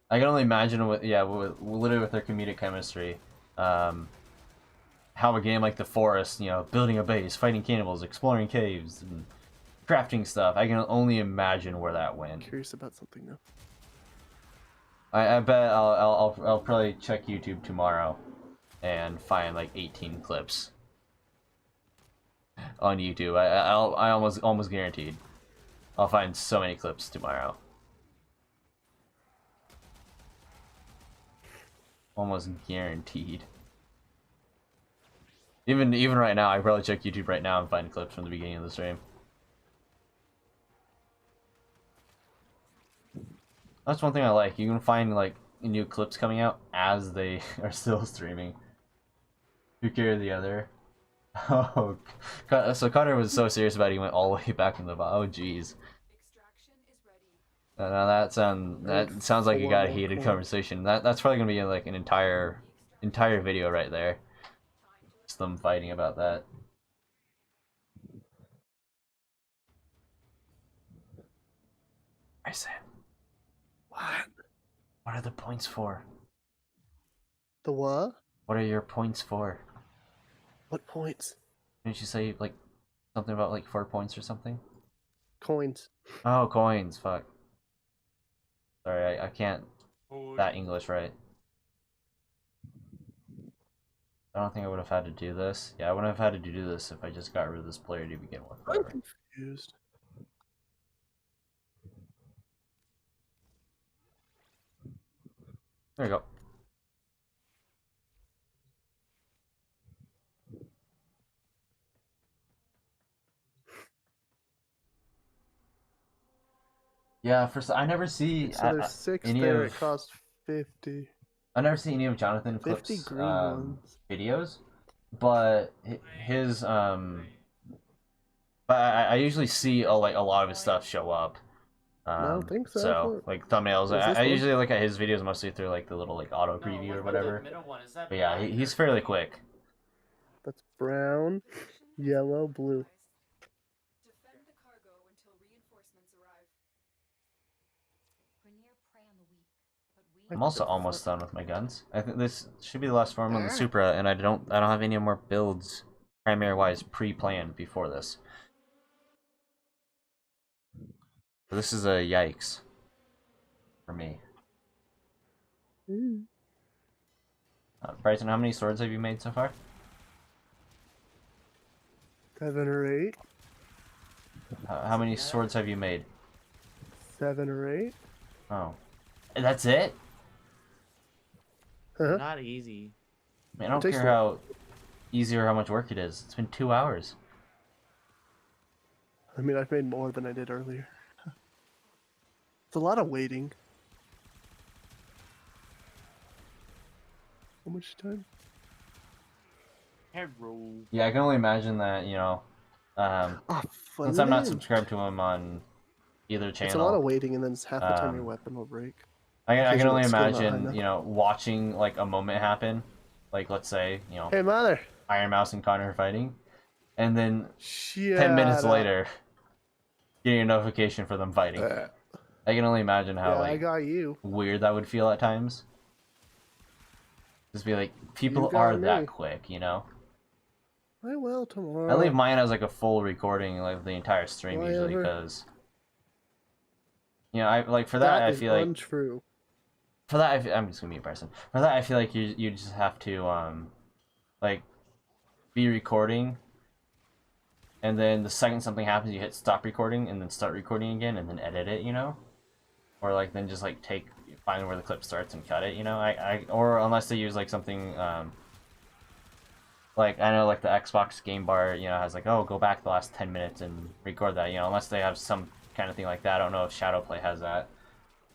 literally with their comedic chemistry, how a game like The Forest, you know, building a base, fighting cannibals, exploring caves, and crafting stuff. I can only imagine where that went. Curious about something now. I bet I'll probably check YouTube tomorrow and find like 18 clips on YouTube. I almost guaranteed I'll find so many clips tomorrow. Almost guaranteed. Even right now, I probably check YouTube right now and find clips from the beginning of the stream. That's one thing I like. You can find like new clips coming out as they are still streaming. Who carried the other? Oh, so Connor was so serious about it, he went all the way back in the oh jeez. Now that sounds like you got a heated conversation. That's probably gonna be like an entire video right there. Just them fighting about that. I said. What? What are the points for? The what? What are your points for? What points? Didn't you say like something about like 4 points or something? Coins. Oh, coins. Fuck. Sorry, I can't that English right. I don't think I would have had to do this. Yeah, I wouldn't have had to do this if I just got rid of this player to begin with. I'm confused. There you go. Yeah, I never see So there's 6 any there. of, It costs 50. I never see any of Jonathan 50 Clip's green ones. videos, but his but I usually see like a lot of his stuff show up. I don't think so. So like thumbnails, Is this I one? usually look at his videos mostly through like the little like auto preview or whatever. But yeah, he's fairly quick. That's brown, yellow, blue. I'm also almost done with my guns. I think this should be the last farm on the Supra, and I don't have any more builds, primary-wise, pre-planned before this. So this is a yikes for me. Bryson, how many swords have you made so far? 7 or 8. How many swords have you made? 7 or 8. Oh, and that's it? Not easy. I mean, I don't care how easy or how much work it is. It's been 2 hours. I mean, I've made more than I did earlier. It's a lot of waiting. How much time? Hero. Yeah, I can only imagine that, you know, since I'm not subscribed to him on either channel. It's a lot of waiting, and then it's half the time your weapon will break. I can only imagine, you know, watching like a moment happen, like let's say, you know, hey mother, Iron Mouse and Connor are fighting, and then 10 minutes later, getting a notification for them fighting. I can only imagine how like I got you. weird that would feel at times. Just be like, people are that quick, you know. I will tomorrow. I leave mine as like a full recording, like the entire stream usually, because you know, I like for that I feel like untrue. For that, I'm just gonna be a person. For that, I feel like you just have to like be recording, and then the second something happens, you hit stop recording, and then start recording again, and then edit it, you know, or like then just like find where the clip starts and cut it, you know. Or unless they use like something like I know like the Xbox game bar, you know, has like, oh, go back the last 10 minutes and record that, you know, unless they have some kind of thing like that. I don't know if Shadowplay has that,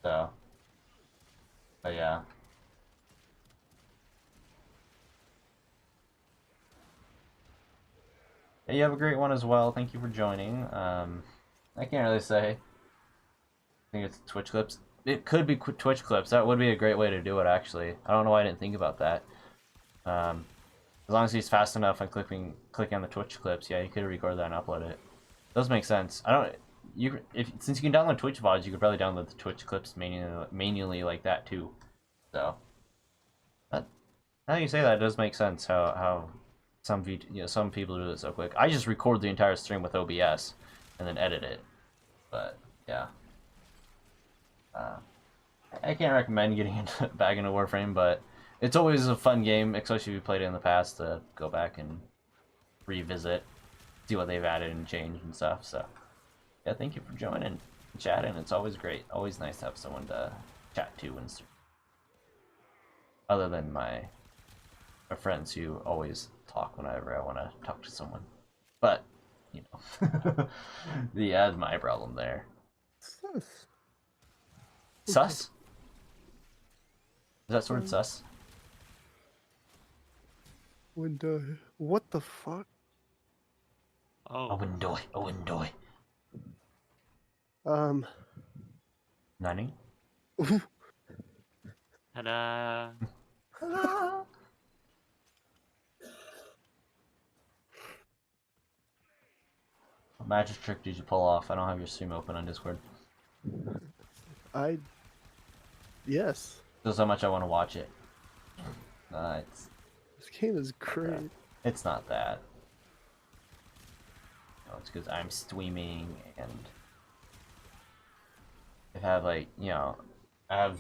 so. But yeah. Yeah, you have a great one as well. Thank you for joining. I can't really say. I think it's Twitch clips. It could be Twitch clips. That would be a great way to do it, actually. I don't know why I didn't think about that. As long as he's fast enough and clicking on the Twitch clips, yeah, you could record that and upload it. Does make sense. Since you can download Twitch VODs, you could probably download the Twitch clips manually like that too. So, now you say that, it does make sense how some people do it so quick. I just record the entire stream with OBS and then edit it. But yeah, I can't recommend getting back into Warframe, but it's always a fun game, especially if you played it in the past, to go back and revisit, see what they've added and changed and stuff. So yeah, thank you for joining and chatting. It's always great. Always nice to have someone to chat to and stream. Other than my friends who always talk whenever I want to talk to someone. But, you know, that's my problem there. Sus? Is that sword sus? What the fuck? Oh. Windoy. Nani? Ta-da! What magic trick did you pull off? I don't have your stream open on Discord. Yes. There's so much I want to watch it. This game is great. It's not that. No, it's because I'm streaming and I have like, you know, I have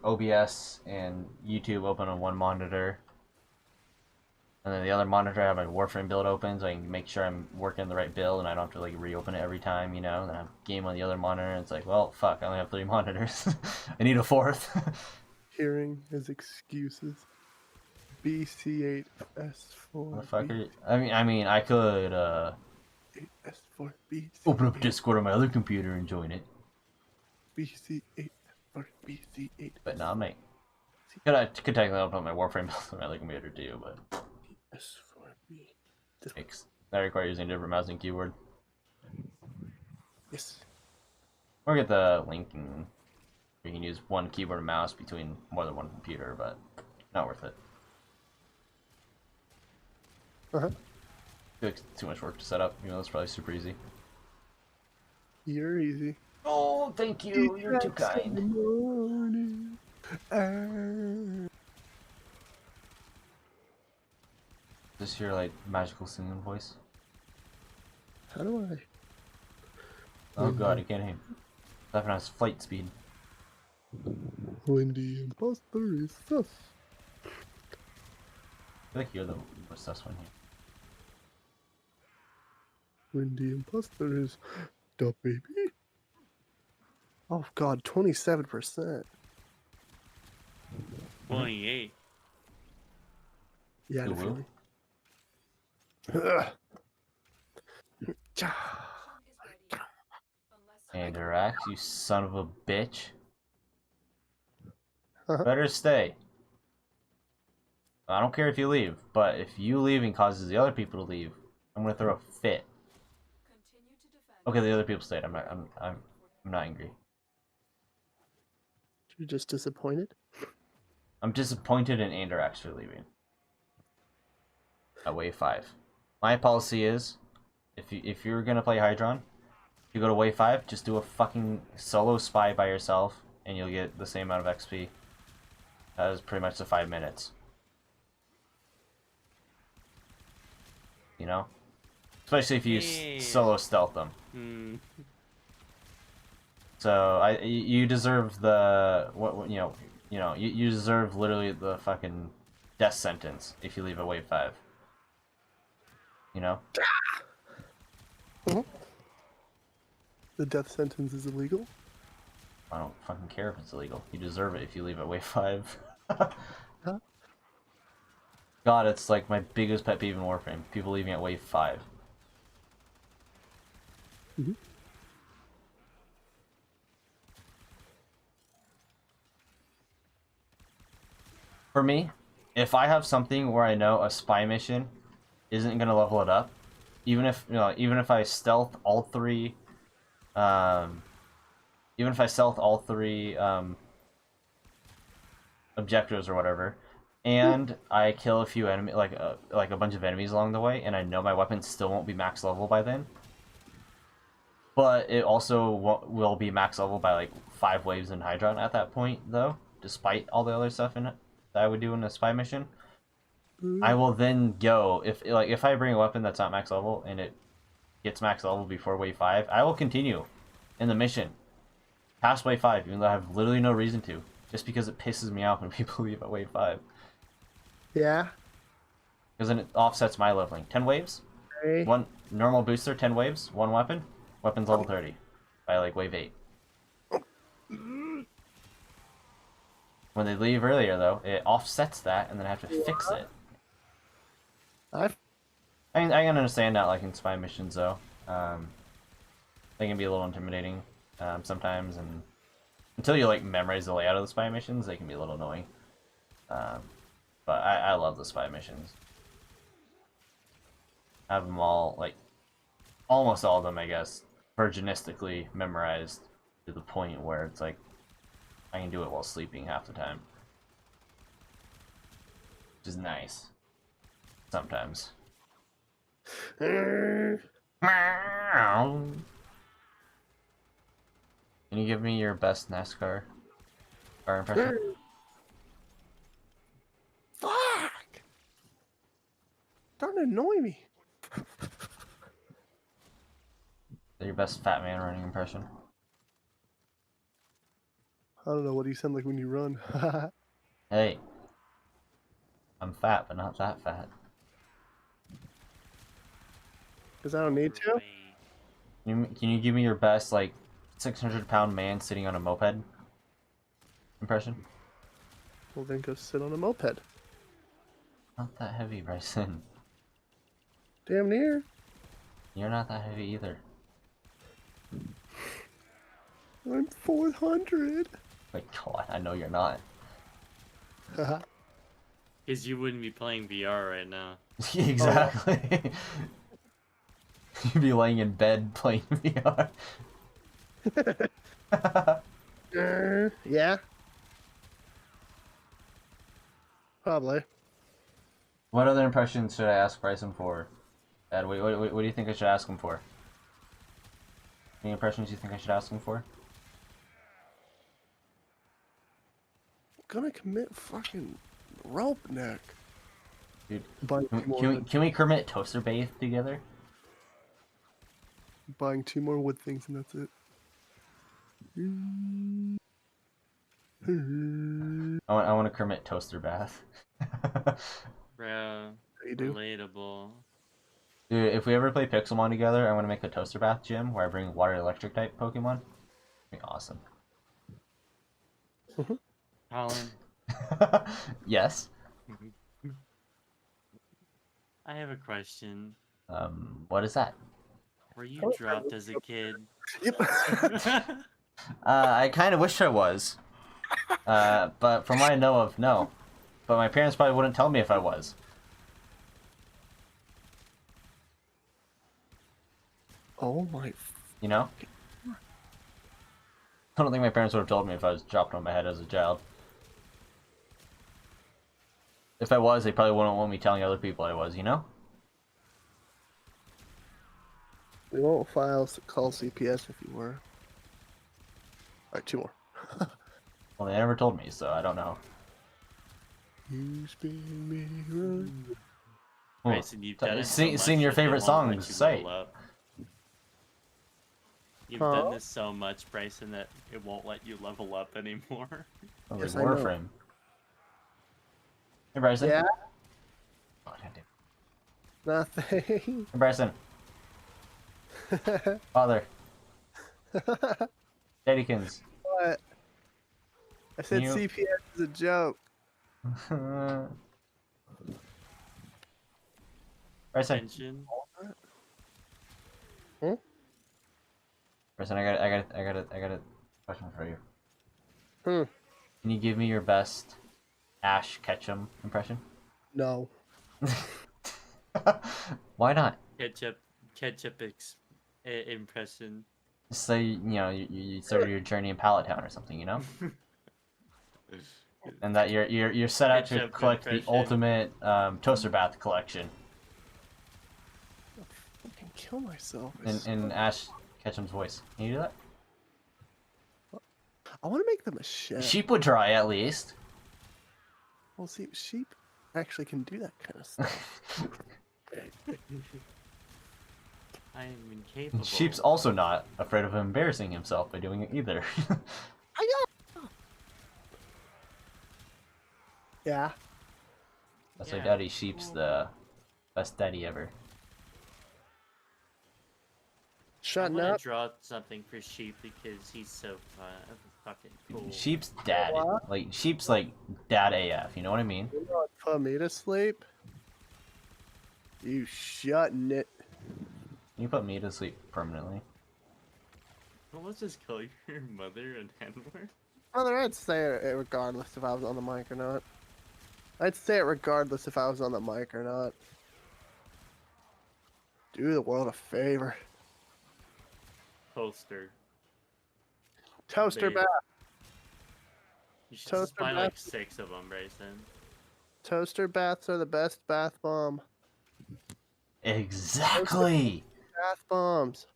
OBS and YouTube open on one monitor, and then the other monitor I have my Warframe build open, so I can make sure I'm working the right build and I don't have to like reopen it every time, you know. And then I have game on the other monitor, and it's like, well, fuck, I only have 3 monitors. I need a 4th. Hearing his excuses. BC8S4. Motherfucker. I mean, I could 8S4 BC. Open up Discord on my other computer and join it. BC8 or BC8. But no, mate. Could technically open up my Warframe build on my other computer too, but. S4B. That requires using a different mouse and keyboard. Yes. Or get the link and you can use one keyboard and mouse between more than one computer, but not worth it. It's too much work to set up, you know, it's probably super easy. You're easy. Oh, thank you, you're too kind. Just your like magical singing voice. How do I? Oh god, I can't aim. That has flight speed. When the imposter is sus. I feel like you're the most sus one here. When the imposter is the baby. Oh god, 27%. 28. Yeah, Ooh, definitely. Anderax, you son of a bitch. Uh-huh. Better stay. I don't care if you leave, but if you leaving causes the other people to leave, I'm gonna throw a fit. Okay, the other people stayed. I'm not angry. You're just disappointed? I'm disappointed in Anderax for leaving. At wave 5. My policy is, if you're gonna play Hydron, you go to wave 5, just do a fucking solo spy by yourself, and you'll get the same amount of XP as pretty much the 5 minutes. You know? Especially if you solo stealth them. So you deserve the you deserve literally the fucking death sentence if you leave at wave 5. You know? The death sentence is illegal? I don't fucking care if it's illegal. You deserve it if you leave at wave 5. Huh? God, it's like my biggest pet peeve in Warframe. People leaving at wave 5. Mm-hmm. For me, if I have something where I know a spy mission isn't gonna level it up, even if I stealth all three, objectives or whatever, and I kill a few enemy like a bunch of enemies along the way, and I know my weapon still won't be max level by then, but it also will be max level by like 5 waves in Hydron at that point, though, despite all the other stuff in it that I would do in a spy mission. I will then go if I bring a weapon that's not max level and it gets max level before wave 5, I will continue in the mission past wave 5, even though I have literally no reason to, just because it pisses me off when people leave at wave 5. Yeah. Because then it offsets my leveling. 10 waves, Okay. one normal booster, 10 waves, one weapon, weapon's level 30 by like wave 8. When they leave earlier though, it offsets that, and then I have to fix it. I can understand that, like in spy missions though. They can be a little intimidating sometimes, and until you like memorize the layout of the spy missions, they can be a little annoying. But I love the spy missions. I have them all, like almost all of them, I guess, virginistically memorized to the point where it's like I can do it while sleeping half the time, which is nice. Sometimes. Can you give me your best NASCAR car impression? Fuck! Don't annoy me. Your best fat man running impression? I don't know, what do you sound like when you run? Hey, I'm fat, but not that fat. Because I don't need to? Can you give me your best, like, 600-pound man sitting on a moped impression? Well, then go sit on a moped. Not that heavy, Bryson. Damn near. You're not that heavy either. I'm 400. My god, I know you're not. Because you wouldn't be playing VR right now. Exactly. You'd be laying in bed playing VR. Yeah. Probably. What other impressions should I ask Bryson for? Ed, what do you think I should ask him for? Any impressions you think I should ask him for? gonna commit fucking rope neck. Dude, Buying can we commit toaster bathe together? Buying 2 more wood things and that's it. I want to commit toaster bath. Bro, You do? relatable. Dude, if we ever play Pixelmon together, I want to make a toaster bath gym where I bring water electric type Pokemon. That'd be awesome. Colin, Yes. I have a question. What is that? Were you dropped as a kid? Yep. I kind of wish I was. But from what I know of, no. But my parents probably wouldn't tell me if I was. Oh my. You know? I don't think my parents would have told me if I was dropped on my head as a child. If I was, they probably wouldn't want me telling other people I was, you know? We won't call CPS if you were. Alright, 2 more. Well, they never told me, so I don't know. You spin me right. Bryson, you've done it so Sing much your that they favorite won't let songs, you say. level up. You've Huh? done this so much, Bryson, that it won't let you level up anymore. Like Yes, I know. Warframe. Hey, Bryson. Yeah? Oh, goddamn. Nothing. Hey, Bryson. Father. Daddykins. What? I said You- CPS is a joke. Bryson. Attention. Bryson, I got a question for you. Hmm. Can you give me your best Ash Ketchum impression? No. Why not? Ketchup impression. Just say, you know, you started your journey in Pallet Town or something, you know? And that you're set out to Ketchup collect the impression. ultimate toaster bath collection Fucking kill myself. in Ash Ketchum's voice. Can you do that? I want to make them a shed. Sheep would try at least. Well, see, sheep actually can do that kind of stuff. I am incapable. Sheep's also not afraid of embarrassing himself by doing it either. Yeah. That's why Yeah. Daddy Sheep's the best daddy ever. I'm Shutting gonna up. draw something for Sheep because he's so fucking cool. Sheep's dad. What? Like, Sheep's like dad AF, you know what I mean? You know what put me to sleep? You shutting it. Can you put me to sleep permanently? Well, let's just call your mother and handler. Mother, I'd say it regardless if I was on the mic or not. I'd say it regardless if I was on the mic or not. Do the world a favor. Toaster. Toaster Babe. bath. You should just Toaster buy bath. like 6 of them, Bryson. Toaster baths are the best bath bomb. Exactly! Bath bombs.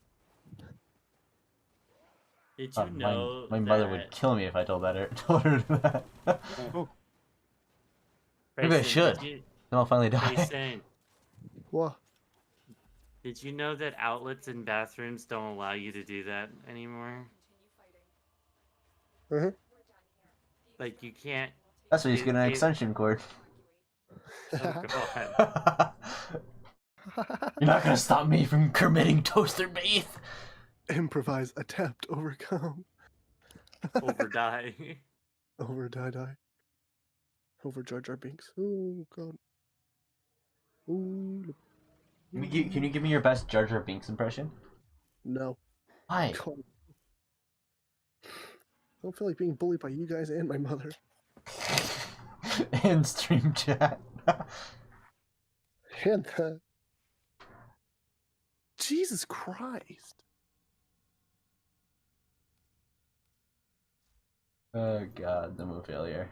Did you know my mother that... would kill me if I told her that. Maybe I Bryson, should. Then I'll finally die. Bryson, What? did you know that outlets in bathrooms don't allow you to do that anymore? Mhm. Like, you can't... That's why you just get an it- extension cord. Oh, God. You're not gonna stop me from committing toaster bath. Improvise, adapt, overcome. Over die. Over die. Over Jar Jar Binks. Oh god. Ooh. Can you give me your best Jar Jar Binks impression? No. Why? God. I don't feel like being bullied by you guys and my mother. In stream chat. And Jesus Christ. Oh god, the move failure.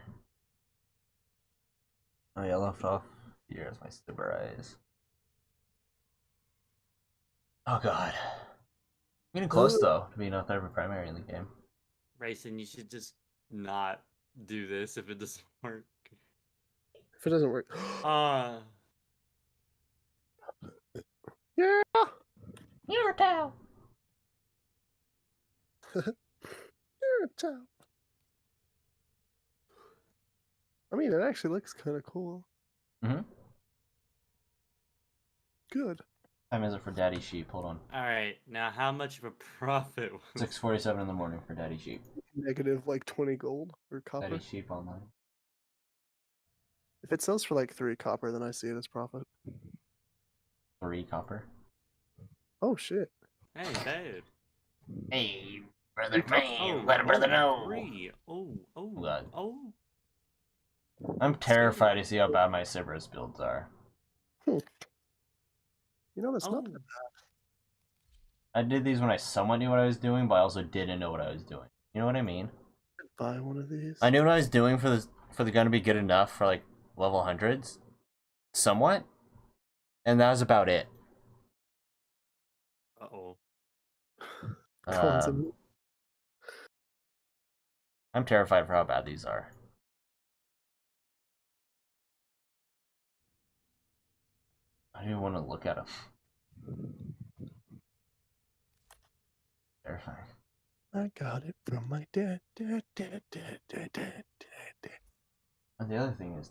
Oh yeah, I left off. Here's my stubber eyes. Oh god. I'm getting close though to being Octavia Primary in the game. Bryson, you should just not do this if it doesn't work. If it doesn't work. Yeah! Your towel. You're a child. I mean, it actually looks kind of cool. Mm-hmm. Good. Time is it for Daddy Sheep? Hold on. Alright, now how much of a profit was 6:47 in the morning for Daddy Sheep. Negative like 20 gold or copper. Daddy Sheep online. If it sells for like 3 copper, then I see it as profit. 3 copper. Oh shit. Hey, dude. Hey, brother copper. man, let a brother know. 3. Oh. God. Oh. I'm terrified to see how bad my Cerberus builds are. You know, that's not Oh. that I did these when I somewhat knew what I was doing, but I also didn't know what I was doing. You know what I mean? bad. Buy one of these. I knew what I was doing for the gun to be good enough for like level 100s, somewhat, and that was about it. Uh-oh. I'm terrified for how bad these are. I don't even want to look at them. Terrifying. I got it from my dad. And the other thing is,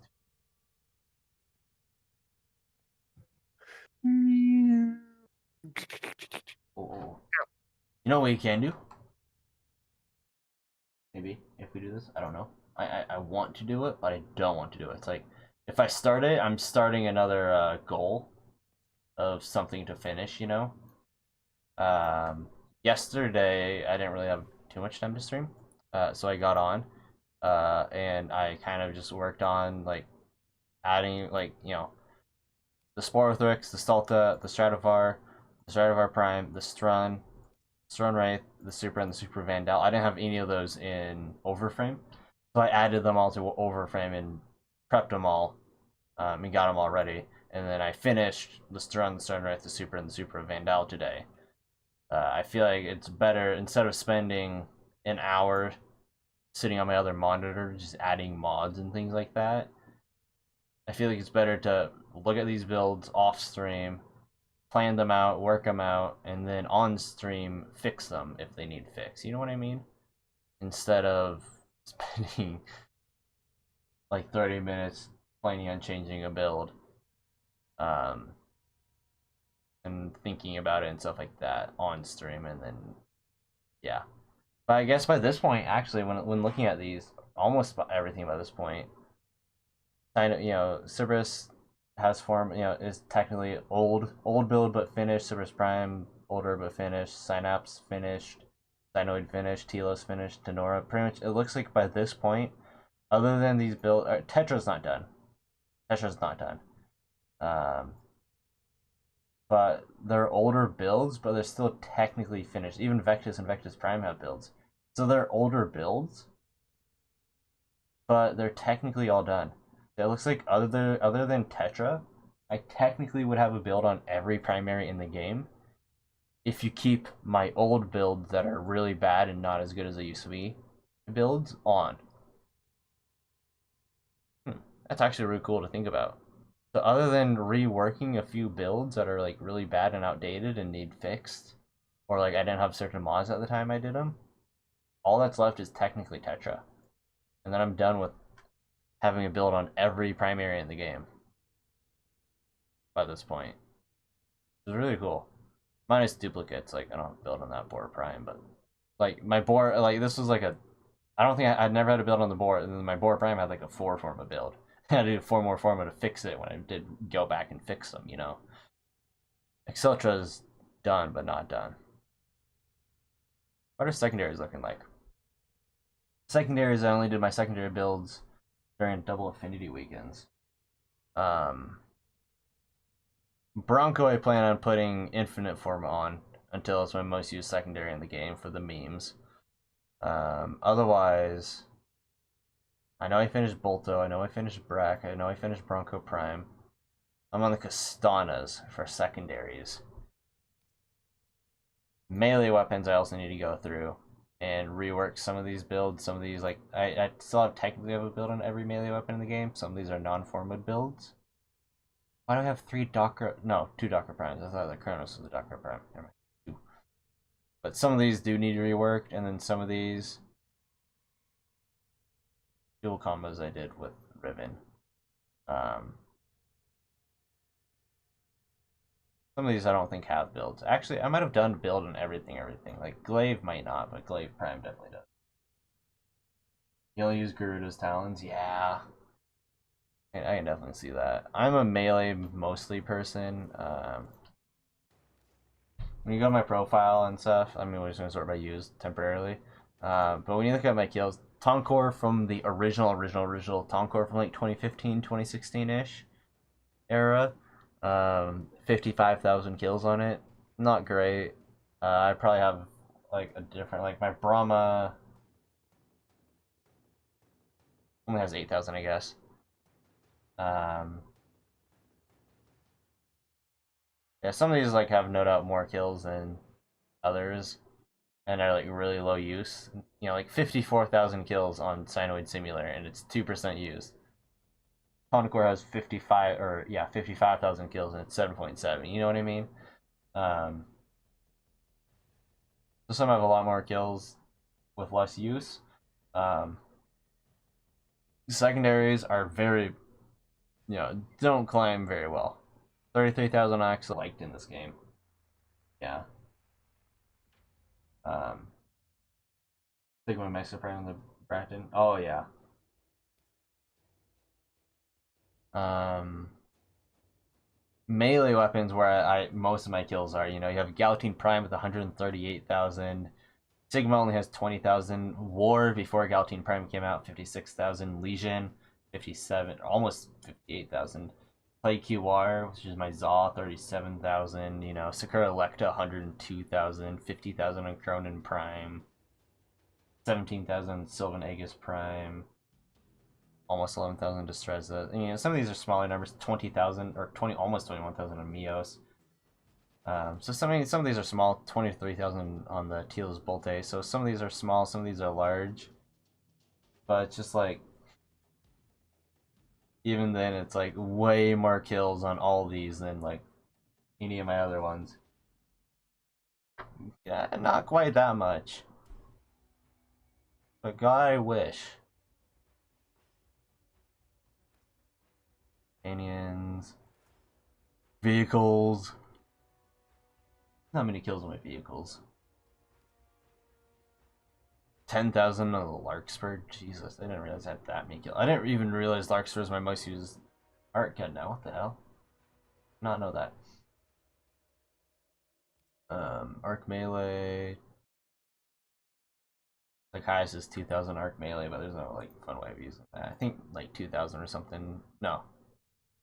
oh, you know what you can do? Maybe if we do this, I don't know. I want to do it, but I don't want to do it. It's like if I start it, I'm starting another goal of something to finish. You know. Yesterday I didn't really have too much time to stream, so I got on, and I kind of just worked on like adding like the Sporothrix, the Stalta, the Stradivar Prime, the Strun Wraith, the Super, and the Super Vandal. I didn't have any of those in Overframe, so I added them all to Overframe and prepped them all, and got them all ready. And then I finished the Strun Wraith, the Super, and the Super Vandal today. I feel like it's better, instead of spending an hour sitting on my other monitor just adding mods and things like that, I feel like it's better to look at these builds off stream, plan them out, work them out, and then on stream fix them if they need fix. You know what I mean? Instead of spending like 30 minutes planning on changing a build, and thinking about it and stuff like that on stream, and then yeah. But I guess by this point, actually, when looking at these, almost everything by this point, Cerberus has form, is technically old build but finished. Cerberus Prime, older but finished. Synapse finished. Cynoid finished. Telos finished. Tenora. Pretty much, it looks like by this point, other than these builds, Tetra's not done. But they're older builds, but they're still technically finished. Even Vectus and Vectus Prime have builds. So they're older builds, but they're technically all done. It looks like other than Tetra, I technically would have a build on every primary in the game if you keep my old builds that are really bad and not as good as they used to be builds on. That's actually really cool to think about. So other than reworking a few builds that are like really bad and outdated and need fixed, or like I didn't have certain mods at the time I did them, all that's left is technically Tetra. And then I'm done with having a build on every primary in the game by this point. It's really cool. Minus duplicates, like I don't build on that boar prime, but like my boar, like this was like I don't think I'd never had a build on the boar, and then my boar prime had like a 4 forma build. I had to do 4 more forma to fix it when I did go back and fix them, Exceltra's done, but not done. What are secondaries looking like? Secondaries, I only did my secondary builds during double affinity weekends. Bronco, I plan on putting infinite forma on until it's my most used secondary in the game for the memes. Otherwise, I know I finished Bolto, I know I finished Brack, I know I finished Bronco Prime. I'm on the Castanas for secondaries. Melee weapons I also need to go through. and rework some of these builds. Some of these, like, I still technically have a build on every melee weapon in the game. Some of these are non-format builds. Why do I have 2 Docker Primes? I thought the Kronos was a Docker Prime. Never mind. 2. But some of these do need reworked, and then some of these dual combos I did with Riven. Some of these I don't think have builds. Actually, I might have done build on everything. Like, Glaive might not, but Glaive Prime definitely does. You'll use Garuda's Talons? Yeah. I can definitely see that. I'm a melee mostly person. When you go to my profile and stuff, I mean, we're just going to sort by use temporarily. But when you look at my kills, Tonkor from the original Tonkor from like 2015, 2016-ish era. 55,000 kills on it. Not great. I probably have like a different, like my Brahma only has 8,000, I guess. Yeah, some of these like have no doubt more kills than others, and are like really low use. You know, like 54,000 kills on Cyanoid Simulator, and it's 2% used. Concord has 55,000 kills, and it's 7.7. You know what I mean? So some have a lot more kills with less use. Secondaries are very, don't climb very well. 33,000 actually liked in this game. Yeah. Think my Mesa Prime on the Bratton. Oh yeah. Melee weapons where I most of my kills are. You have Galatine Prime with 138,000. Sigma only has 20,000. War before Galatine Prime came out, 56,000. Legion, 57, almost 58,000. Play QR, which is my Zaw, 37,000. Sakura Electa, 102,000. 50,000 on Cronin Prime. 17,000 Sylvan Aegis Prime. Almost 11,000 Destreza. Some of these are smaller numbers, 20,000 or almost 21,000 on Mios. So some of these are small, 23,000 on the Teal's Bolte. So some of these are small, some of these are large. But it's just like, even then, it's like way more kills on all these than like any of my other ones. Yeah, not quite that much. But God, I wish. Canyons. Vehicles. Not many kills on my vehicles. 10,000 on the Larkspur. Jesus, I didn't realize I had that many kills. I didn't even realize Larkspur is my most used art gun now. What the hell? Not know that. Arc melee. Like highest is 2,000 arc melee, but there's no like fun way of using that. I think like 2,000 or something. No,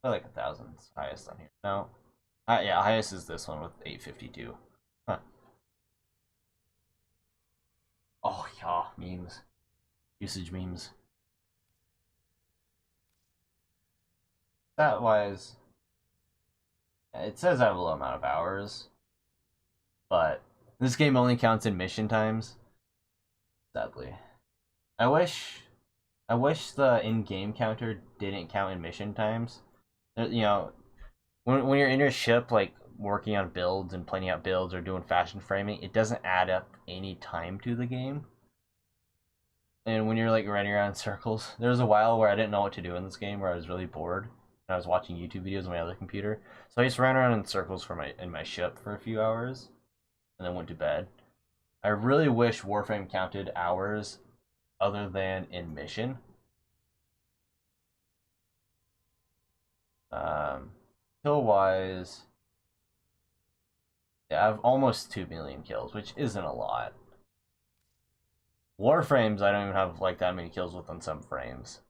like 1,000 is highest on here. No, yeah, highest is this one with 852. Huh. Oh yeah, memes, usage memes. That wise, it says I have a low amount of hours, but this game only counts in mission times. Sadly, I wish the in-game counter didn't count in mission times. When you're in your ship, like working on builds and planning out builds or doing fashion framing, it doesn't add up any time to the game. And when you're like running around in circles, there was a while where I didn't know what to do in this game, where I was really bored and I was watching YouTube videos on my other computer. So I just ran around in circles in my ship for a few hours, and then went to bed. I really wish Warframe counted hours other than in mission. Kill wise, yeah, I have almost 2 million kills, which isn't a lot. Warframes, I don't even have like that many kills with on some frames.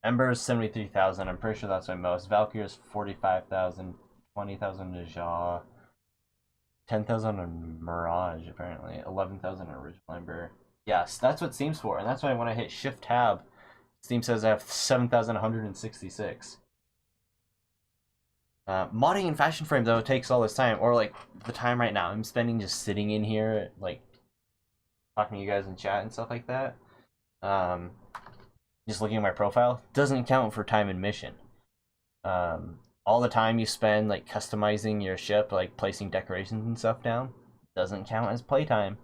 Ember's 73,000. I'm pretty sure that's my most. Valkyrie's 45,000, 20,000 Najah, 10,000 on Mirage apparently, 11,000 on Original Ember. Yes, that's what Steam's for, and that's why when I hit Shift Tab, Steam says I have 7,166. Modding in Fashion Frame though takes all this time, or like the time right now I'm spending just sitting in here like talking to you guys in chat and stuff like that. Just looking at my profile doesn't count for time in mission. All the time you spend like customizing your ship, like placing decorations and stuff down, doesn't count as playtime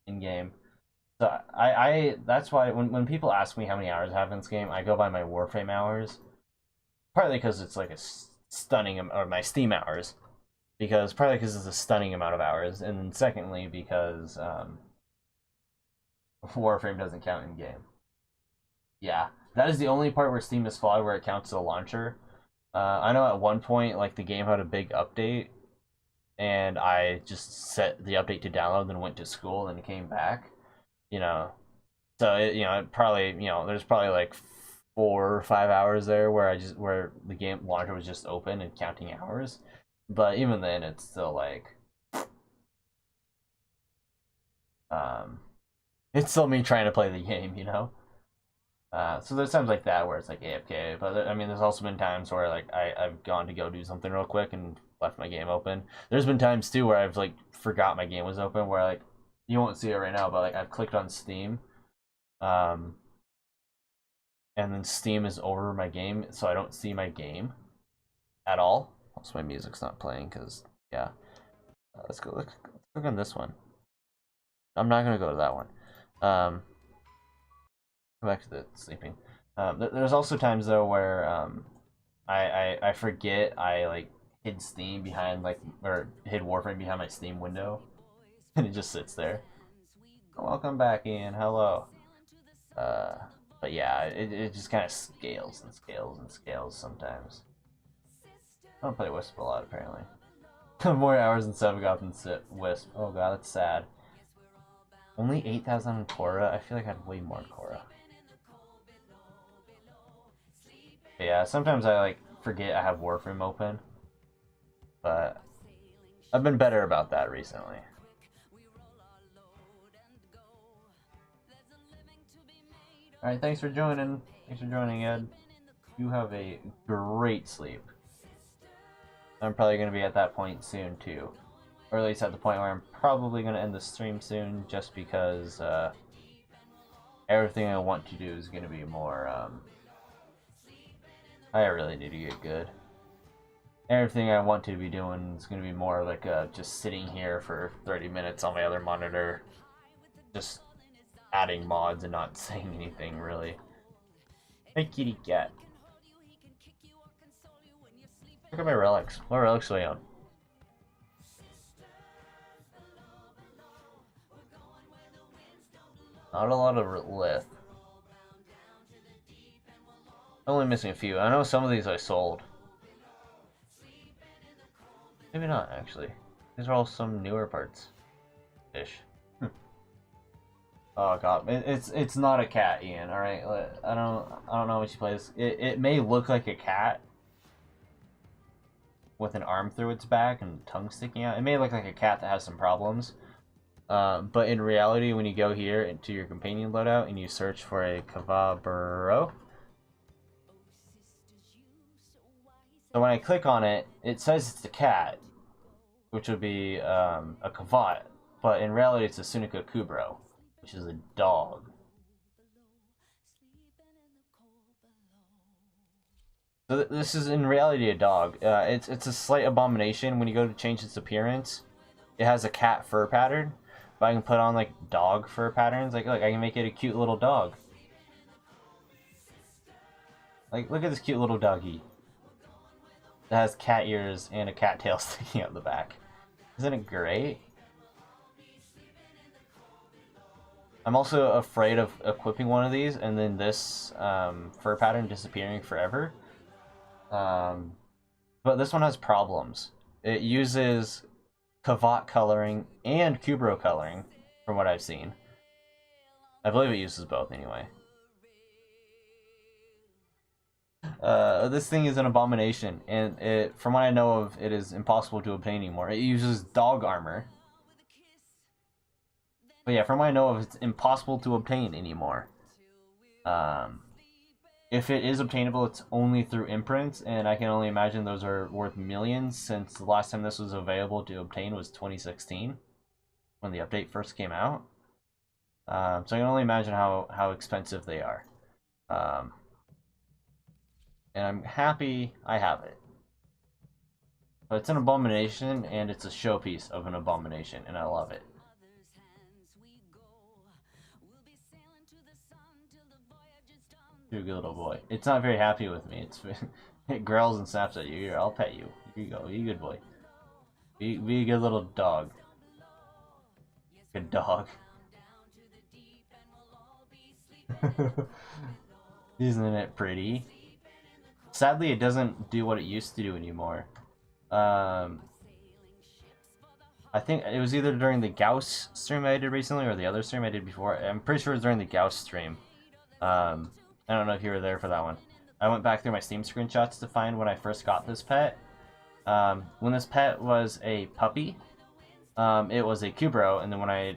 in game. So I that's why when people ask me how many hours I have in this game, I go by my Warframe hours. Partly because it's like a stunning, or my Steam hours, partly because it's a stunning amount of hours, and then secondly because Warframe doesn't count in game. Yeah, that is the only part where Steam is flawed, where it counts as a launcher. I know at one point, like, the game had a big update, and I just set the update to download, then went to school, and came back. You know, so it probably, there's probably like 4 or 5 hours there where the game launcher was just open and counting hours. But even then, it's still like, it's still me trying to play the game, So there's times like that where it's like AFK, but I mean, there's also been times where like I've gone to go do something real quick and left my game open. There's been times too where I've like forgot my game was open, where like you won't see it right now, but like I've clicked on Steam, and then Steam is over my game, so I don't see my game at all. Also, my music's not playing because yeah. Let's click on this one. I'm not gonna go to that one. Go back to the sleeping. There's also times though where I forget I like hid Steam behind or hid Warframe behind my Steam window, and it just sits there. Welcome back, Ian. Hello. But yeah, it just kind of scales and scales and scales sometimes. I don't play Wisp a lot apparently. More hours than 7 got than Wisp. Oh god, that's sad. Only 8,000 on Korra? I feel like I had way more on Korra. But yeah, sometimes I like forget I have Warframe open. But I've been better about that recently. Alright, thanks for joining. Thanks for joining, Ed. You have a great sleep. I'm probably going to be at that point soon, too. Or at least at the point where I'm probably going to end the stream soon, just because everything I want to do is going to be more, I really need to get good. Everything I want to be doing is going to be more like just sitting here for 30 minutes on my other monitor, just adding mods and not saying anything, really. Hey, kitty cat. Look at my relics. What relics do I own? Not a lot of lith. Only missing a few. I know some of these I sold. Maybe not, actually. These are all some newer parts. Ish. Oh god, it's not a cat, Ian. All right, I don't know how much you play this. It may look like a cat with an arm through its back and tongue sticking out. It may look like a cat that has some problems. But in reality, when you go here into your companion loadout and you search for a Kavaburo, so when I click on it, it says it's a cat, which would be a Kavat, but in reality it's a Sunica Kubro, which is a dog. So this is in reality a dog. It's a slight abomination when you go to change its appearance. It has a cat fur pattern, but I can put on like dog fur patterns. Like, look, I can make it a cute little dog. Like, look at this cute little doggy. It has cat ears and a cat tail sticking out the back. Isn't it great? I'm also afraid of equipping one of these and then this fur pattern disappearing forever. But this one has problems. It uses Kavat coloring and Kubro coloring, from what I've seen. I believe it uses both anyway. This thing is an abomination, and from what I know of, it is impossible to obtain anymore. It uses dog armor. But yeah, from what I know of, it's impossible to obtain anymore. If it is obtainable, it's only through imprints, and I can only imagine those are worth millions, since the last time this was available to obtain was 2016, when the update first came out. So I can only imagine how expensive they are. And I'm happy I have it. But it's an abomination, and it's a showpiece of an abomination, and I love it. You're a good little boy. It's not very happy with me. It growls and snaps at you. Here, I'll pet you. Here you go. Be a good boy. Be a good little dog. Good dog. Isn't it pretty? Sadly, it doesn't do what it used to do anymore. I think it was either during the Gauss stream I did recently or the other stream I did before. I'm pretty sure it was during the Gauss stream. I don't know if you were there for that one. I went back through my Steam screenshots to find when I first got this pet. When this pet was a puppy, it was a Kubro, and then when I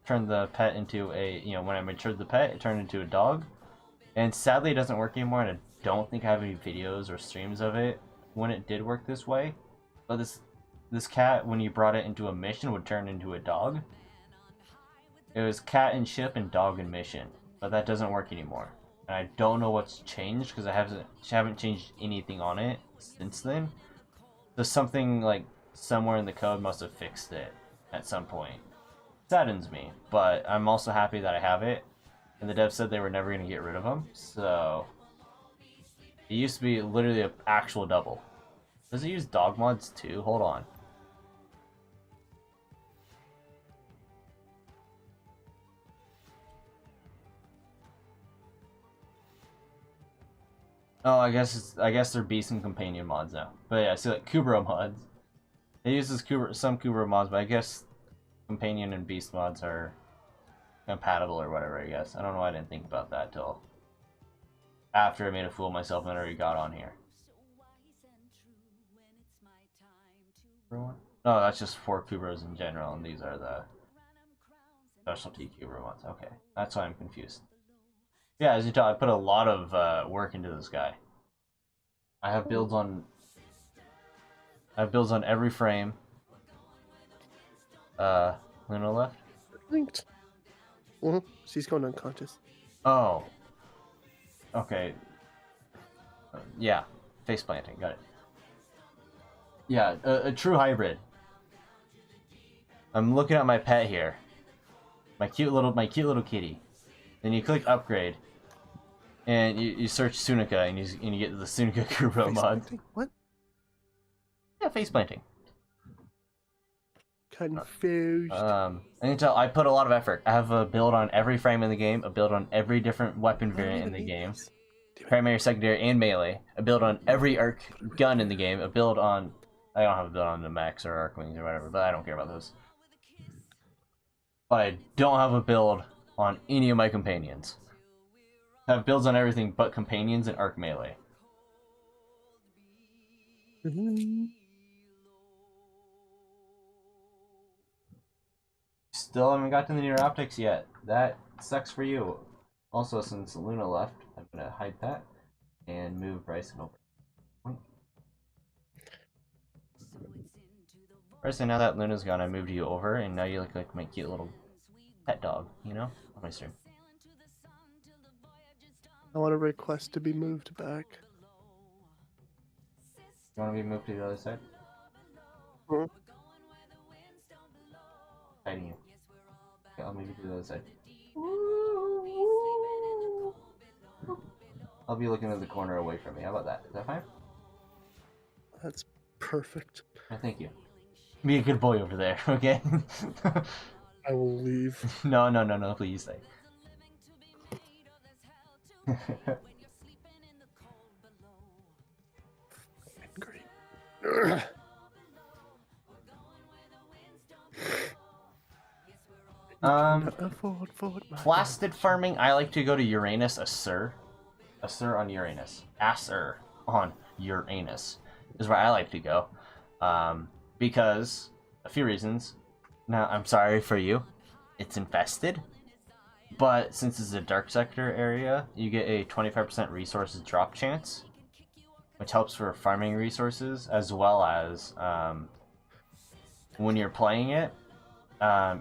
turned the pet into a, when I matured the pet, it turned into a dog. And sadly, it doesn't work anymore, and I don't think I have any videos or streams of it when it did work this way. But this cat, when you brought it into a mission, would turn into a dog. It was cat and ship and dog and mission, but that doesn't work anymore. And I don't know what's changed because I haven't changed anything on it since then. So something like somewhere in the code must have fixed it at some point. Saddens me, but I'm also happy that I have it. And the devs said they were never going to get rid of them, so it used to be literally an actual double. Does it use dog mods too? Hold on. Oh, I guess they're beast and companion mods now. But yeah, see, like Kubro mods. It uses some Kubro mods, but I guess companion and beast mods are compatible or whatever. I guess I don't know. I didn't think about that till after I made a fool of myself and already got on here. No, that's just 4 Kubros in general, and these are the specialty Kubro mods. Okay, that's why I'm confused. Yeah, as you tell, I put a lot of work into this guy. I have builds on every frame. Luna left? Linked. She's going unconscious. Oh. Okay. Yeah. Face planting. Got it. Yeah, a true hybrid. I'm looking at my pet here. My cute little kitty. Then you click upgrade, and you search Sunica, and you get the Sunica Kubro mod. What? Yeah, face planting. Confused. I can tell I put a lot of effort. I have a build on every frame in the game, a build on every different weapon variant in the game, primary, secondary, and melee. A build on every arc gun in the game. A build on I don't have a build on the mechs or arc wings or whatever, but I don't care about those. But I don't have a build on any of my companions. I have builds on everything but companions and arc melee. Still haven't got to the near optics yet. That sucks for you. Also, since Luna left, I'm gonna hide that and move Bryson over. Bryson, now that Luna's gone, I moved you over, and now you look like my cute little pet dog, you know? On my stream. I want to request to be moved back. You want to be moved to the other side? Hiding you. Okay, I'll move you to the other side. I'll be looking at the corner away from me. How about that? Is that fine? That's perfect. Oh, thank you. Be a good boy over there, okay? I will leave. No, please stay. Great. Plastid farming, I like to go to Uranus, Asur on Uranus. Asur on Uranus is where I like to go. Because a few reasons. Now, I'm sorry for you. It's infested. But since it's a dark sector area, you get a 25% resources drop chance, which helps for farming resources, as well as when you're playing it,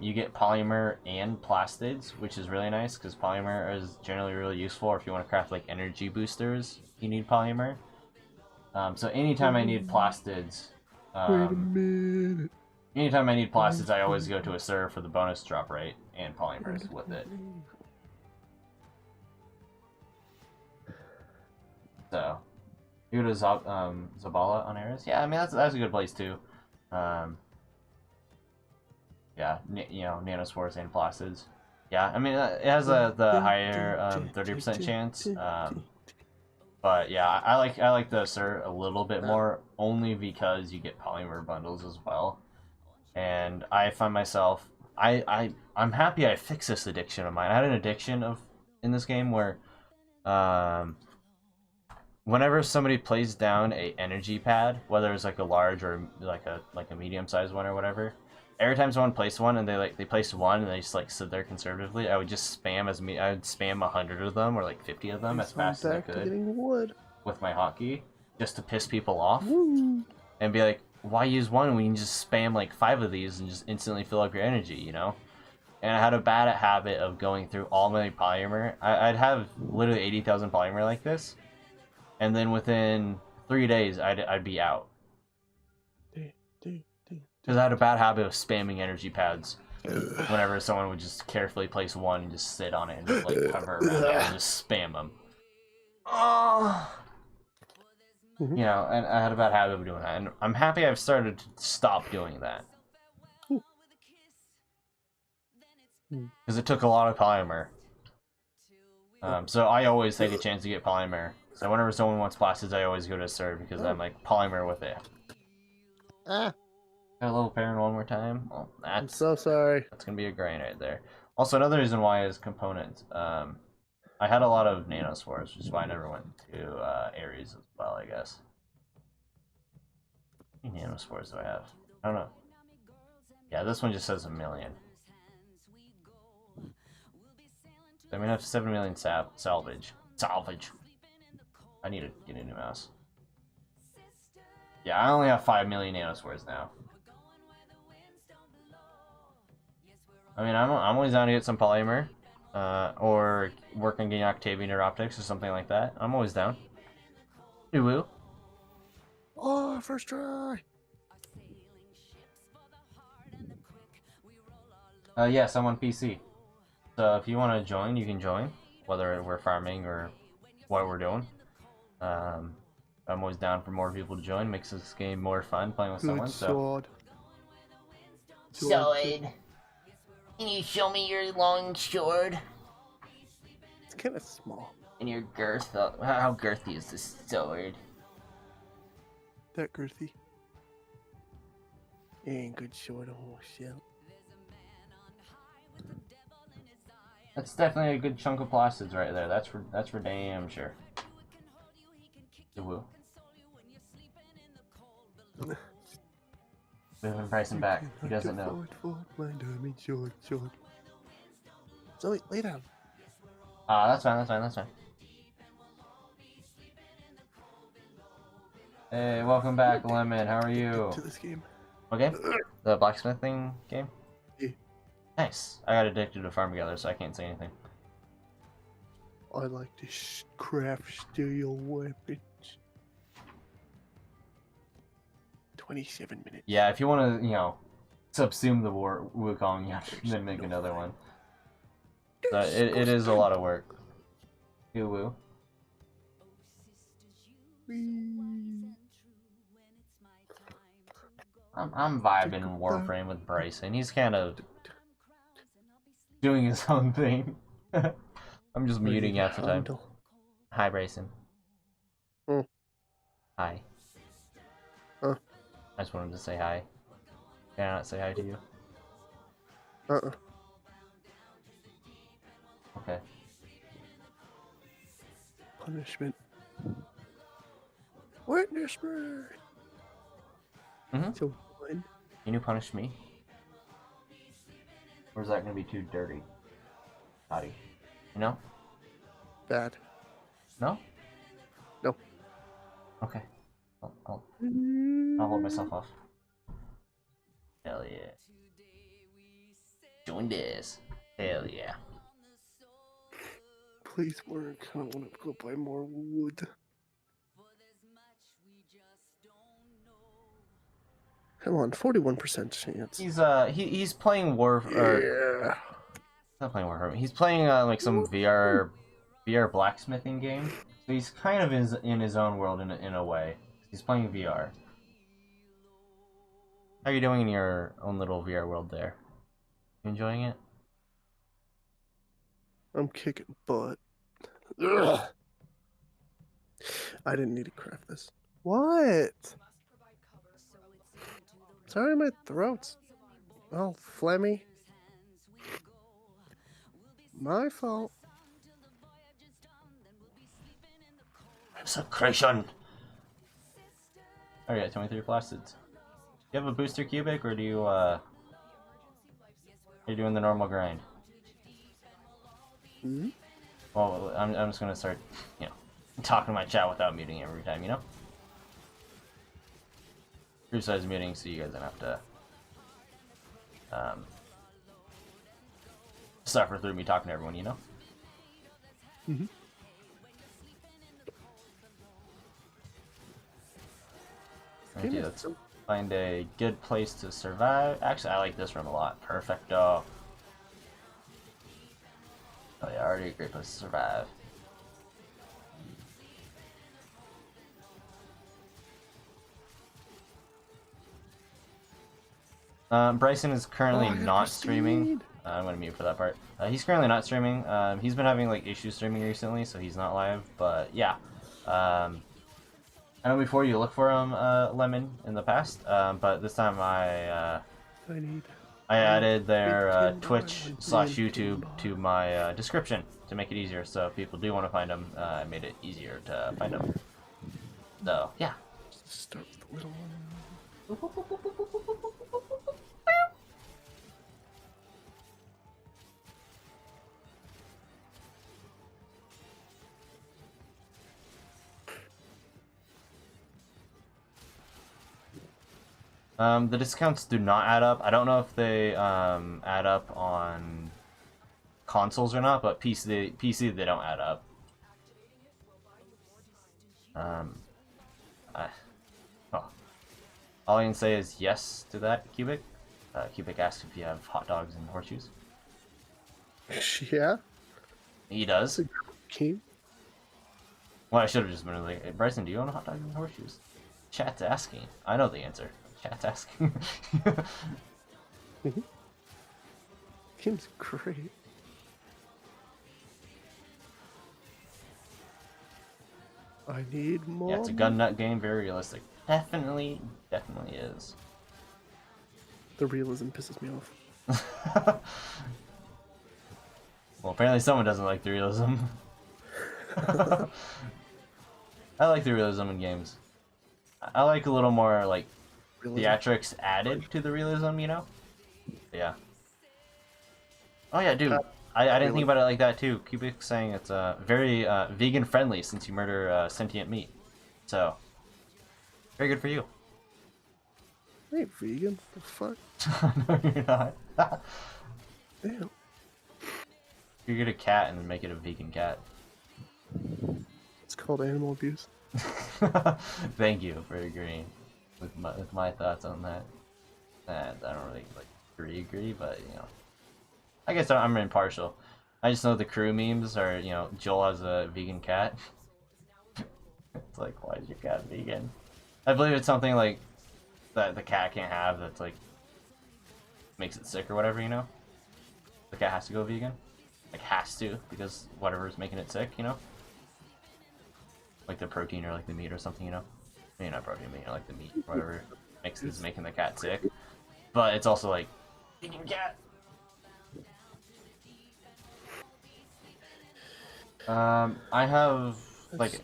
You get polymer and plastids, which is really nice because polymer is generally really useful. Or if you want to craft like energy boosters, you need polymer. So anytime I need plastids, Wait a minute. anytime I need plastids, I always go to a serve for the bonus drop rate and polymers with it. So, you go to Zabala on Ares. Yeah, I mean that's a good place too. Yeah, you know, nanospores and plastids. Yeah, I mean it has the higher 30% chance. But yeah, I like the Sur a little bit more, only because you get polymer bundles as well. And I find myself, I'm happy I fixed this addiction of mine. I had an addiction in this game where, whenever somebody plays down a energy pad, whether it's like a large or like a medium sized one or whatever, every time someone placed one and they placed one and they just like sit there conservatively, I would just spam I would spam 100 of them or like 50 of them as fast as I could with my hotkey, just to piss people off. Woo. And be like, why use one when you can just spam like 5 of these and just instantly fill up your energy, you know? And I had a bad habit of going through all my polymer. I'd have literally 80,000 polymer like this, and then within 3 days I'd be out. Because I had a bad habit of spamming energy pads whenever someone would just carefully place one and just sit on it and just like hover around it and just spam them. Oh. You know, and I had a bad habit of doing that, and I'm happy I've started to stop doing that. Because it took a lot of polymer. So I always take a chance to get polymer. So whenever someone wants plastids, I always go to serve because I'm like, polymer with it. Ah. Got a little parent one more time. Well, I'm so sorry. That's gonna be a grain right there. Also, another reason why is components. I had a lot of nanospores, which is why I never went to Ares as well, I guess. How many nanospores do I have? I don't know. Yeah, this one just says 1 million. So I'm gonna have 7 million salvage. Salvage. I need to get a new mouse. Yeah, I only have 5 million nanospores now. I mean, I'm always down to get some polymer. Or work on getting Octavia Neuroptics or something like that. I'm always down. You will. Oh, first try. Yes, I'm on PC. So if you want to join, you can join. Whether we're farming or what we're doing. I'm always down for more people to join. Makes this game more fun playing with someone. Sword. Sword. Can you show me your long sword? It's kind of small. And your girth. How girthy is this sword? That girthy. Ain't good sword, oh shit. That's definitely a good chunk of plastids right there. That's for damn sure. The woo. Moving Bryson back. He doesn't know. Zoe, lay down. That's fine. Hey, welcome back, Lemon. How are you? To this game. Okay. The blacksmithing game? Yeah. Nice. I got addicted to Farm Together, so I can't say anything. I like to craft steel weapons. 27 minutes. Yeah, if you want to, you know, subsume the Wukong, you have to then make another one. So it is a lot of work. Woo. I'm vibing Warframe with Bryson. He's kind of doing his own thing. I'm just muting half the time. Hi, Bryson. Mm. Hi. I just wanted to say hi. Can I not say hi to you? Okay. Punishment. Punishment. So fun. Can you punish me? Or is that gonna be too dirty? Naughty. You know? Bad. No? No. Okay. I'll hold myself off. Hell yeah. Doing this. Hell yeah. Please work. I don't want to go buy more wood. Come on, 41% chance. He's playing Yeah. Not playing Warframe. He's playing like some VR blacksmithing game. So he's kind of in his own world in a way. He's playing VR. How are you doing in your own little VR world there? You enjoying it? I'm kicking butt. Ugh. I didn't need to craft this. What? Sorry, my throat's all phlegmy. My fault. Subscription. Oh yeah, 23 plastids. Do you have a booster cubic, or do you are you doing the normal grind? Hmm? Well, I'm just gonna start, talking to my chat without muting every time, Group size muting, so you guys don't have to suffer through me talking to everyone, Mm-hmm. Okay, let's find a good place to survive. Actually, I like this room a lot. Perfecto. Oh yeah, already a great place to survive. Bryson is currently not streaming. I'm gonna mute for that part. He's currently not streaming. He's been having like issues streaming recently, so he's not live. But yeah, I know before you look for him, Lemon, in the past. But this time I added their Twitch/YouTube to my description to make it easier. So if people do want to find him, I made it easier to find him. So yeah. Start with the little one. The discounts do not add up. I don't know if they add up on consoles or not, but PC they don't add up. All I can say is yes to that, Cubic. Cubic asked if you have hot dogs and horseshoes. Yeah. He does. Keen. Well, I should have just been like, hey, Bryson, do you own hot dogs and horseshoes? Chat's asking. I know the answer. Chat's asking. Game's great. I need more. Yeah, it's a gun nut game, very realistic. Definitely is. The realism pisses me off. Well, apparently someone doesn't like the realism. I like the realism in games. I like a little more, like, theatrics added to the realism, Yeah. Oh yeah, dude. I didn't think about it like that, too. Cubic's saying it's very vegan-friendly since you murder sentient meat. So, very good for you. I ain't vegan. The fuck? No, you're not. Damn. You get a cat and make it a vegan cat. It's called animal abuse. Thank you for agreeing with my thoughts on that. And I don't really agree, but I guess I'm impartial. I just know the crew memes are Joel has a vegan cat. It's like, why is your cat vegan? I believe it's something like that the cat can't have that's like makes it sick or whatever. The cat has to go vegan. Like has to, because whatever's making it sick, like the protein or like the meat or something, maybe not protein, but like the meat, whatever is making the cat sick. But it's also like vegan cat. I have like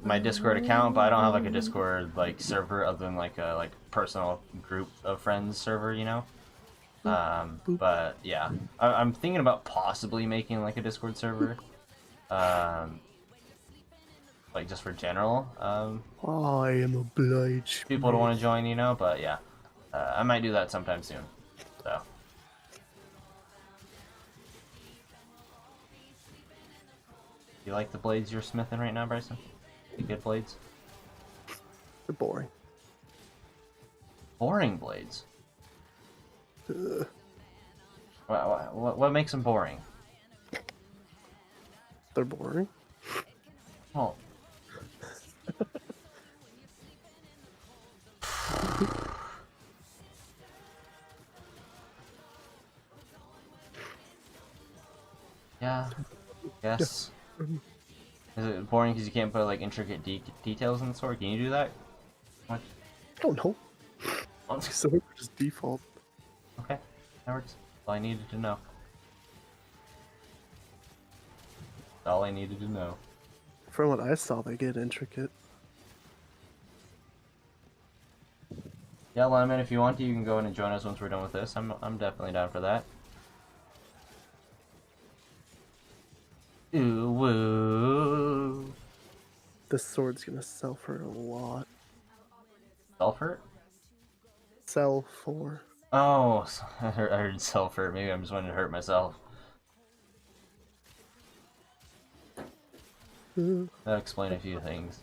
my Discord account, but I don't have like a Discord like server other than like a personal group of friends server, But yeah, I'm thinking about possibly making like a Discord server, like just for general. I am obliged. People don't want to join, But yeah, I might do that sometime soon. So You like the blades you're smithing right now, Bryson? The good blades? They're boring. Boring blades? Ugh. What makes them boring? They're boring. Oh. Yeah. Yes. Is it boring because you can't put like intricate details in the sword? Can you do that? What? I don't know. So it's just default. Okay, that works. All I needed to know. All I needed to know. From what I saw, they get intricate. Yeah, Lyman, if you want to, you can go in and join us once we're done with this. I'm definitely down for that. Ooh, woo. This sword's gonna sell for a lot. Self-hurt? Sell for. Oh, I heard self-hurt. Maybe I'm just wanting to hurt myself. That'll explain a few things.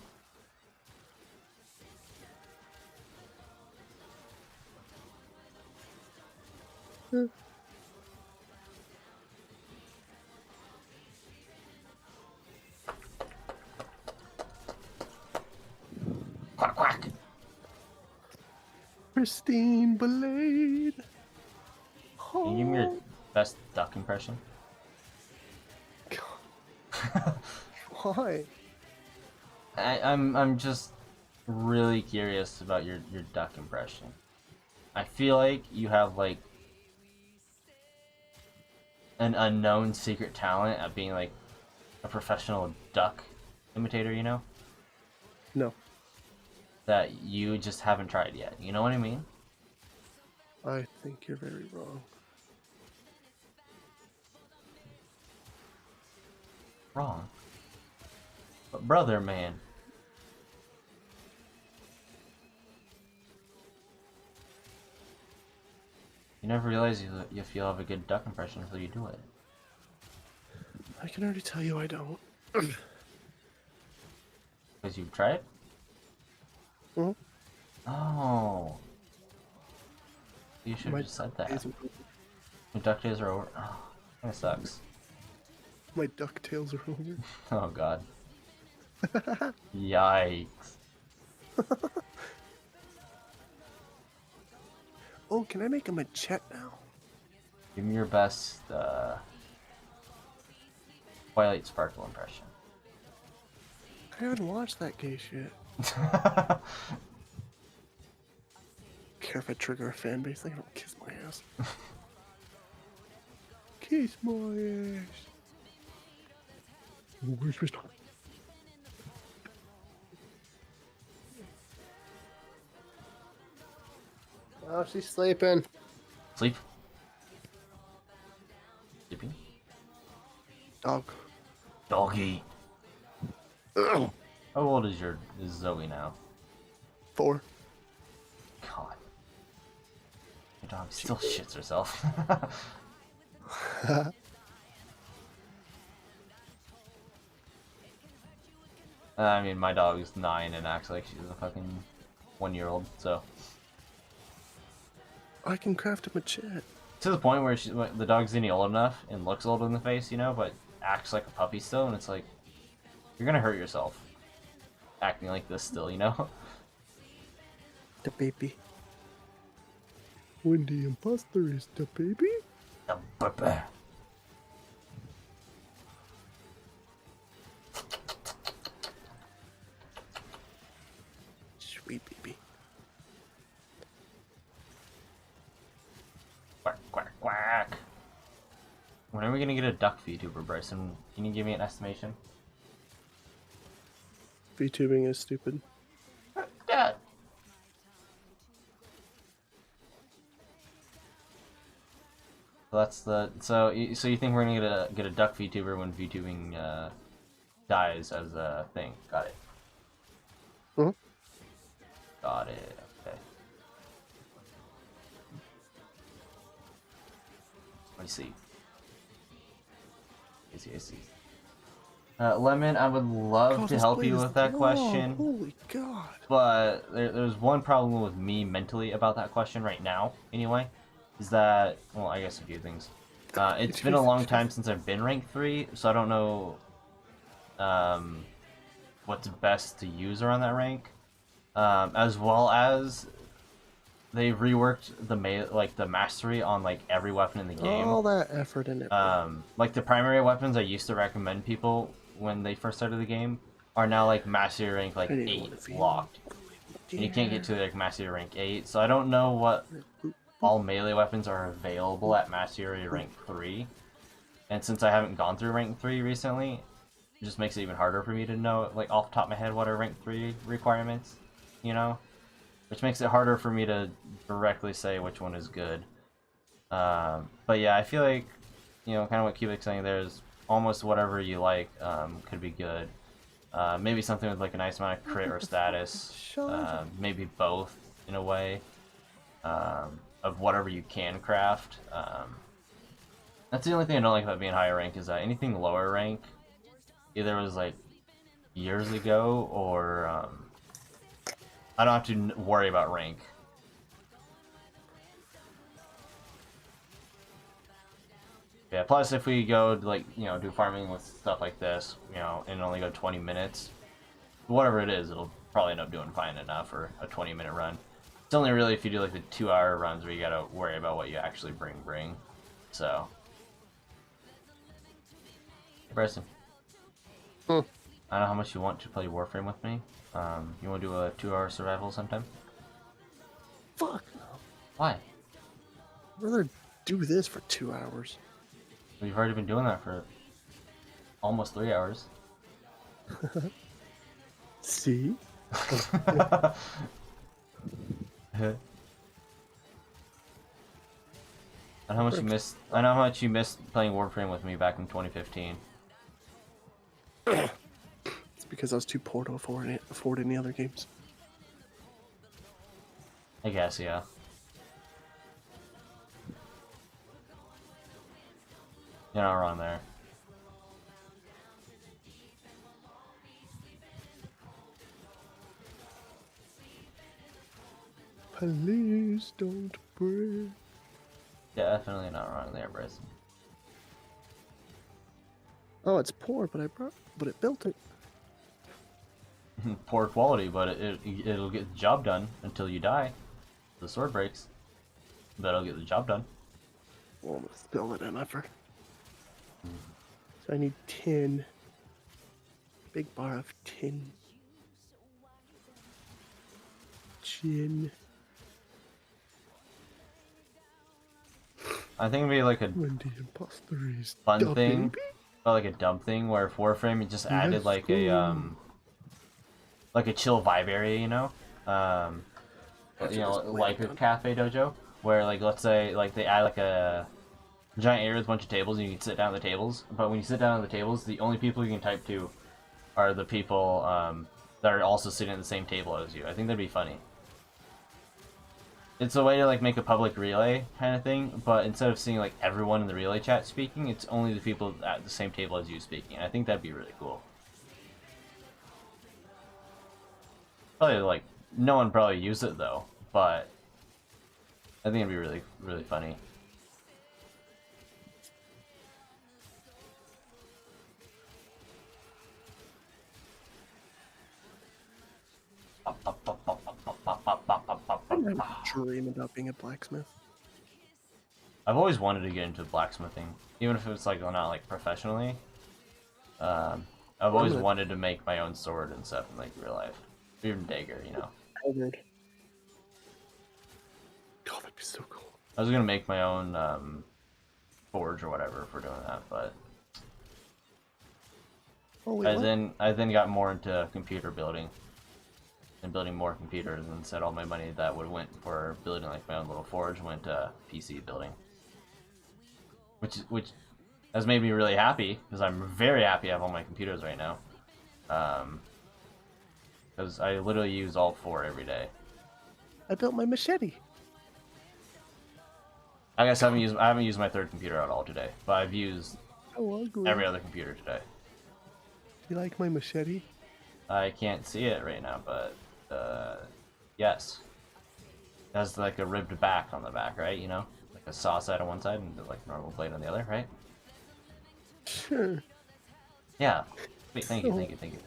Quack, quack. Pristine blade. Can you give me your best duck impression? Why? I'm just really curious about your duck impression. I feel like you have like an unknown secret talent at being like a professional duck imitator, you know? No. That you just haven't tried yet. You know what I mean? I think you're very wrong. Wrong. But brother, man. You never realize if you'll have a good duck impression until you do it. I can already tell you I don't. Because you've tried? Hmm? Oh. You should have My just said that. days are- Your duck days are over. Oh, that sucks. My DuckTales are over. Oh god. Yikes. Oh, can I make a machete now? Give me your best Twilight Sparkle impression. I haven't watched that gay shit. Care if I trigger a fan base? They don't kiss my ass. Kiss my ass. Where's my stuff? Oh, she's sleeping. Sleep. Sleeping. Dog. Doggy. Ugh. How old is Zoe now? 4. God. Your dog still shits herself. I mean, my dog is 9 and acts like she's a fucking 1-year-old, so. I can craft a machete. To the point where the dog's getting old enough and looks old in the face, you know, but acts like a puppy still, and it's like, you're gonna hurt yourself acting like this still, you know? The baby. When the imposter is the baby? The baby. Sweet baby. Quack, quack, quack. When are we gonna get a duck VTuber, Bryson? Can you give me an estimation? VTubing is stupid. Yeah. So that's the so you think we're gonna get a duck VTuber when VTubing dies as a thing? Got it. Uh-huh. Got it. Okay. I see. I see. Lemon, I would love God, to this help blade you is with that long. question, Holy God. but there's one problem with me mentally about that question right now, anyway, is that, well, I guess a few things. It's been a long time since I've been rank 3, so I don't know what's best to use around that rank, as well as they reworked the mastery on like every weapon in the game. All that effort in it. Like the primary weapons I used to recommend people when they first started the game are now like mastery rank like 8 locked. And you can't get to like mastery rank 8, so I don't know what all melee weapons are available at mastery rank 3. And since I haven't gone through rank 3 recently, it just makes it even harder for me to know like off the top of my head what are rank 3 requirements, you know? Which makes it harder for me to directly say which one is good. But yeah, I feel like, you know, kind of what Cubic's saying there is almost whatever you like could be good. Maybe something with like a nice amount of crit or status. Maybe both in a way of whatever you can craft. That's the only thing I don't like about being higher rank is that anything lower rank either was like years ago or I don't have to worry about rank. Yeah, plus if we go to, like, you know, do farming with stuff like this, you know, and only go 20 minutes, whatever it is, it'll probably end up doing fine enough for a 20-minute run. It's only really if you do like the 2-hour runs where you gotta worry about what you actually bring. So. Bryson. I don't know how much you want to play Warframe with me. You want to do a 2-hour survival sometime? Fuck no. Why? I'd rather do this for 2 hours. Well, you've already been doing that for almost 3 hours. See? I know how much you missed playing Warframe with me back in 2015. It's because I was too poor to afford any other games. I guess, yeah. You're not wrong there. Please don't break. Yeah, definitely not wrong there, Bryce. Oh, it's poor, but it built it. Poor quality, but it'll get the job done until you die. The sword breaks, but it'll get the job done. Well, I'm gonna spill it in effort. So I need 10. Big bar of 10. Gin. I think it'd be like a fun thing, or like a dumb thing, where if Warframe just added like a chill vibe area, you know, like a cafe dojo, where like let's say like they add like a giant area with a bunch of tables and you can sit down at the tables, but when you sit down at the tables, the only people you can type to are the people that are also sitting at the same table as you. I think that'd be funny. It's a way to like make a public relay kind of thing, but instead of seeing like everyone in the relay chat speaking, it's only the people at the same table as you speaking. I think that'd be really cool. Probably like no one probably use it though, but I think it'd be really, really funny. I never dream about being a blacksmith. I've always wanted to get into blacksmithing, even if it's like not like professionally. I've always wanted to make my own sword and stuff in like real life, even dagger, you know. God, that'd be so cool. I was gonna make my own forge or whatever for doing that, but I then got more into computer building and building more computers, and instead all my money that would went for building like my own little forge went to PC building, which has made me really happy because I'm very happy I have all my computers right now, because I literally use all 4 every day. I built my machete. I guess I haven't used my 3rd computer at all today, but I've used every other computer today. You like my machete? I can't see it right now, but yes. It has like a ribbed back on the back, right? You know, like a saw side on one side and like normal blade on the other, right? Sure. Yeah. Wait, thank you, So- thank you, thank you.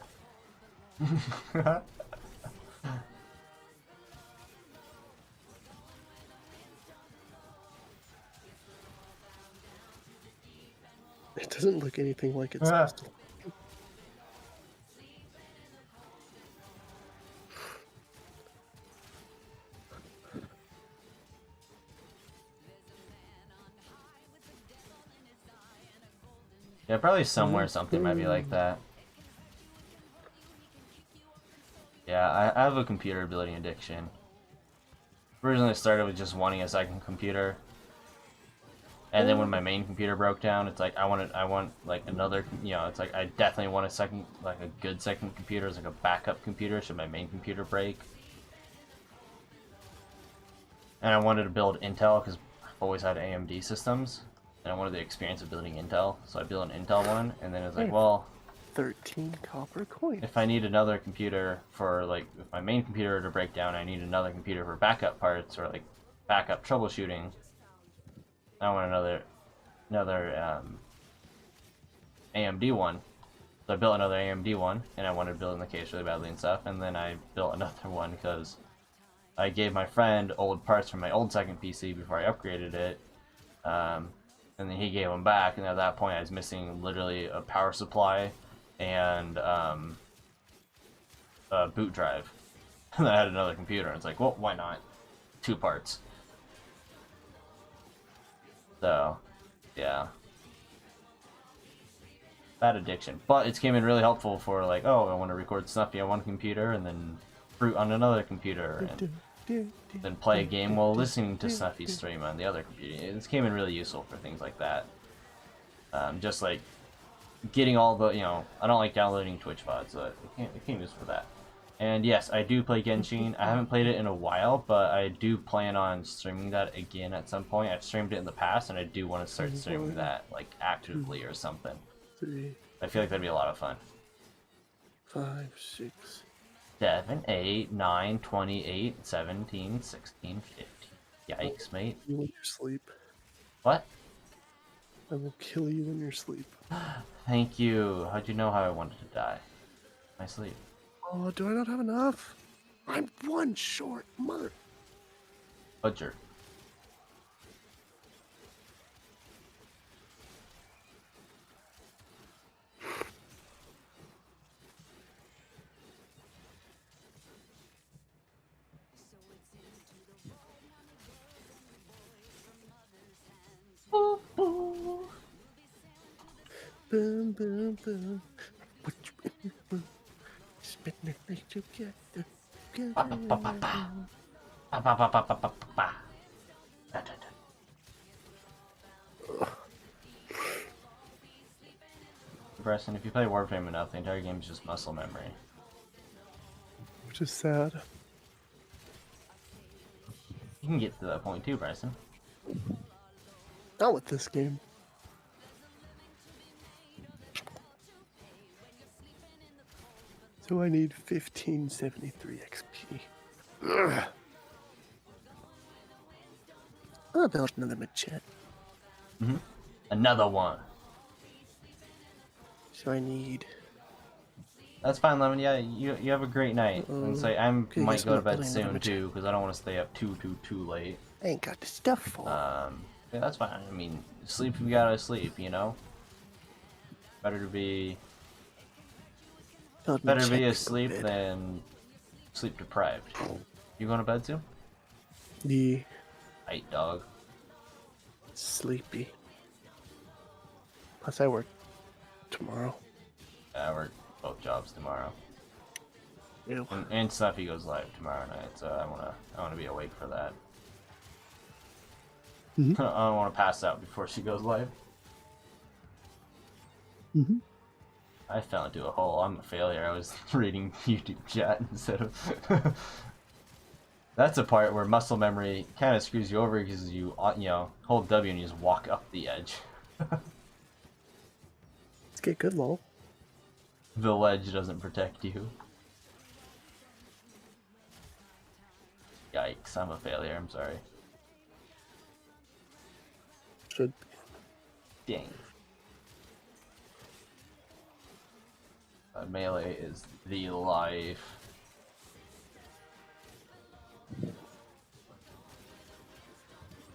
It doesn't look anything like it's supposed to. Yeah, probably somewhere something might be like that. Yeah, I have a computer building addiction. Originally started with just wanting a second computer. And then when my main computer broke down, it's like I want like another, you know, it's like I definitely want a second, like a good second computer, it's like a backup computer should my main computer break. And I wanted to build Intel because I've always had AMD systems, and I wanted the experience of building Intel, so I built an Intel one, and then it's like, well, 13 copper coins. if I need another computer for like, if my main computer were to break down, I need another computer for backup parts or like backup troubleshooting. I want another AMD one. So I built another AMD one, and I wanted to build in the case really badly and stuff. And then I built another one because I gave my friend old parts from my old second PC before I upgraded it. And then he gave them back, and at that point I was missing literally a power supply and a boot drive. And I had another computer, and it's like, well, why not? 2 parts. So, yeah. Bad addiction. But it's came in really helpful for like, oh, I want to record Snuffy on one computer and then Fruit on another computer and then play a game while listening to Snuffy's stream on the other computer. It's came in really useful for things like that. Just like getting all the, you know, I don't like downloading Twitch VOD, so it came useful for that. And yes, I do play Genshin. I haven't played it in a while, but I do plan on streaming that again at some point. I've streamed it in the past, and I do want to start streaming that like actively or something. 3, I feel like that'd be a lot of fun. 5, 6. 7, 8, 9, 28, 17, 16, 15. Yikes, mate. You in your sleep. What? I will kill you in your sleep. Thank you. How'd you know how I wanted to die? My sleep. Oh, do I not have enough? I'm 1 short, mother. Budger. Boom, boom, boom. Spin it like together. Ba, ba, ba, ba, ba. Ba, ba, ba, ba, ba, ba, ba. Da, da, da. Preston, if you play Warframe enough, the entire game is just muscle memory. Which is sad. You can get to that point too, Bryson. Not with this game. So I need 1573 XP. Ugh. I'll build another machete. Another one. So I need. That's fine, Lemon. Yeah, you have a great night. And say I Okay, might guess go to what? bed Building another soon too, because I don't want to stay up too late. I ain't got the stuff for. Yeah, that's fine. I mean, sleep if you gotta sleep, you know. Better to be Build better to machete be for asleep bed. than sleep deprived. You going to bed soon? The Aight, dog. sleepy. Plus, I work tomorrow. I work both jobs tomorrow. Ew. And Snuffy goes live tomorrow night, so I wanna be awake for that. Mhm. I don't want to pass out before she goes live. Mhm. I fell into a hole. I'm a failure. I was reading YouTube chat instead of. That's a part where muscle memory kind of screws you over because you know, hold W and you just walk up the edge. Let's get good, lol. The ledge doesn't protect you. Yikes, I'm a failure, I'm sorry. Should Dang. Melee is the life.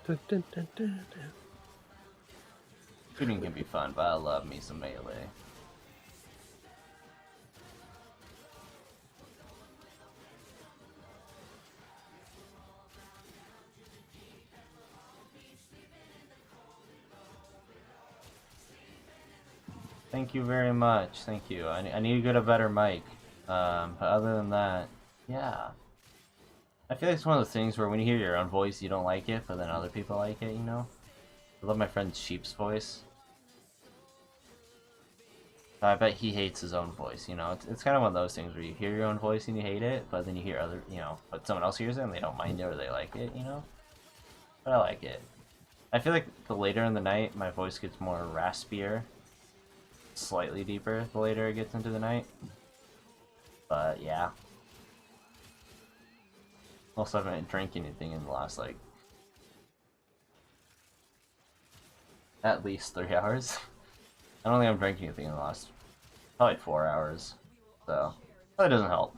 dun, dun, dun, dun, dun. Shooting can be fun, but I love me some melee. Thank you very much. Thank you. I need to get a better mic. But other than that, yeah. I feel like it's one of those things where when you hear your own voice, you don't like it, but then other people like it, you know? I love my friend Sheep's voice. I bet he hates his own voice, you know? It's kind of one of those things where you hear your own voice and you hate it, but then you hear other, you know, but someone else hears it and they don't mind it or they like it, you know? But I like it. I feel like the later in the night, my voice gets more raspier. Slightly deeper the later it gets into the night. But yeah. Also, I haven't drank anything in the last, like, at least 3 hours. I don't think I've drank anything in the last, probably 4 hours. So, that doesn't help.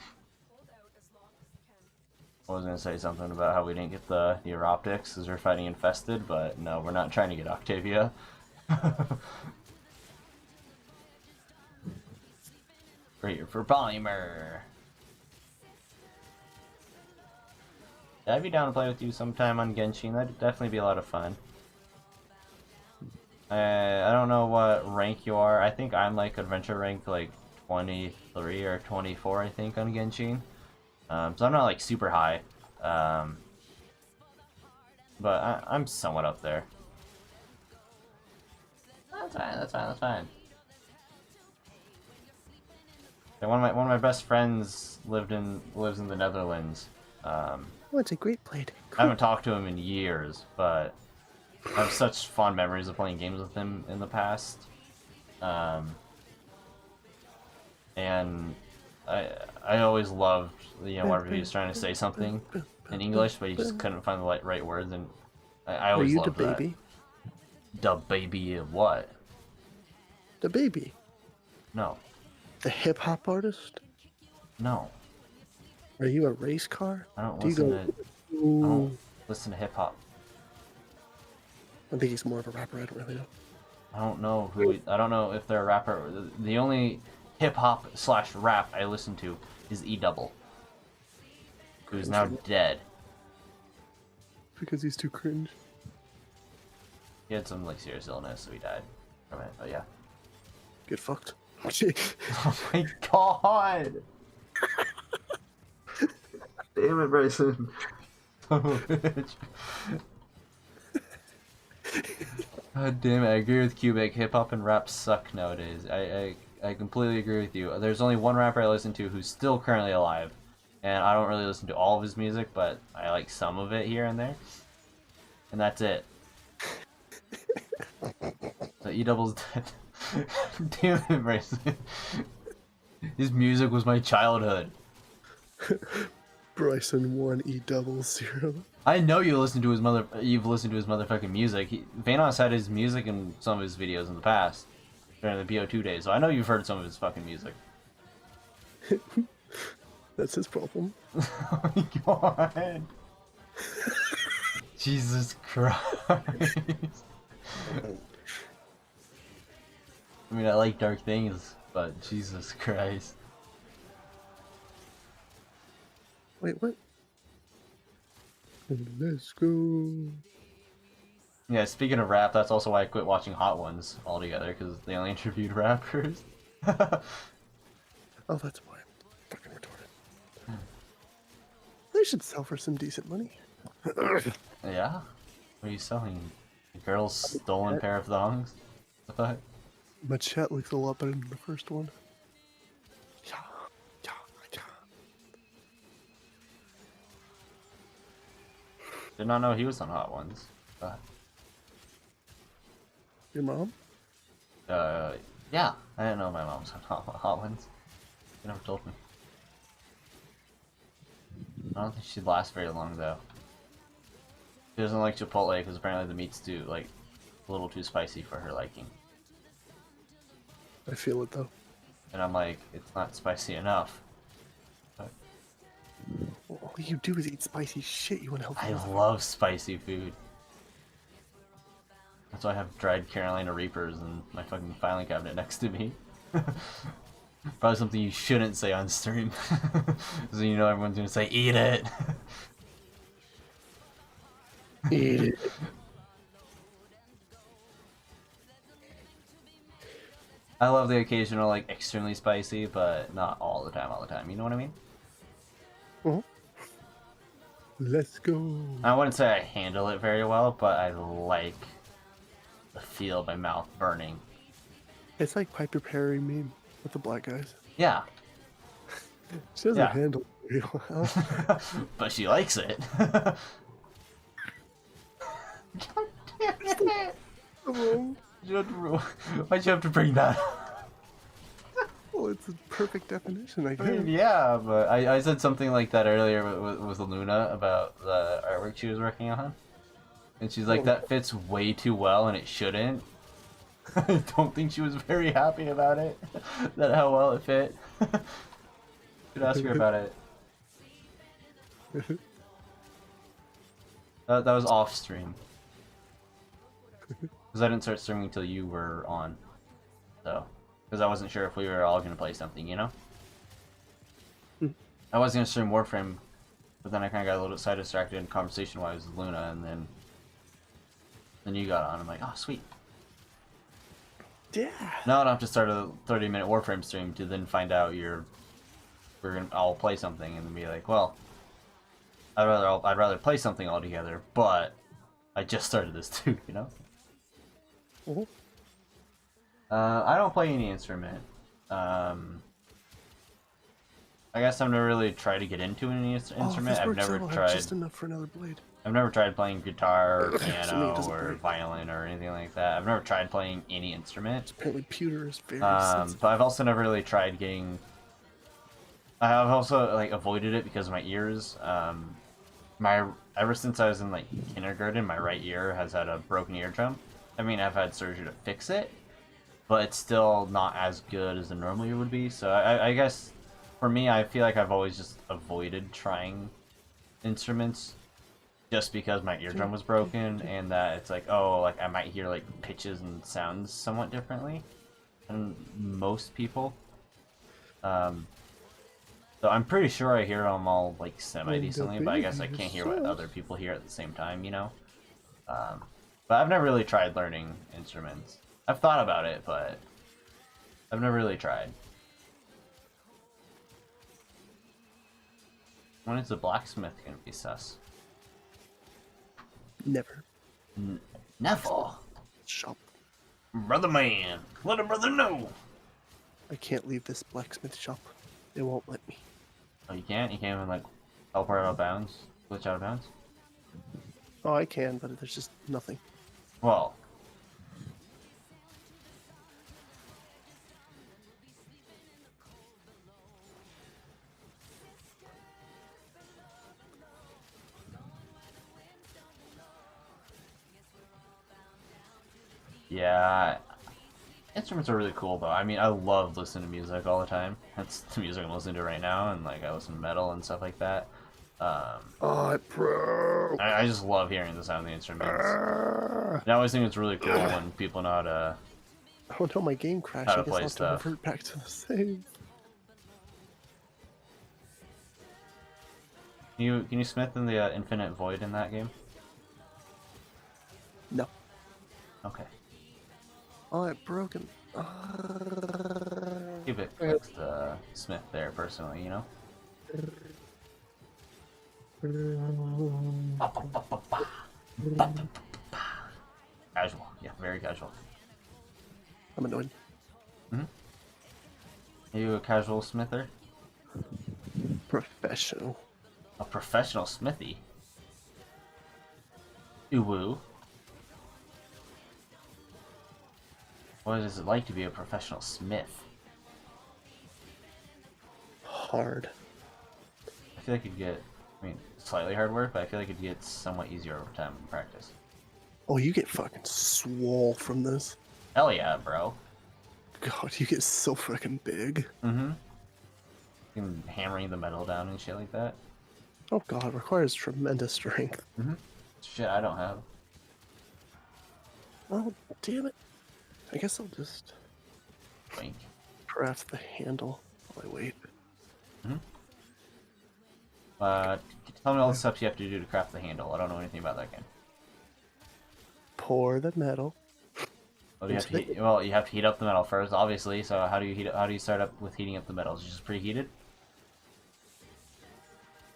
I was gonna say something about how we didn't get the Neuroptics because we're fighting Infested, but no, we're not trying to get Octavia. We're here for Polymer. Yeah, I'd be down to play with you sometime on Genshin. That'd definitely be a lot of fun. I don't know what rank you are. I think I'm like adventure rank like 23 or 24, I think, on Genshin. So I'm not like super high. But I'm somewhat up there. That's fine, that's fine, that's fine. Yeah, one of my best friends lives in the Netherlands. Oh, it's a great plate. I haven't talked to him in years, but I have such fond memories of playing games with him in the past. And I always loved, you know, whenever he was trying to say something in English, but he just couldn't find the right words, and I always loved that. Are you the baby? The baby of what? The baby. No. The hip hop artist? No. Are you a race car? I don't Do you listen go, to I "Ooh"? don't listen to hip hop. I think he's more of a rapper. I don't really know. I don't know who. I don't know if they're a rapper. The only hip hop / rap I listen to is E-Double, who's now dead. Because he's too cringe. He had some like serious illness, so he died from it. But yeah. Get fucked. Oh my god! Damn it, Bryson. Son of a bitch. God damn it, I agree with Cubic. Hip hop and rap suck nowadays. I completely agree with you. There's only one rapper I listen to who's still currently alive. And I don't really listen to all of his music, but I like some of it here and there. And that's it. So E-Double's dead. Damn it, Bryson. His music was my childhood. Bryson 1E00. I know you've listened to his motherfucking music. Vanos had his music in some of his videos in the past during the BO2 days, so I know you've heard some of his fucking music. That's his problem. Oh my god. Jesus Christ. I mean, I like Dark Things, but Jesus Christ. Wait, what? Let's go. Yeah, speaking of rap, that's also why I quit watching Hot Ones altogether, because they only interviewed rappers. Oh, that's why I'm fucking retarded. They should sell for some decent money. Yeah? What are you selling? A girl's stolen pair of thongs? What? My chat looks a lot better than the first one. Yeah, yeah, yeah. Did not know he was on Hot Ones. Your mom? Yeah, I didn't know my mom's on Hot Ones. She never told me. I don't think she'd last very long though. She doesn't like Chipotle because apparently the meat's too like a little too spicy for her liking. I feel it though. And I'm like, it's not spicy enough. But All you do is eat spicy shit. You want to help? I love spicy food. That's why I have dried Carolina Reapers in my fucking filing cabinet next to me. Probably something you shouldn't say on stream. So you know everyone's gonna say, eat it! Eat it. I love the occasional, like, extremely spicy, but not all the time, you know what I mean? Let's go. I wouldn't say I handle it very well, but I like the feel of my mouth burning. It's like Piper Perry meme with the black guys. Yeah. She doesn't Yeah. handle it very well. But she likes it. Why'd you have to bring that up? Well, it's a perfect definition, I I mean, guess. yeah, but I said something like that earlier with Luna about the artwork she was working on. And she's like, that fits way too well and it shouldn't. I don't think she was very happy about it. That how well it fit. Should ask her about it. That was off stream. Because I didn't start streaming until you were on. So, because I wasn't sure if we were all going to play something, you know? I was going to stream Warframe, but then I kind of got a little side distracted in conversation-wise with Luna, and then you got on. I'm like, oh, sweet. Yeah. Now I don't have to start a 30-minute Warframe stream to then find out we're gonna all play something and then be like, well, I'd rather play something all together, but I just started this too, you know? I don't play any instrument. I guess I've never really tried to get into any instrument. I've never tried. Just enough for another blade. I've never tried playing guitar, or So it piano, doesn't or break. violin, or anything like that. I've never tried playing any instrument. Apparently, pewter is very But sensitive. I've also never really tried getting. I've also like avoided it because of my ears. Ever since I was in like kindergarten, my right ear has had a broken eardrum. I mean, I've had surgery to fix it, but it's still not as good as the normal ear would be. So I guess for me, I feel like I've always just avoided trying instruments just because my eardrum was broken and that it's like, oh, like I might hear like pitches and sounds somewhat differently than most people. So I'm pretty sure I hear them all like semi-decently, but I guess I can't hear what other people hear at the same time, you know? But I've never really tried learning instruments. I've thought about it, but I've never really tried. When is the blacksmith gonna be sus? Never. Never. Shop. Brother man, let a brother know. I can't leave this blacksmith shop. They won't let me. Oh, you can't? You can't even like teleport out of bounds? Glitch out of bounds? Oh, I can, but there's just nothing. Well. Yeah. Instruments are really cool though. I mean, I love listening to music all the time. That's the music I'm listening to right now, and like I listen to metal and stuff like that. Oh, it broke. I just love hearing the sound of the instruments. And I always think it's really cool when people know how to. Oh no, my game crashed. How to I guess play I'll have to stuff. revert back to the save. Can you smith in the infinite void in that game? No. Okay. Oh, it broken. Keep it next to Smith there, personally, you know? Casual. Yeah, very casual. I'm annoyed. Are you a casual smither? Professional. A professional smithy? Ooh woo. What is it like to be a professional smith? Hard. I feel like it'd get, I mean, slightly hard work, but I feel like it'd get somewhat easier over time in practice. Oh, you get fucking swole from this. Hell yeah, bro. God, you get so fucking big. Mm-hmm. And hammering the metal down and shit like that. Oh god, requires tremendous strength. Mm-hmm. Shit, I don't have. Oh, damn it. I guess I'll just Wink. craft the handle while I wait. Mm-hmm. Tell me all the steps you have to do to craft the handle. I don't know anything about that game. Pour the metal. Well, you have to heat up the metal first, obviously. So how do you start up with heating up the metals? Just preheated?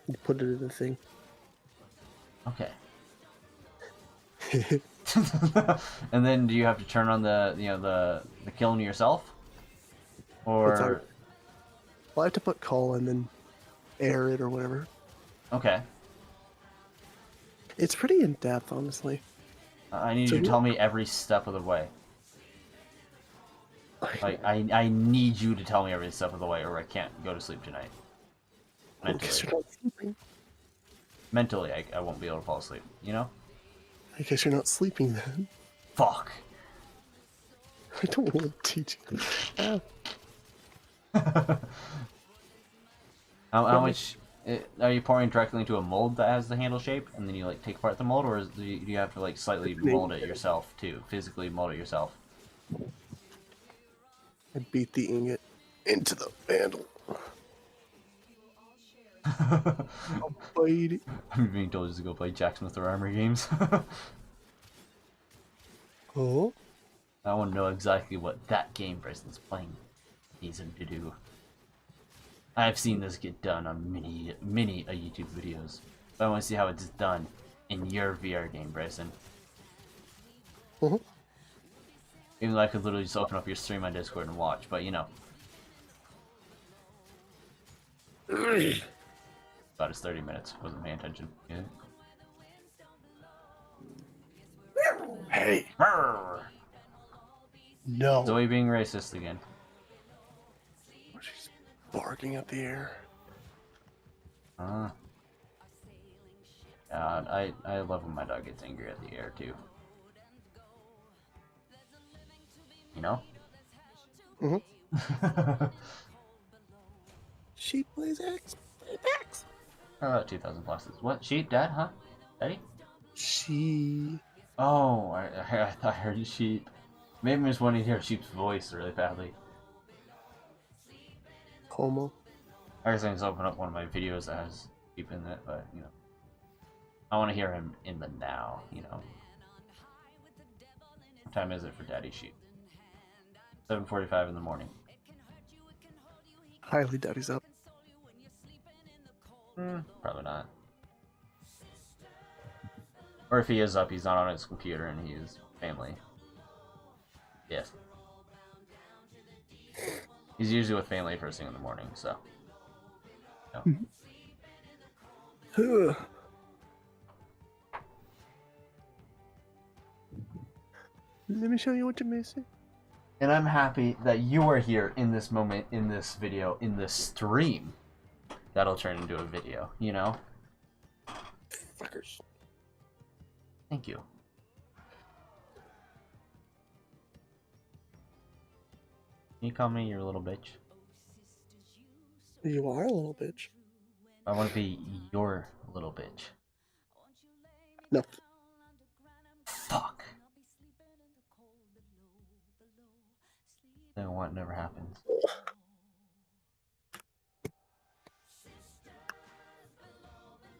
You put it in the thing. Okay. And then do you have to turn on the kiln yourself? Or Well, I have to put coal and then air it or whatever. okay. It's pretty in depth, honestly. I need you to tell me every step of the way. Like I need you to tell me every step of the way, or I can't go to sleep tonight. I guess you're not sleeping. Mentally, I won't be able to fall asleep. You know? I guess you're not sleeping then. Fuck. I don't want to teach you. How much are you pouring directly into a mold that has the handle shape, and then you like take apart the mold, or do you have to like slightly mold it yourself too, physically mold it yourself? I beat the ingot into the handle. I'll bite it. I'm being told just to go play Jack Smith or Armory games. Oh? I want to know exactly what that game Bryson's playing needs him to do. I've seen this get done on many YouTube videos, but I want to see how it's done in your VR game, Bryson. Uh-huh. Even though I could literally just open up your stream on Discord and watch, but you know. About his 30 minutes. Wasn't paying attention. Yeah. Hey. Brrr. No. Zoe being racist again. She's barking at the air. God, I love when my dog gets angry at the air too. You know? Mm-hmm. She plays X. X. How about 2000 pluses? What? Sheep? Dad? Huh? Daddy? She. Oh, I thought I heard sheep. Maybe I just wanted to hear sheep's voice really badly. Homo. I guess I just open up one of my videos that has sheep in it, but you know. I want to hear him in the now, you know. What time is it for Daddy Sheep? 7:45 in the morning. Highly Daddy's up. Probably not. Or if he is up, he's not on his computer and he is family. Yes. He's usually with family first thing in the morning, so. No. Let me show you what you're missing. And I'm happy that you are here in this moment, in this video, in this stream. That'll turn into a video, you know? Fuckers. Thank you. Can you call me your little bitch? You are a little bitch. I want to be your little bitch. No. Fuck. Then what never happens.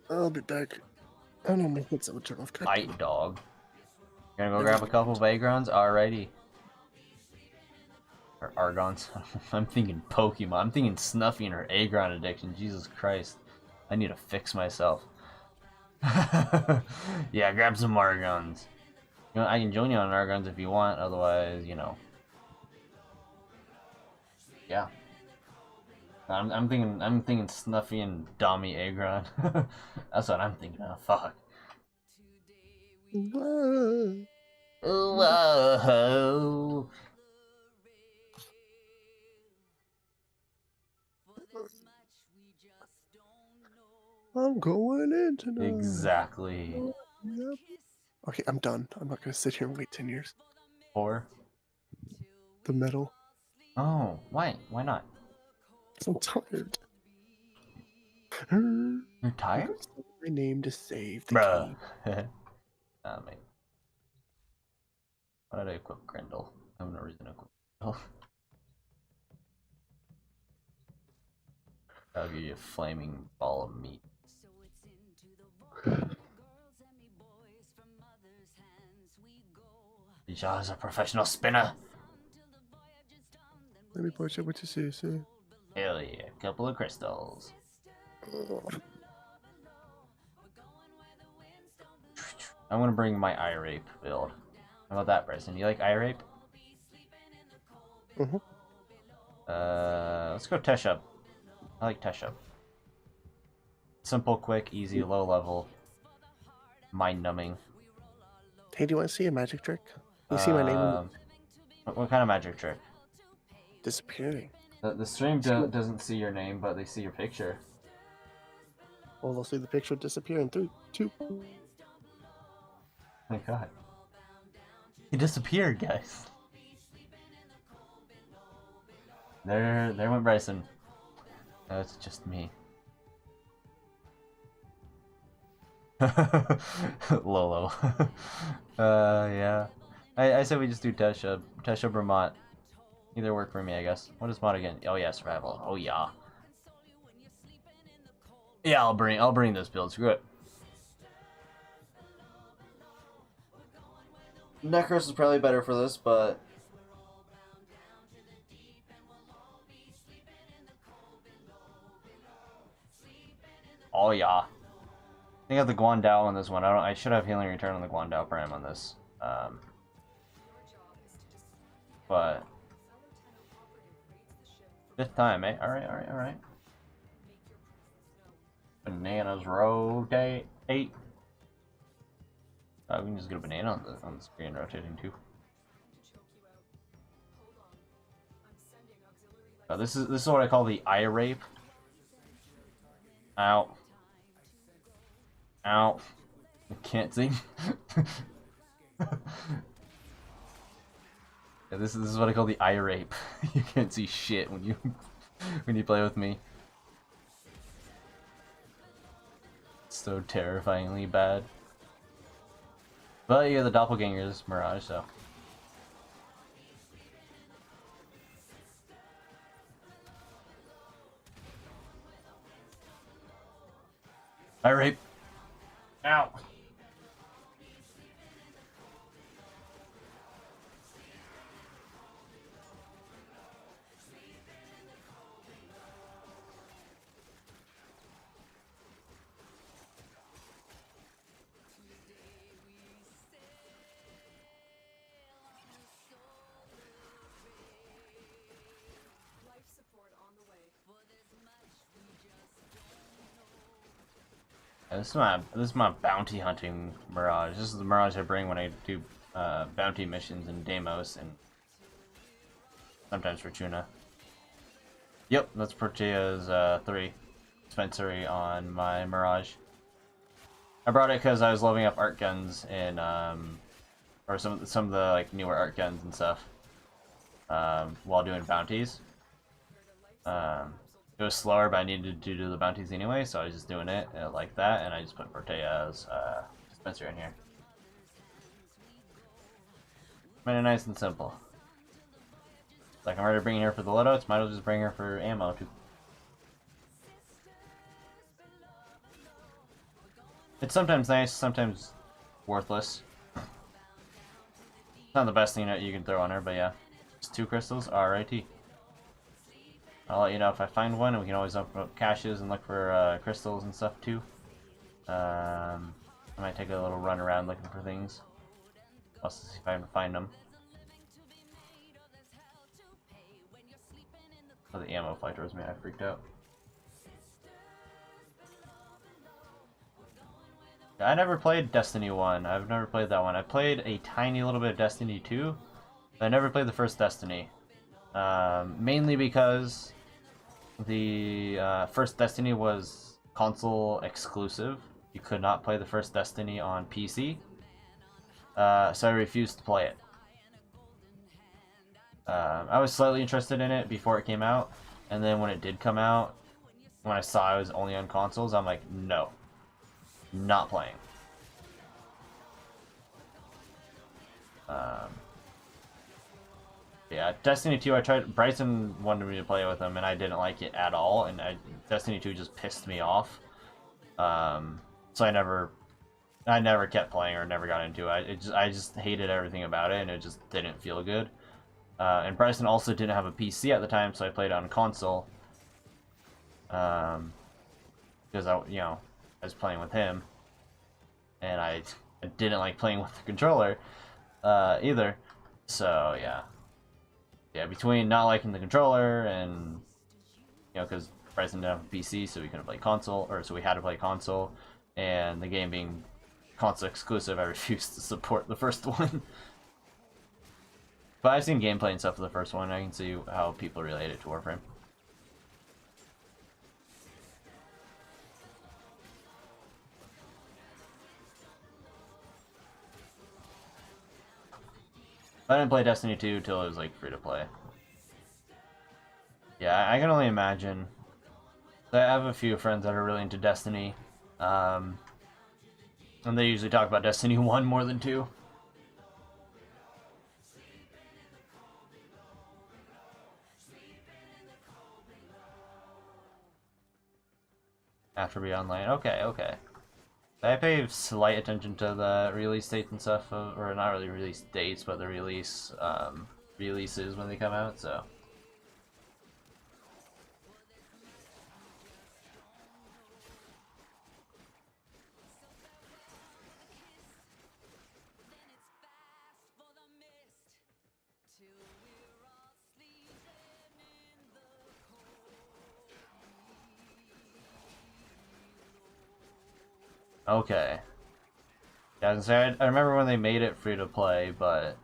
I'll be back. I don't know what's up, turn off. Bite dog. Gonna go grab a couple of Agrons? Alrighty. Or Argons. I'm thinking Pokemon. I'm thinking Snuffy and her Agron addiction. Jesus Christ. I need to fix myself. Yeah, grab some Argons. You know, I can join you on Argons if you want, otherwise, you know. Yeah. I'm thinking Snuffy and Dommy Agron. That's what I'm thinking of. Fuck. Whoa. I'm going in tonight. Exactly. Yep. Okay, I'm done. I'm not gonna sit here and wait 10 years. 4. The medal. Oh, why? Why not? I'm tired. You're tired? My name to save the Bruh. game. Mate. Why did I equip Grendel? I have no reason to equip Grendel. I'll give you a flaming ball of meat. Ja's a professional spinner. Let me push it what you see. Hell yeah, a couple of crystals. I'm gonna bring my eye rape build. How about that, Bryson? You like eye rape? Mm-hmm. Let's go Teshub. I like Teshub. Simple, quick, easy, low level. Mind numbing. Hey, do you want to see a magic trick? You see my name? What kind of magic trick? Disappearing. The stream doesn't see your name, but they see your picture. Well, they'll see the picture disappear in 3, 2. Oh my god. He disappeared, guys. There went Bryson. No, it's just me. Lolo. Yeah. I said we just do Teshub. Teshub or Mott. Either work for me, I guess. What is Mott again? Oh yeah, survival. Oh yeah. Yeah, I'll bring this build. Screw it. Necros is probably better for this, but oh yeah. I think I have the Guandao on this one. I should have healing return on the Guandao Prime on this. But 5th time, eh? Alright. Bananas rotate. We can just get a banana on the screen rotating too. This is what I call the eye rape. Ow. I can't see. Yeah, this is what I call the eye rape. You can't see shit when you play with me. It's so terrifyingly bad. But yeah, the doppelganger's Mirage, so. Eye rape. Ow. This is my bounty hunting Mirage. This is the Mirage I bring when I do bounty missions in Deimos and sometimes Fortuna. Yep, that's Protea's 3 dispensary on my Mirage. I brought it because I was leveling up art guns in or some of the like newer art guns and stuff while doing bounties. It was slower, but I needed to do the bounties anyway, so I was just doing it like that, and I just put Protea's dispenser in here. Made it nice and simple. Like, I'm already bringing her for the loadouts, might as well just bring her for ammo too. It's sometimes nice, sometimes worthless. It's not the best thing that you can throw on her, but yeah. Just 2 crystals, alrighty. I'll let you know if I find one, and we can always open up caches and look for crystals and stuff too. I might take a little run around looking for things. I'll see if I can find them. Oh, the ammo fly towards me, I freaked out. I never played Destiny 1, I've never played that one. I played a tiny little bit of Destiny 2, but I never played the first Destiny. Mainly because the first Destiny was console exclusive. You could not play the first Destiny on PC. So I refused to play it. I was slightly interested in it before it came out, and then when it did come out, when I saw it was only on consoles, I'm like, no, not playing. Yeah, Destiny 2, I tried. Bryson wanted me to play with him, and I didn't like it at all, and Destiny 2 just pissed me off. So I never kept playing or never got into it. I just hated everything about it, and it just didn't feel good. And Bryson also didn't have a PC at the time, so I played on console. Because I was playing with him, and I didn't like playing with the controller either. So yeah, between not liking the controller and because Bryson didn't have a PC, so we couldn't play console, or so we had to play console, and the game being console exclusive, I refused to support the first one. But I've seen gameplay and stuff for the first one. I can see how people relate it to Warframe. I didn't play Destiny 2 until it was like free to play. Yeah, I can only imagine. I have a few friends that are really into Destiny, and they usually talk about Destiny 1 more than 2. After be online. Okay. I pay slight attention to the release dates and stuff, or not really release dates, but the releases when they come out, so. Okay. Yeah, I was gonna say, I remember when they made it free to play, but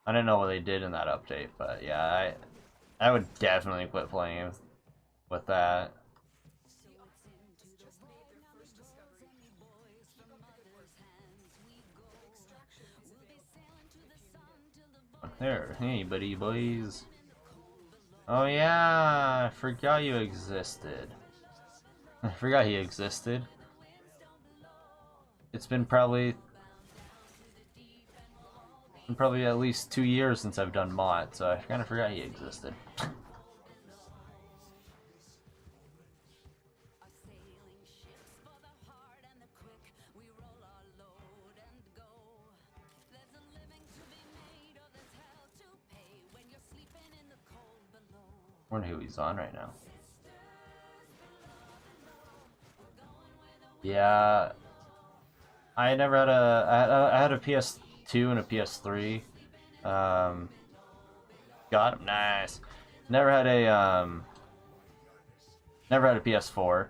I didn't know what they did in that update. But yeah, I would definitely quit playing with that. There, hey buddy boys. Oh yeah, I forgot you existed. I forgot he existed. It's been probably at least 2 years since I've done mod, so I kind of forgot he existed. I wonder who he's on right now. Yeah, I never had I had a PS2 and a PS3. Got him, nice. Never had a PS4.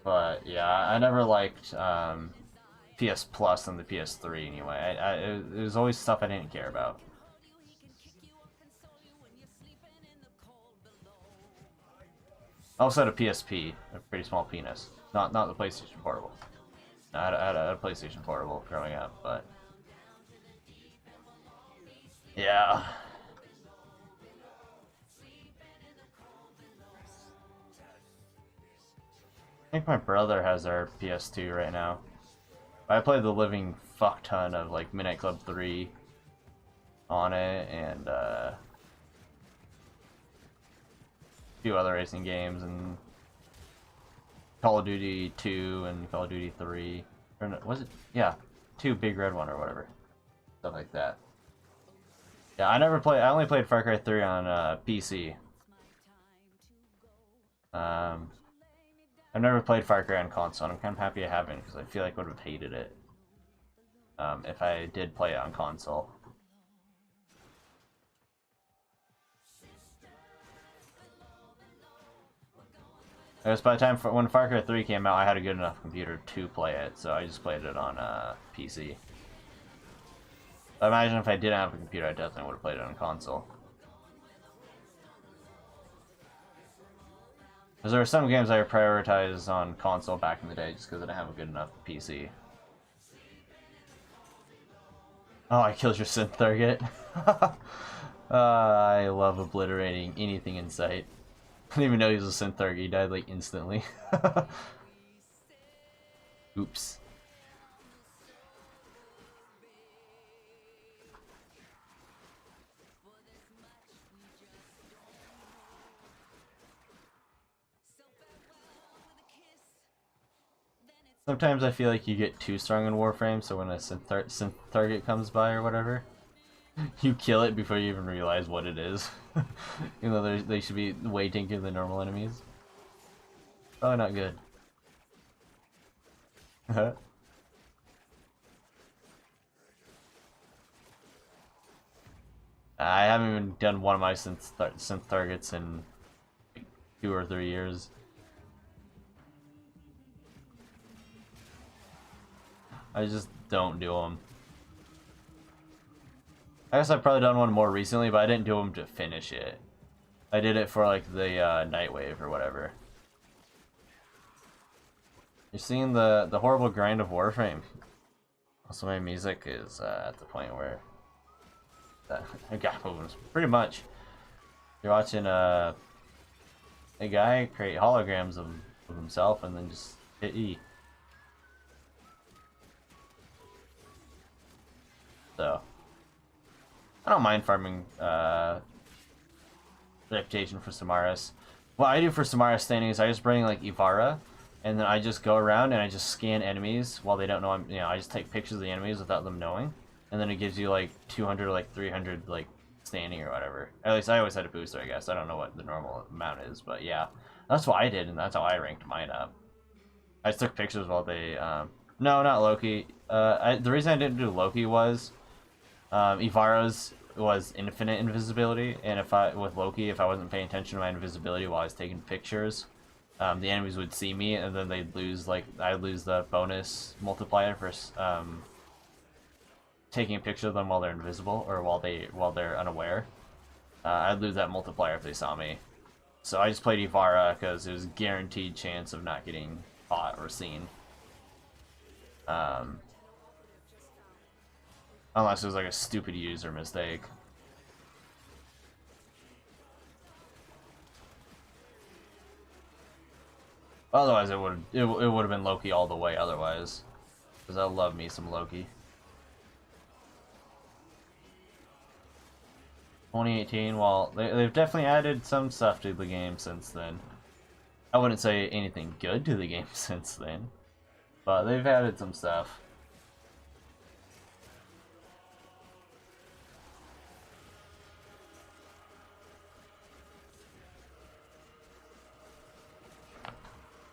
But yeah, I never liked PS Plus and the PS3 anyway. It was always stuff I didn't care about. I also had a PSP, a pretty small penis. Not the PlayStation Portable. I had a PlayStation Portable growing up, but yeah. I think my brother has our PS2 right now. I played the living fuck ton of like Midnight Club 3 on it, and few other racing games, and Call of Duty 2 and Call of Duty 3. Or no, was it? Yeah, 2 Big Red One or whatever. Stuff like that. Yeah, I only played Far Cry 3 on PC. I've never played Far Cry on console, and I'm kind of happy I haven't, because I feel like I would have hated it if I did play it on console. I guess by the time when Far Cry 3 came out, I had a good enough computer to play it, so I just played it on PC. But imagine if I didn't have a computer, I definitely would have played it on console. Because there are some games I prioritized on console back in the day just because I didn't have a good enough PC. Oh, I killed your synth target. I love obliterating anything in sight. I didn't even know he was a synth target. He died like instantly. Oops. Sometimes I feel like you get too strong in Warframe, so when a synth target comes by or whatever, you kill it before you even realize what it is. Even though they should be way tankier than normal enemies. Probably not good. I haven't even done one of my synth targets in like 2 or 3 years. I just don't do them. I guess I've probably done one more recently, but I didn't do them to finish it. I did it for like the Night Wave or whatever. You're seeing the horrible grind of Warframe. Also, my music is at the point where I got moves pretty much. You're watching a guy create holograms of himself and then just hit E. So I don't mind farming reputation for Samaras. What I do for Samaras standing is I just bring like Ivara, and then I just go around and I just scan enemies while they don't know I'm. I just take pictures of the enemies without them knowing, and then it gives you like 200 or like 300 like standing or whatever. At least I always had a booster, I guess. I don't know what the normal amount is, but yeah, that's what I did, and that's how I ranked mine up. I just took pictures while they. No, not Loki. The reason I didn't do Loki was. Ivara's was infinite invisibility, and with Loki, if I wasn't paying attention to my invisibility while I was taking pictures, the enemies would see me, and then they'd lose I'd lose the bonus multiplier for taking a picture of them while they're invisible or while they're unaware. I'd lose that multiplier if they saw me. So I just played Ivara because it was a guaranteed chance of not getting caught or seen. Unless it was like a stupid user mistake. Otherwise, it would have been Loki all the way. Otherwise, because I love me some Loki. 2018. Well, they've definitely added some stuff to the game since then. I wouldn't say anything good to the game since then, but they've added some stuff.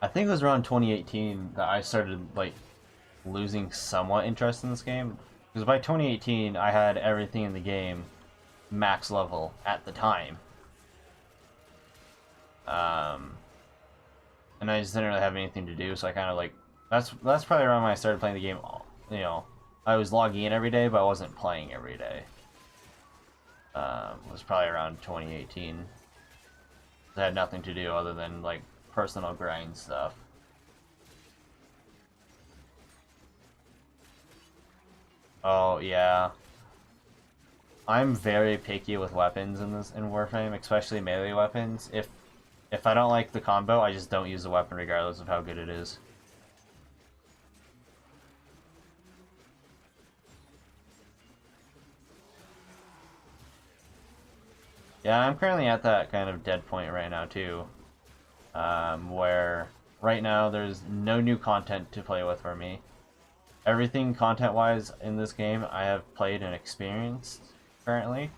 I think it was around 2018 that I started like losing somewhat interest in this game, because by 2018 I had everything in the game max level at the time, and I just didn't really have anything to do, so I kind of like that's probably around when I started playing the game. I was logging in every day, but I wasn't playing every day. It was probably around 2018. I had nothing to do other than like personal grind stuff. Oh yeah, I'm very picky with weapons in Warframe, especially melee weapons. If I don't like the combo, I just don't use the weapon regardless of how good it is. Yeah, I'm currently at that kind of dead point right now too. Where right now there's no new content to play with for me. Everything content-wise in this game I have played and experienced currently.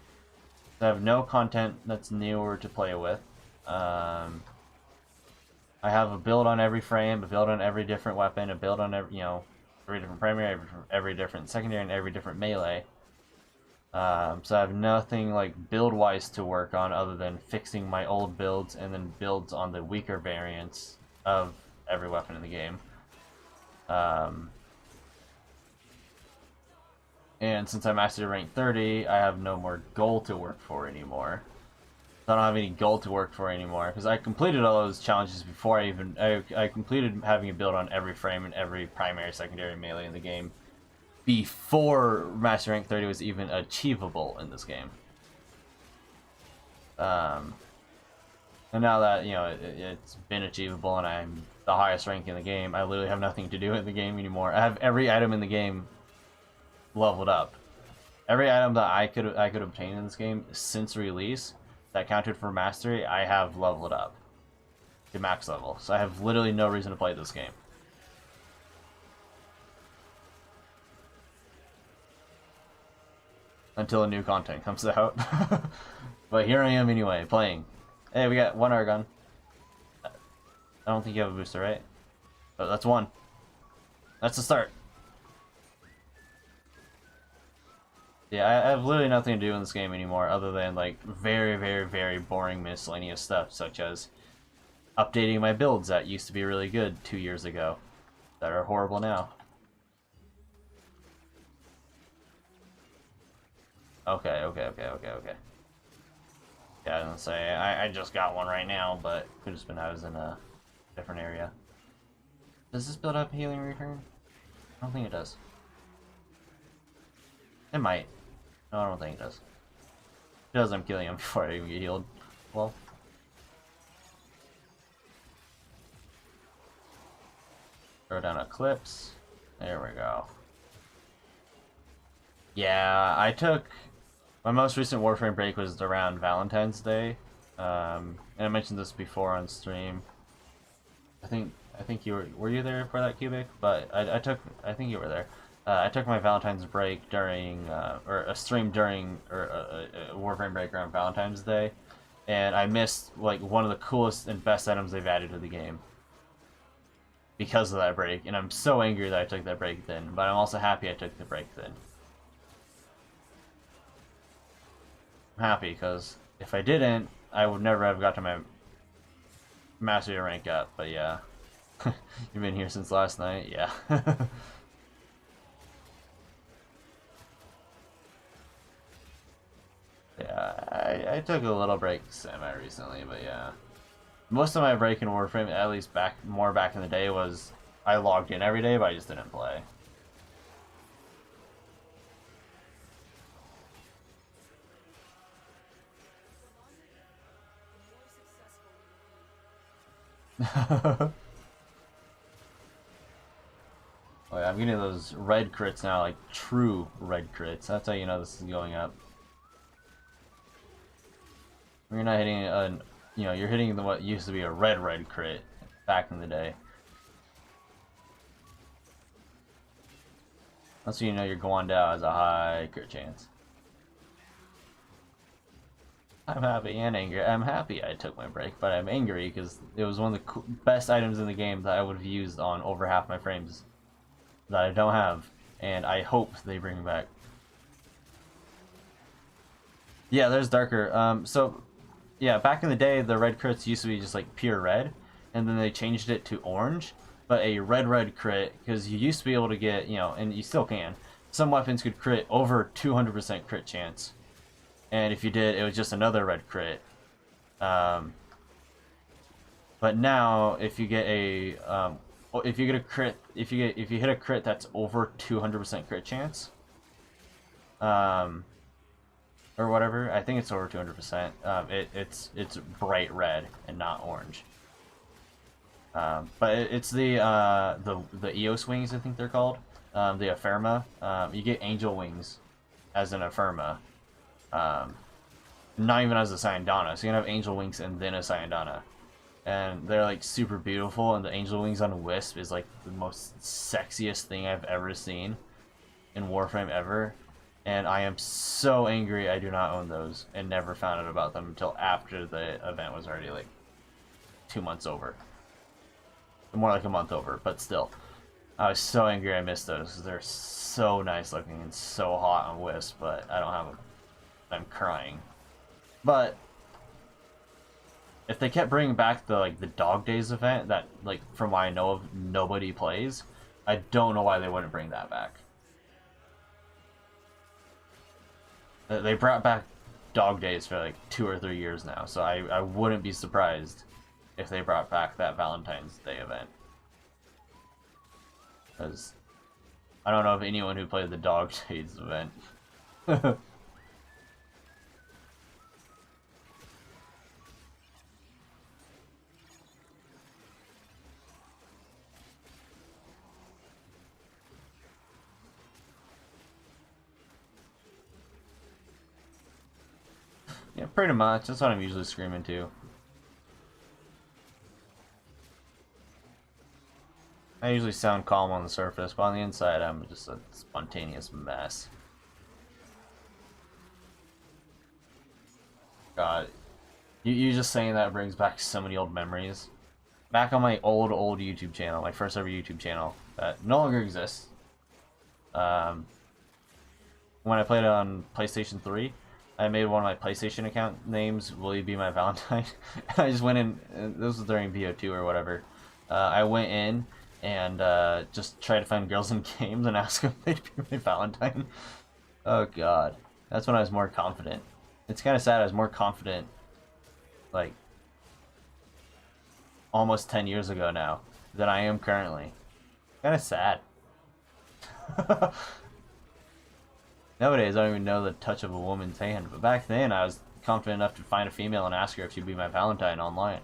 I have no content that's newer to play with. I have a build on every frame, a build on every different weapon, a build on every different primary, every different secondary, and every different melee. So I have nothing like build-wise to work on other than fixing my old builds and then builds on the weaker variants of every weapon in the game. And since I mastered rank 30, I have no more goal to work for anymore. I don't have any gold to work for anymore, because I completed all those challenges before I completed having a build on every frame and every primary, secondary, melee in the game before Master Rank 30 was even achievable in this game. And now that, you know, it's been achievable and I'm the highest rank in the game, I literally have nothing to do in the game anymore. I have every item in the game leveled up. Every item that I could obtain in this game since release that counted for mastery, I have leveled up to max level. So I have literally no reason to play this game. Until a new content comes out. But here I am anyway, playing. Hey, we got one Argon. I don't think you have a booster, right? Oh, that's one. That's the start. Yeah, I have literally nothing to do in this game anymore other than, like, very, very, very boring miscellaneous stuff, such as updating my builds that used to be really good 2 years ago, that are horrible now. Okay. Yeah, I was gonna say, I just got one right now, but could have been I was in a different area. Does this build up healing return? I don't think it does. It might. No, I don't think it does. If it does, I'm killing him before I even get healed. Well. Throw down Eclipse. There we go. Yeah, I took... My most recent Warframe break was around Valentine's Day. And I mentioned this before on stream. I think you were you there for that, Cubic? But I think you were there. I took my Valentine's break during, or a stream during, or a Warframe break around Valentine's Day, and I missed, like, one of the coolest and best items they've added to the game because of that break, and I'm so angry that I took that break then, but I'm also happy I took the break then. I'm happy, because if I didn't, I would never have got to my mastery rank up, but yeah. You've been here since last night? Yeah. Yeah, I took a little break semi-recently, but yeah. Most of my break in Warframe, at least more back in the day, was I logged in every day, but I just didn't play. Oh yeah, I'm getting those red crits now, like true red crits. That's how you know this is going up. You're not hitting a, you know, you're hitting what used to be a red crit back in the day. That's when you know your Guandao has a high crit chance. I'm happy and angry. I'm happy I took my break, but I'm angry because it was one of the best items in the game that I would have used on over half my frames that I don't have, and I hope they bring back. Yeah, there's darker. So, yeah, back in the day, the red crits used to be just like pure red, and then they changed it to orange. But a red crit, because you used to be able to get, you know, and you still can, some weapons could crit over 200% crit chance. And if you did, it was just another red crit. But now, if you get a, if you get a crit, if you hit a crit that's over 200% crit chance, or whatever, I think it's over 200%. It's bright red and not orange. But it's the EOS wings, I think they're called. The Affirma. You get angel wings as an Affirma. Not even as a Sayandana. So you can have angel wings and then a Sayandana. And they're like super beautiful, and the angel wings on Wisp is like the most sexiest thing I've ever seen in Warframe ever. And I am so angry I do not own those and never found out about them until after the event was already like 2 months over. More like a month over, but still. I was so angry I missed those because they're so nice looking and so hot on Wisp, but I don't have them. I'm crying. But if they kept bringing back the the Dog Days event that, like, from what I know of, nobody plays, I don't know why they wouldn't bring that back. They brought back dog days for like 2 or 3 years now, so I wouldn't be surprised if they brought back that Valentine's Day event. Because I don't know of anyone who played the dog days event. Yeah, pretty much. That's what I'm usually screaming to. I usually sound calm on the surface, but on the inside I'm just a spontaneous mess. God. You just saying that brings back so many old memories. Back on my old YouTube channel, my first ever YouTube channel, that no longer exists. When I played it on PlayStation 3, I made one of my PlayStation account names, Will You Be My Valentine? I just went in, this was during VO2 or whatever. I went in and just tried to find girls in games and ask them if they'd be my Valentine. Oh god. That's when I was more confident. It's kind of sad, I was more confident, like, almost 10 years ago now, than I am currently. Kind of sad. Nowadays, I don't even know the touch of a woman's hand, but back then I was confident enough to find a female and ask her if she'd be my Valentine online.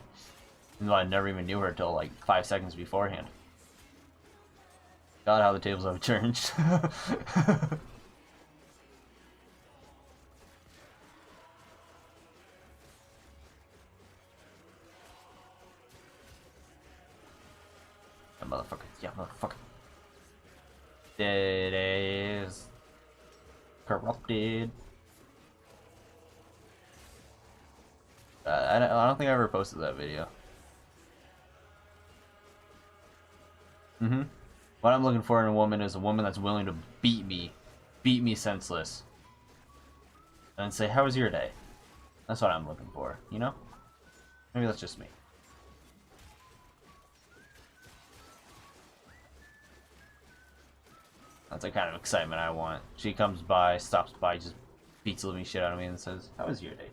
Even though I never even knew her until like 5 seconds beforehand. God, how the tables have turned. Yeah, motherfucker. Yeah, motherfucker. It is corrupted. I don't think I ever posted that video. What I'm looking for in a woman is a woman that's willing to beat me senseless, and say, "How was your day?" That's what I'm looking for, you know? Maybe that's just me. That's the kind of excitement I want. She comes by, stops by, just beats the living shit out of me and says, "How was your day?"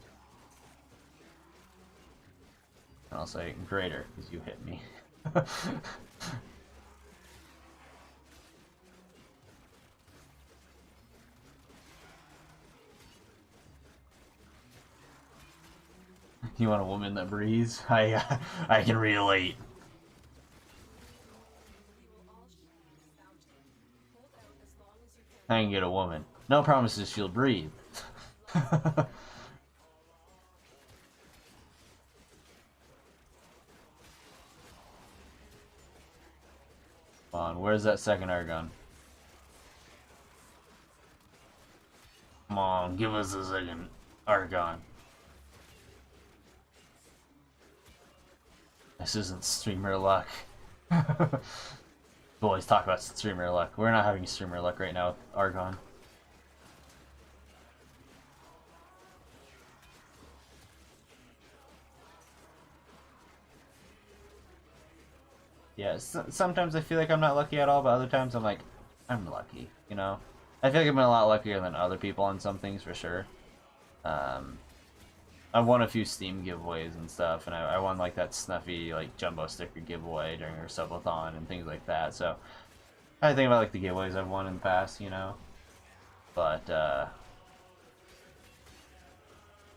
And I'll say, "Greater, because you hit me." You want a woman that breathes? I can relate. I can get a woman. No promises she'll breathe. Come on, where's that second Argon? Come on, give us a second Argon. This isn't streamer luck. We'll always talk about streamer luck. We're not having streamer luck right now with Argon. Yeah, sometimes I feel like I'm not lucky at all, but other times I'm like, I'm lucky, you know? I feel like I've been a lot luckier than other people on some things, for sure. I've won a few Steam giveaways and stuff, and I won like that Snuffy like jumbo sticker giveaway during our subathon and things like that. So I think about like the giveaways I've won in the past, you know. But I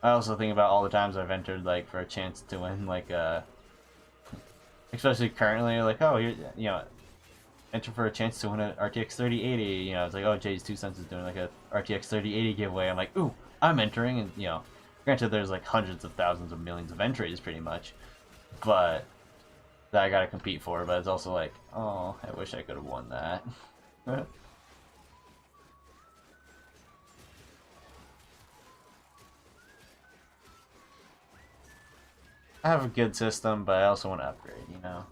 also think about all the times I've entered like for a chance to win, like especially currently, like, oh, you know, enter for a chance to win an RTX 3080. You know, it's like, oh, Jay's 2 cents is doing like a RTX 3080 giveaway. I'm like, ooh, I'm entering, and you know. Granted, there's like hundreds of thousands of millions of entries, pretty much, but that I gotta compete for. But it's also like, oh, I wish I could have won that. I have a good system, but I also want to upgrade, you know.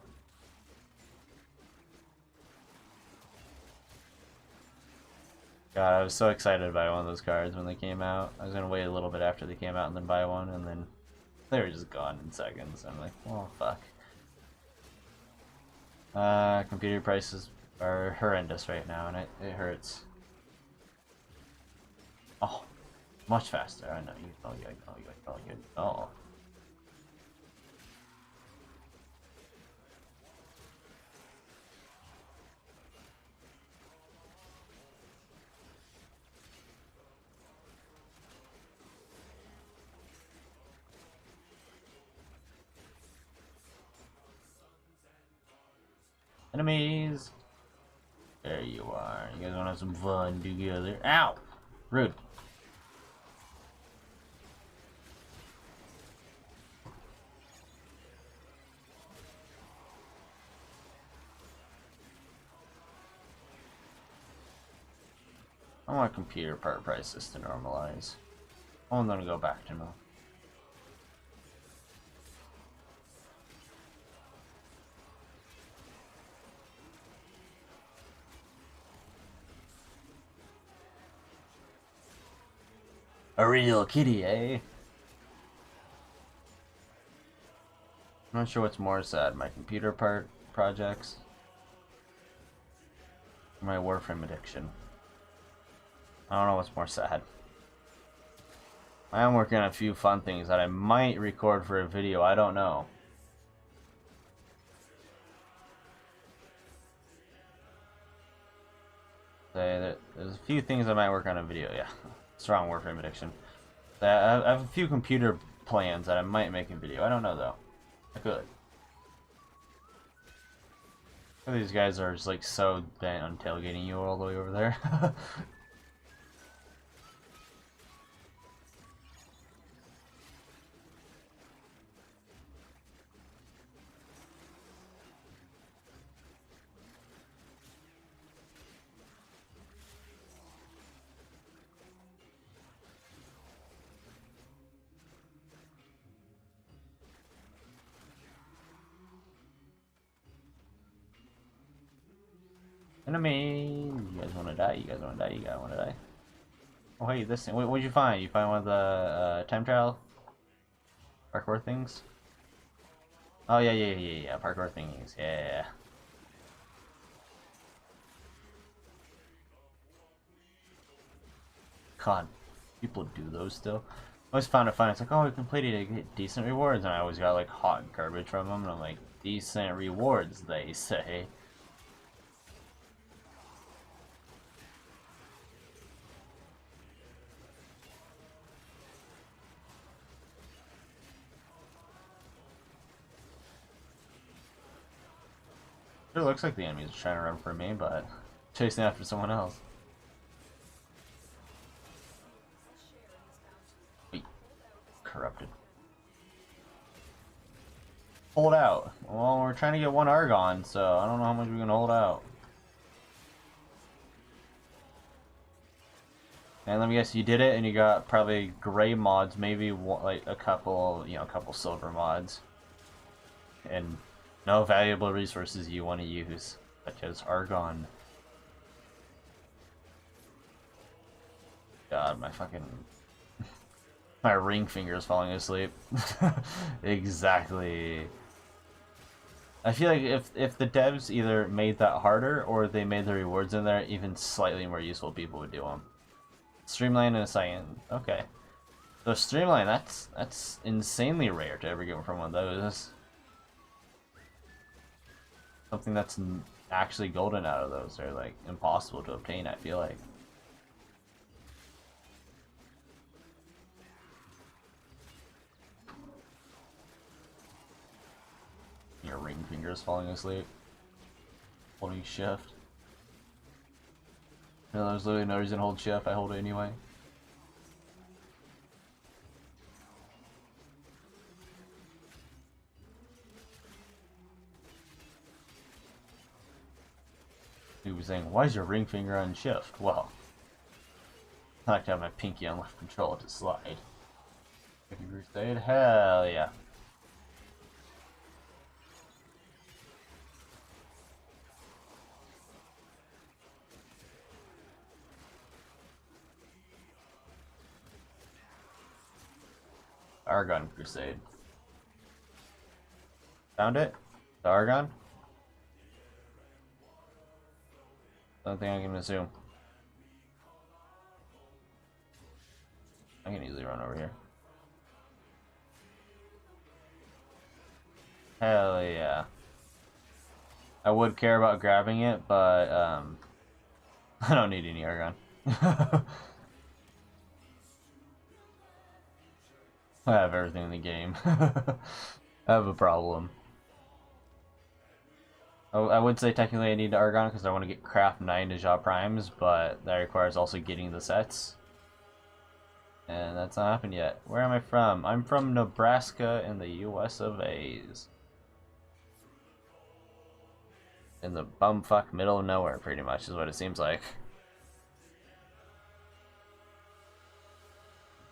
God, I was so excited to buy one of those cards when they came out. I was gonna wait a little bit after they came out and then buy one, and then they were just gone in seconds. I'm like, oh fuck. Computer prices are horrendous right now, and it hurts. Oh, Much faster. I know. You know. You know. Enemies! There you are. You guys want to have some fun together? Ow! Rude. I want computer part prices to normalize. I'm gonna go back to them. A real kitty, eh? I'm not sure what's more sad, my computer part projects or my Warframe addiction. I don't know what's more sad. I am working on a few fun things that I might record for a video, I don't know. There's a few things I might work on a video, yeah. Strong Warframe addiction. I have a few computer plans that I might make a video. I don't know though. I could. These guys are just like so bent on tailgating you all the way over there. Enemy! You guys want to die? You guys want to die? You guys want to die? Oh hey, this thing. What'd you find? You find one of the time trial parkour things? Oh yeah. Parkour thingies. Yeah. God, people do those still. I always found it fun. It's like, oh, we completed it, get decent rewards, and I always got like hot garbage from them. And I'm like, decent rewards, they say. It looks like the enemies are trying to run for me, but chasing after someone else. Wait. Corrupted. Hold out. Well, we're trying to get one Argon, so I don't know how much we're gonna hold out. And let me guess, you did it, and you got probably gray mods, maybe like a couple, a couple silver mods, and no valuable resources you want to use, such as Argon. God, my fucking... my ring finger is falling asleep. Exactly. I feel like if the devs either made that harder, or they made the rewards in there even slightly more useful, people would do them. Streamline and a cyan. Okay. So Streamline, that's insanely rare to ever get from one of those. Something that's actually golden out of those are like impossible to obtain, I feel like. Your ring finger is falling asleep. Holding shift. No, there's literally no reason to hold shift, I hold it anyway. He was saying, why is your ring finger on shift? Well, I like to have my pinky on left control to slide. If you crusade, hell yeah. Argon Crusade. Found it? The Argon? Something I can assume. I can easily run over here. Hell yeah. I would care about grabbing it, but I don't need any Argon. I have everything in the game. I have a problem. I would say technically I need Argon because I want to get Craft 9 Deja Primes, but that requires also getting the sets. And that's not happened yet. Where am I from? I'm from Nebraska in the US of A's. In the bumfuck middle of nowhere, pretty much, is what it seems like.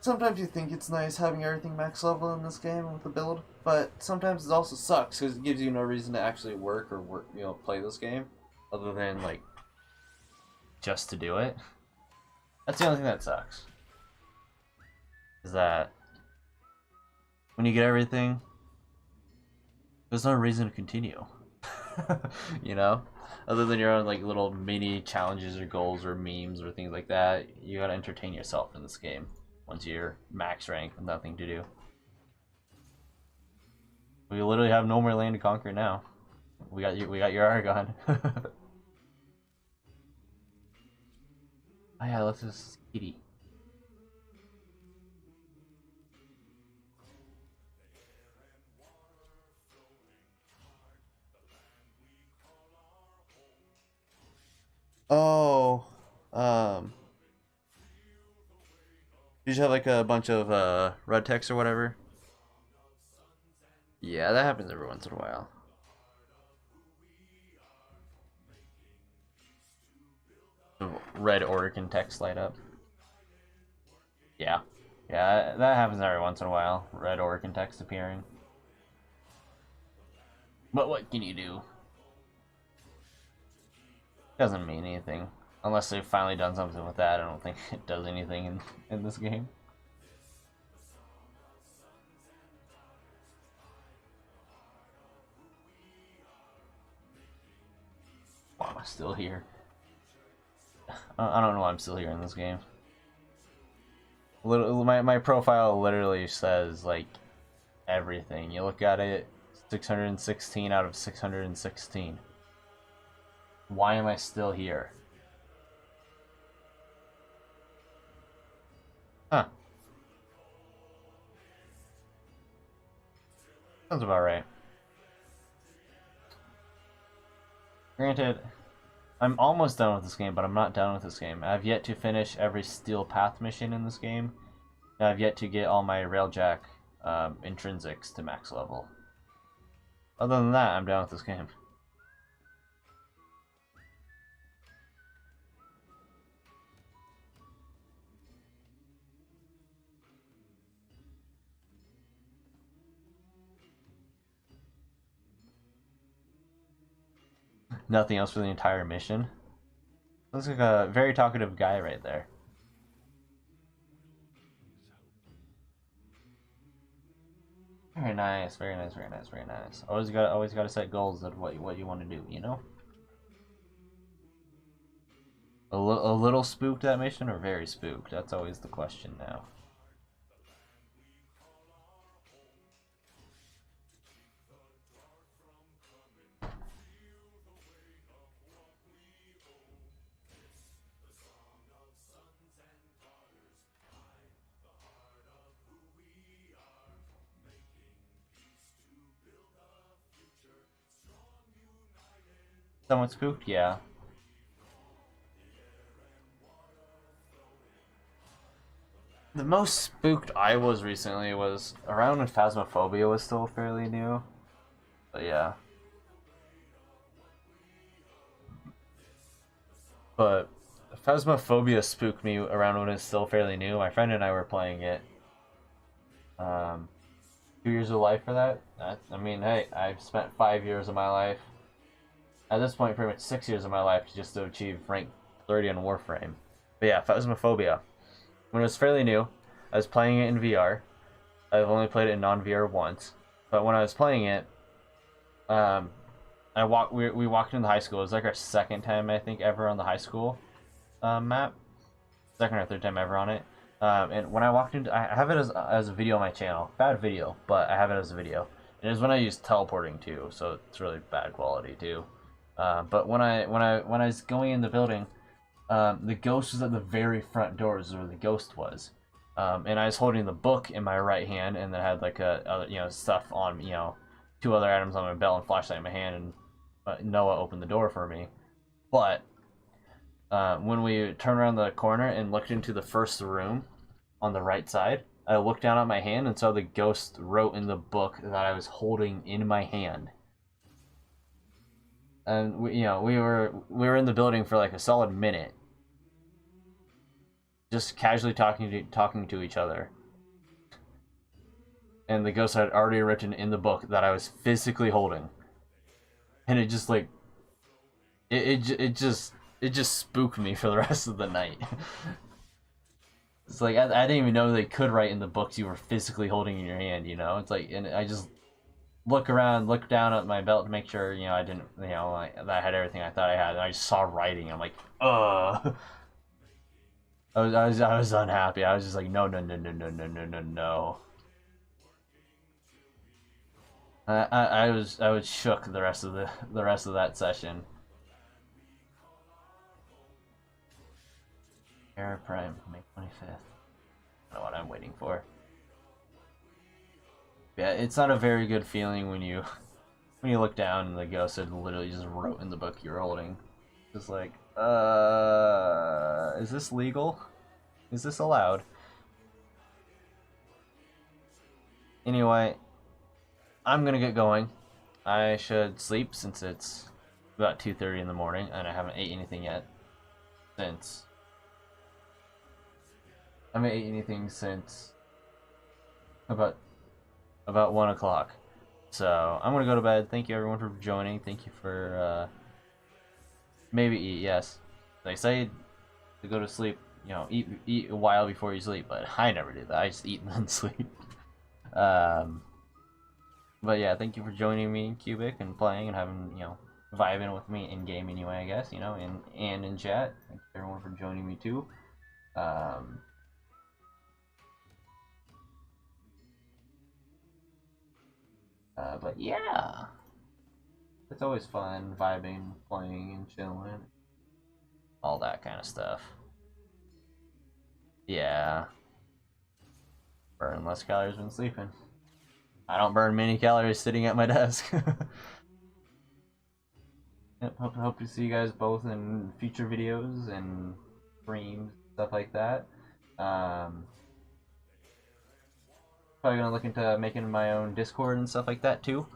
Sometimes you think it's nice having everything max level in this game with the build, but sometimes it also sucks because it gives you no reason to actually work, play this game, other than like just to do it. That's the only thing that sucks. Is that when you get everything, there's no reason to continue. You know? Other than your own like little mini challenges or goals or memes or things like that, you gotta entertain yourself in this game once you're max rank with nothing to do. We literally have no more land to conquer now. We got your Argon. Oh yeah, let's just kitty. oh, you just have like a bunch of red text or whatever. Yeah, that happens every once in a while. The red Oregon text light up. Yeah. Yeah, that happens every once in a while. Red Oregon text appearing. But what can you do? Doesn't mean anything. Unless they've finally done something with that, I don't think it does anything in this game. Why am I still here? I don't know why I'm still here in this game. My profile literally says, like, everything. You look at it, 616 out of 616. Why am I still here? Huh. Sounds about right. Granted, I'm almost done with this game, but I'm not done with this game. I've yet to finish every Steel Path mission in this game. And I've yet to get all my Railjack intrinsics to max level. Other than that, I'm done with this game. Nothing else for the entire mission. Looks like a very talkative guy right there. Very nice, very nice, very nice, very nice. Always gotta set goals of what you want to do, you know? A little spooked that mission or very spooked? That's always the question now. Somewhat spooked, yeah. The most spooked I was recently was around when Phasmophobia was still fairly new. But yeah. But Phasmophobia spooked me around when it was still fairly new. My friend and I were playing it. 2 years of life for that. I mean, hey, I've spent 5 years of my life. At this point, pretty much 6 years of my life just to achieve rank 30 on Warframe. But yeah, Phasmophobia. When it was fairly new, I was playing it in VR. I've only played it in non-VR once. But when I was playing it, we walked into the high school. It was like our second time, I think, ever on the high school map. Second or third time ever on it. And when I walked into, I have it as a video on my channel. Bad video, but I have it as a video. It is when I use teleporting too, so it's really bad quality too. But when I was going in the building, the ghost was at the very front doors where the ghost was, and I was holding the book in my right hand, and then had like stuff on 2 other items on my belt and flashlight in my hand, and Noah opened the door for me. But when we turned around the corner and looked into the first room on the right side, I looked down at my hand and saw the ghost wrote in the book that I was holding in my hand. And we were in the building for like a solid minute, just casually talking to each other. And the ghost had already written in the book that I was physically holding. And it just like it just spooked me for the rest of the night. It's like I didn't even know they could write in the books you were physically holding in your hand, It's like, and I just look down at my belt to make sure, I didn't, like, that I had everything I thought I had, and I just saw writing. I'm like, ugh. I was unhappy. I was just like, no. I was shook the rest of that session. Octavia Prime, May 25th. I don't know what I'm waiting for. Yeah, it's not a very good feeling when you look down and the ghost had literally just wrote in the book you're holding. Just like, is this legal? Is this allowed? Anyway, I'm gonna get going. I should sleep since it's about 2:30 in the morning and I haven't ate anything yet since. I haven't ate anything since about 1 o'clock. So I'm gonna go to bed. Thank you everyone for joining. Thank you for maybe eat. Yes, they say to go to sleep. Eat a while before you sleep, but I never do that. I just eat and then sleep. But yeah, thank you for joining me in Cubic and playing and having vibing with me in game anyway. I guess and in chat. Thank you everyone for joining me too. But yeah, it's always fun vibing, playing, and chilling, all that kind of stuff. Yeah, burn less calories when sleeping. I don't burn many calories sitting at my desk. Yep, hope to see you guys both in future videos and streams, stuff like that. Probably gonna look into making my own Discord and stuff like that too.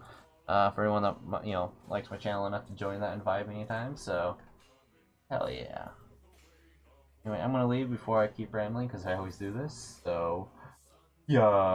For anyone that likes my channel enough to join that and vibe anytime. So, hell yeah. Anyway, I'm gonna leave before I keep rambling because I always do this. So, yeah.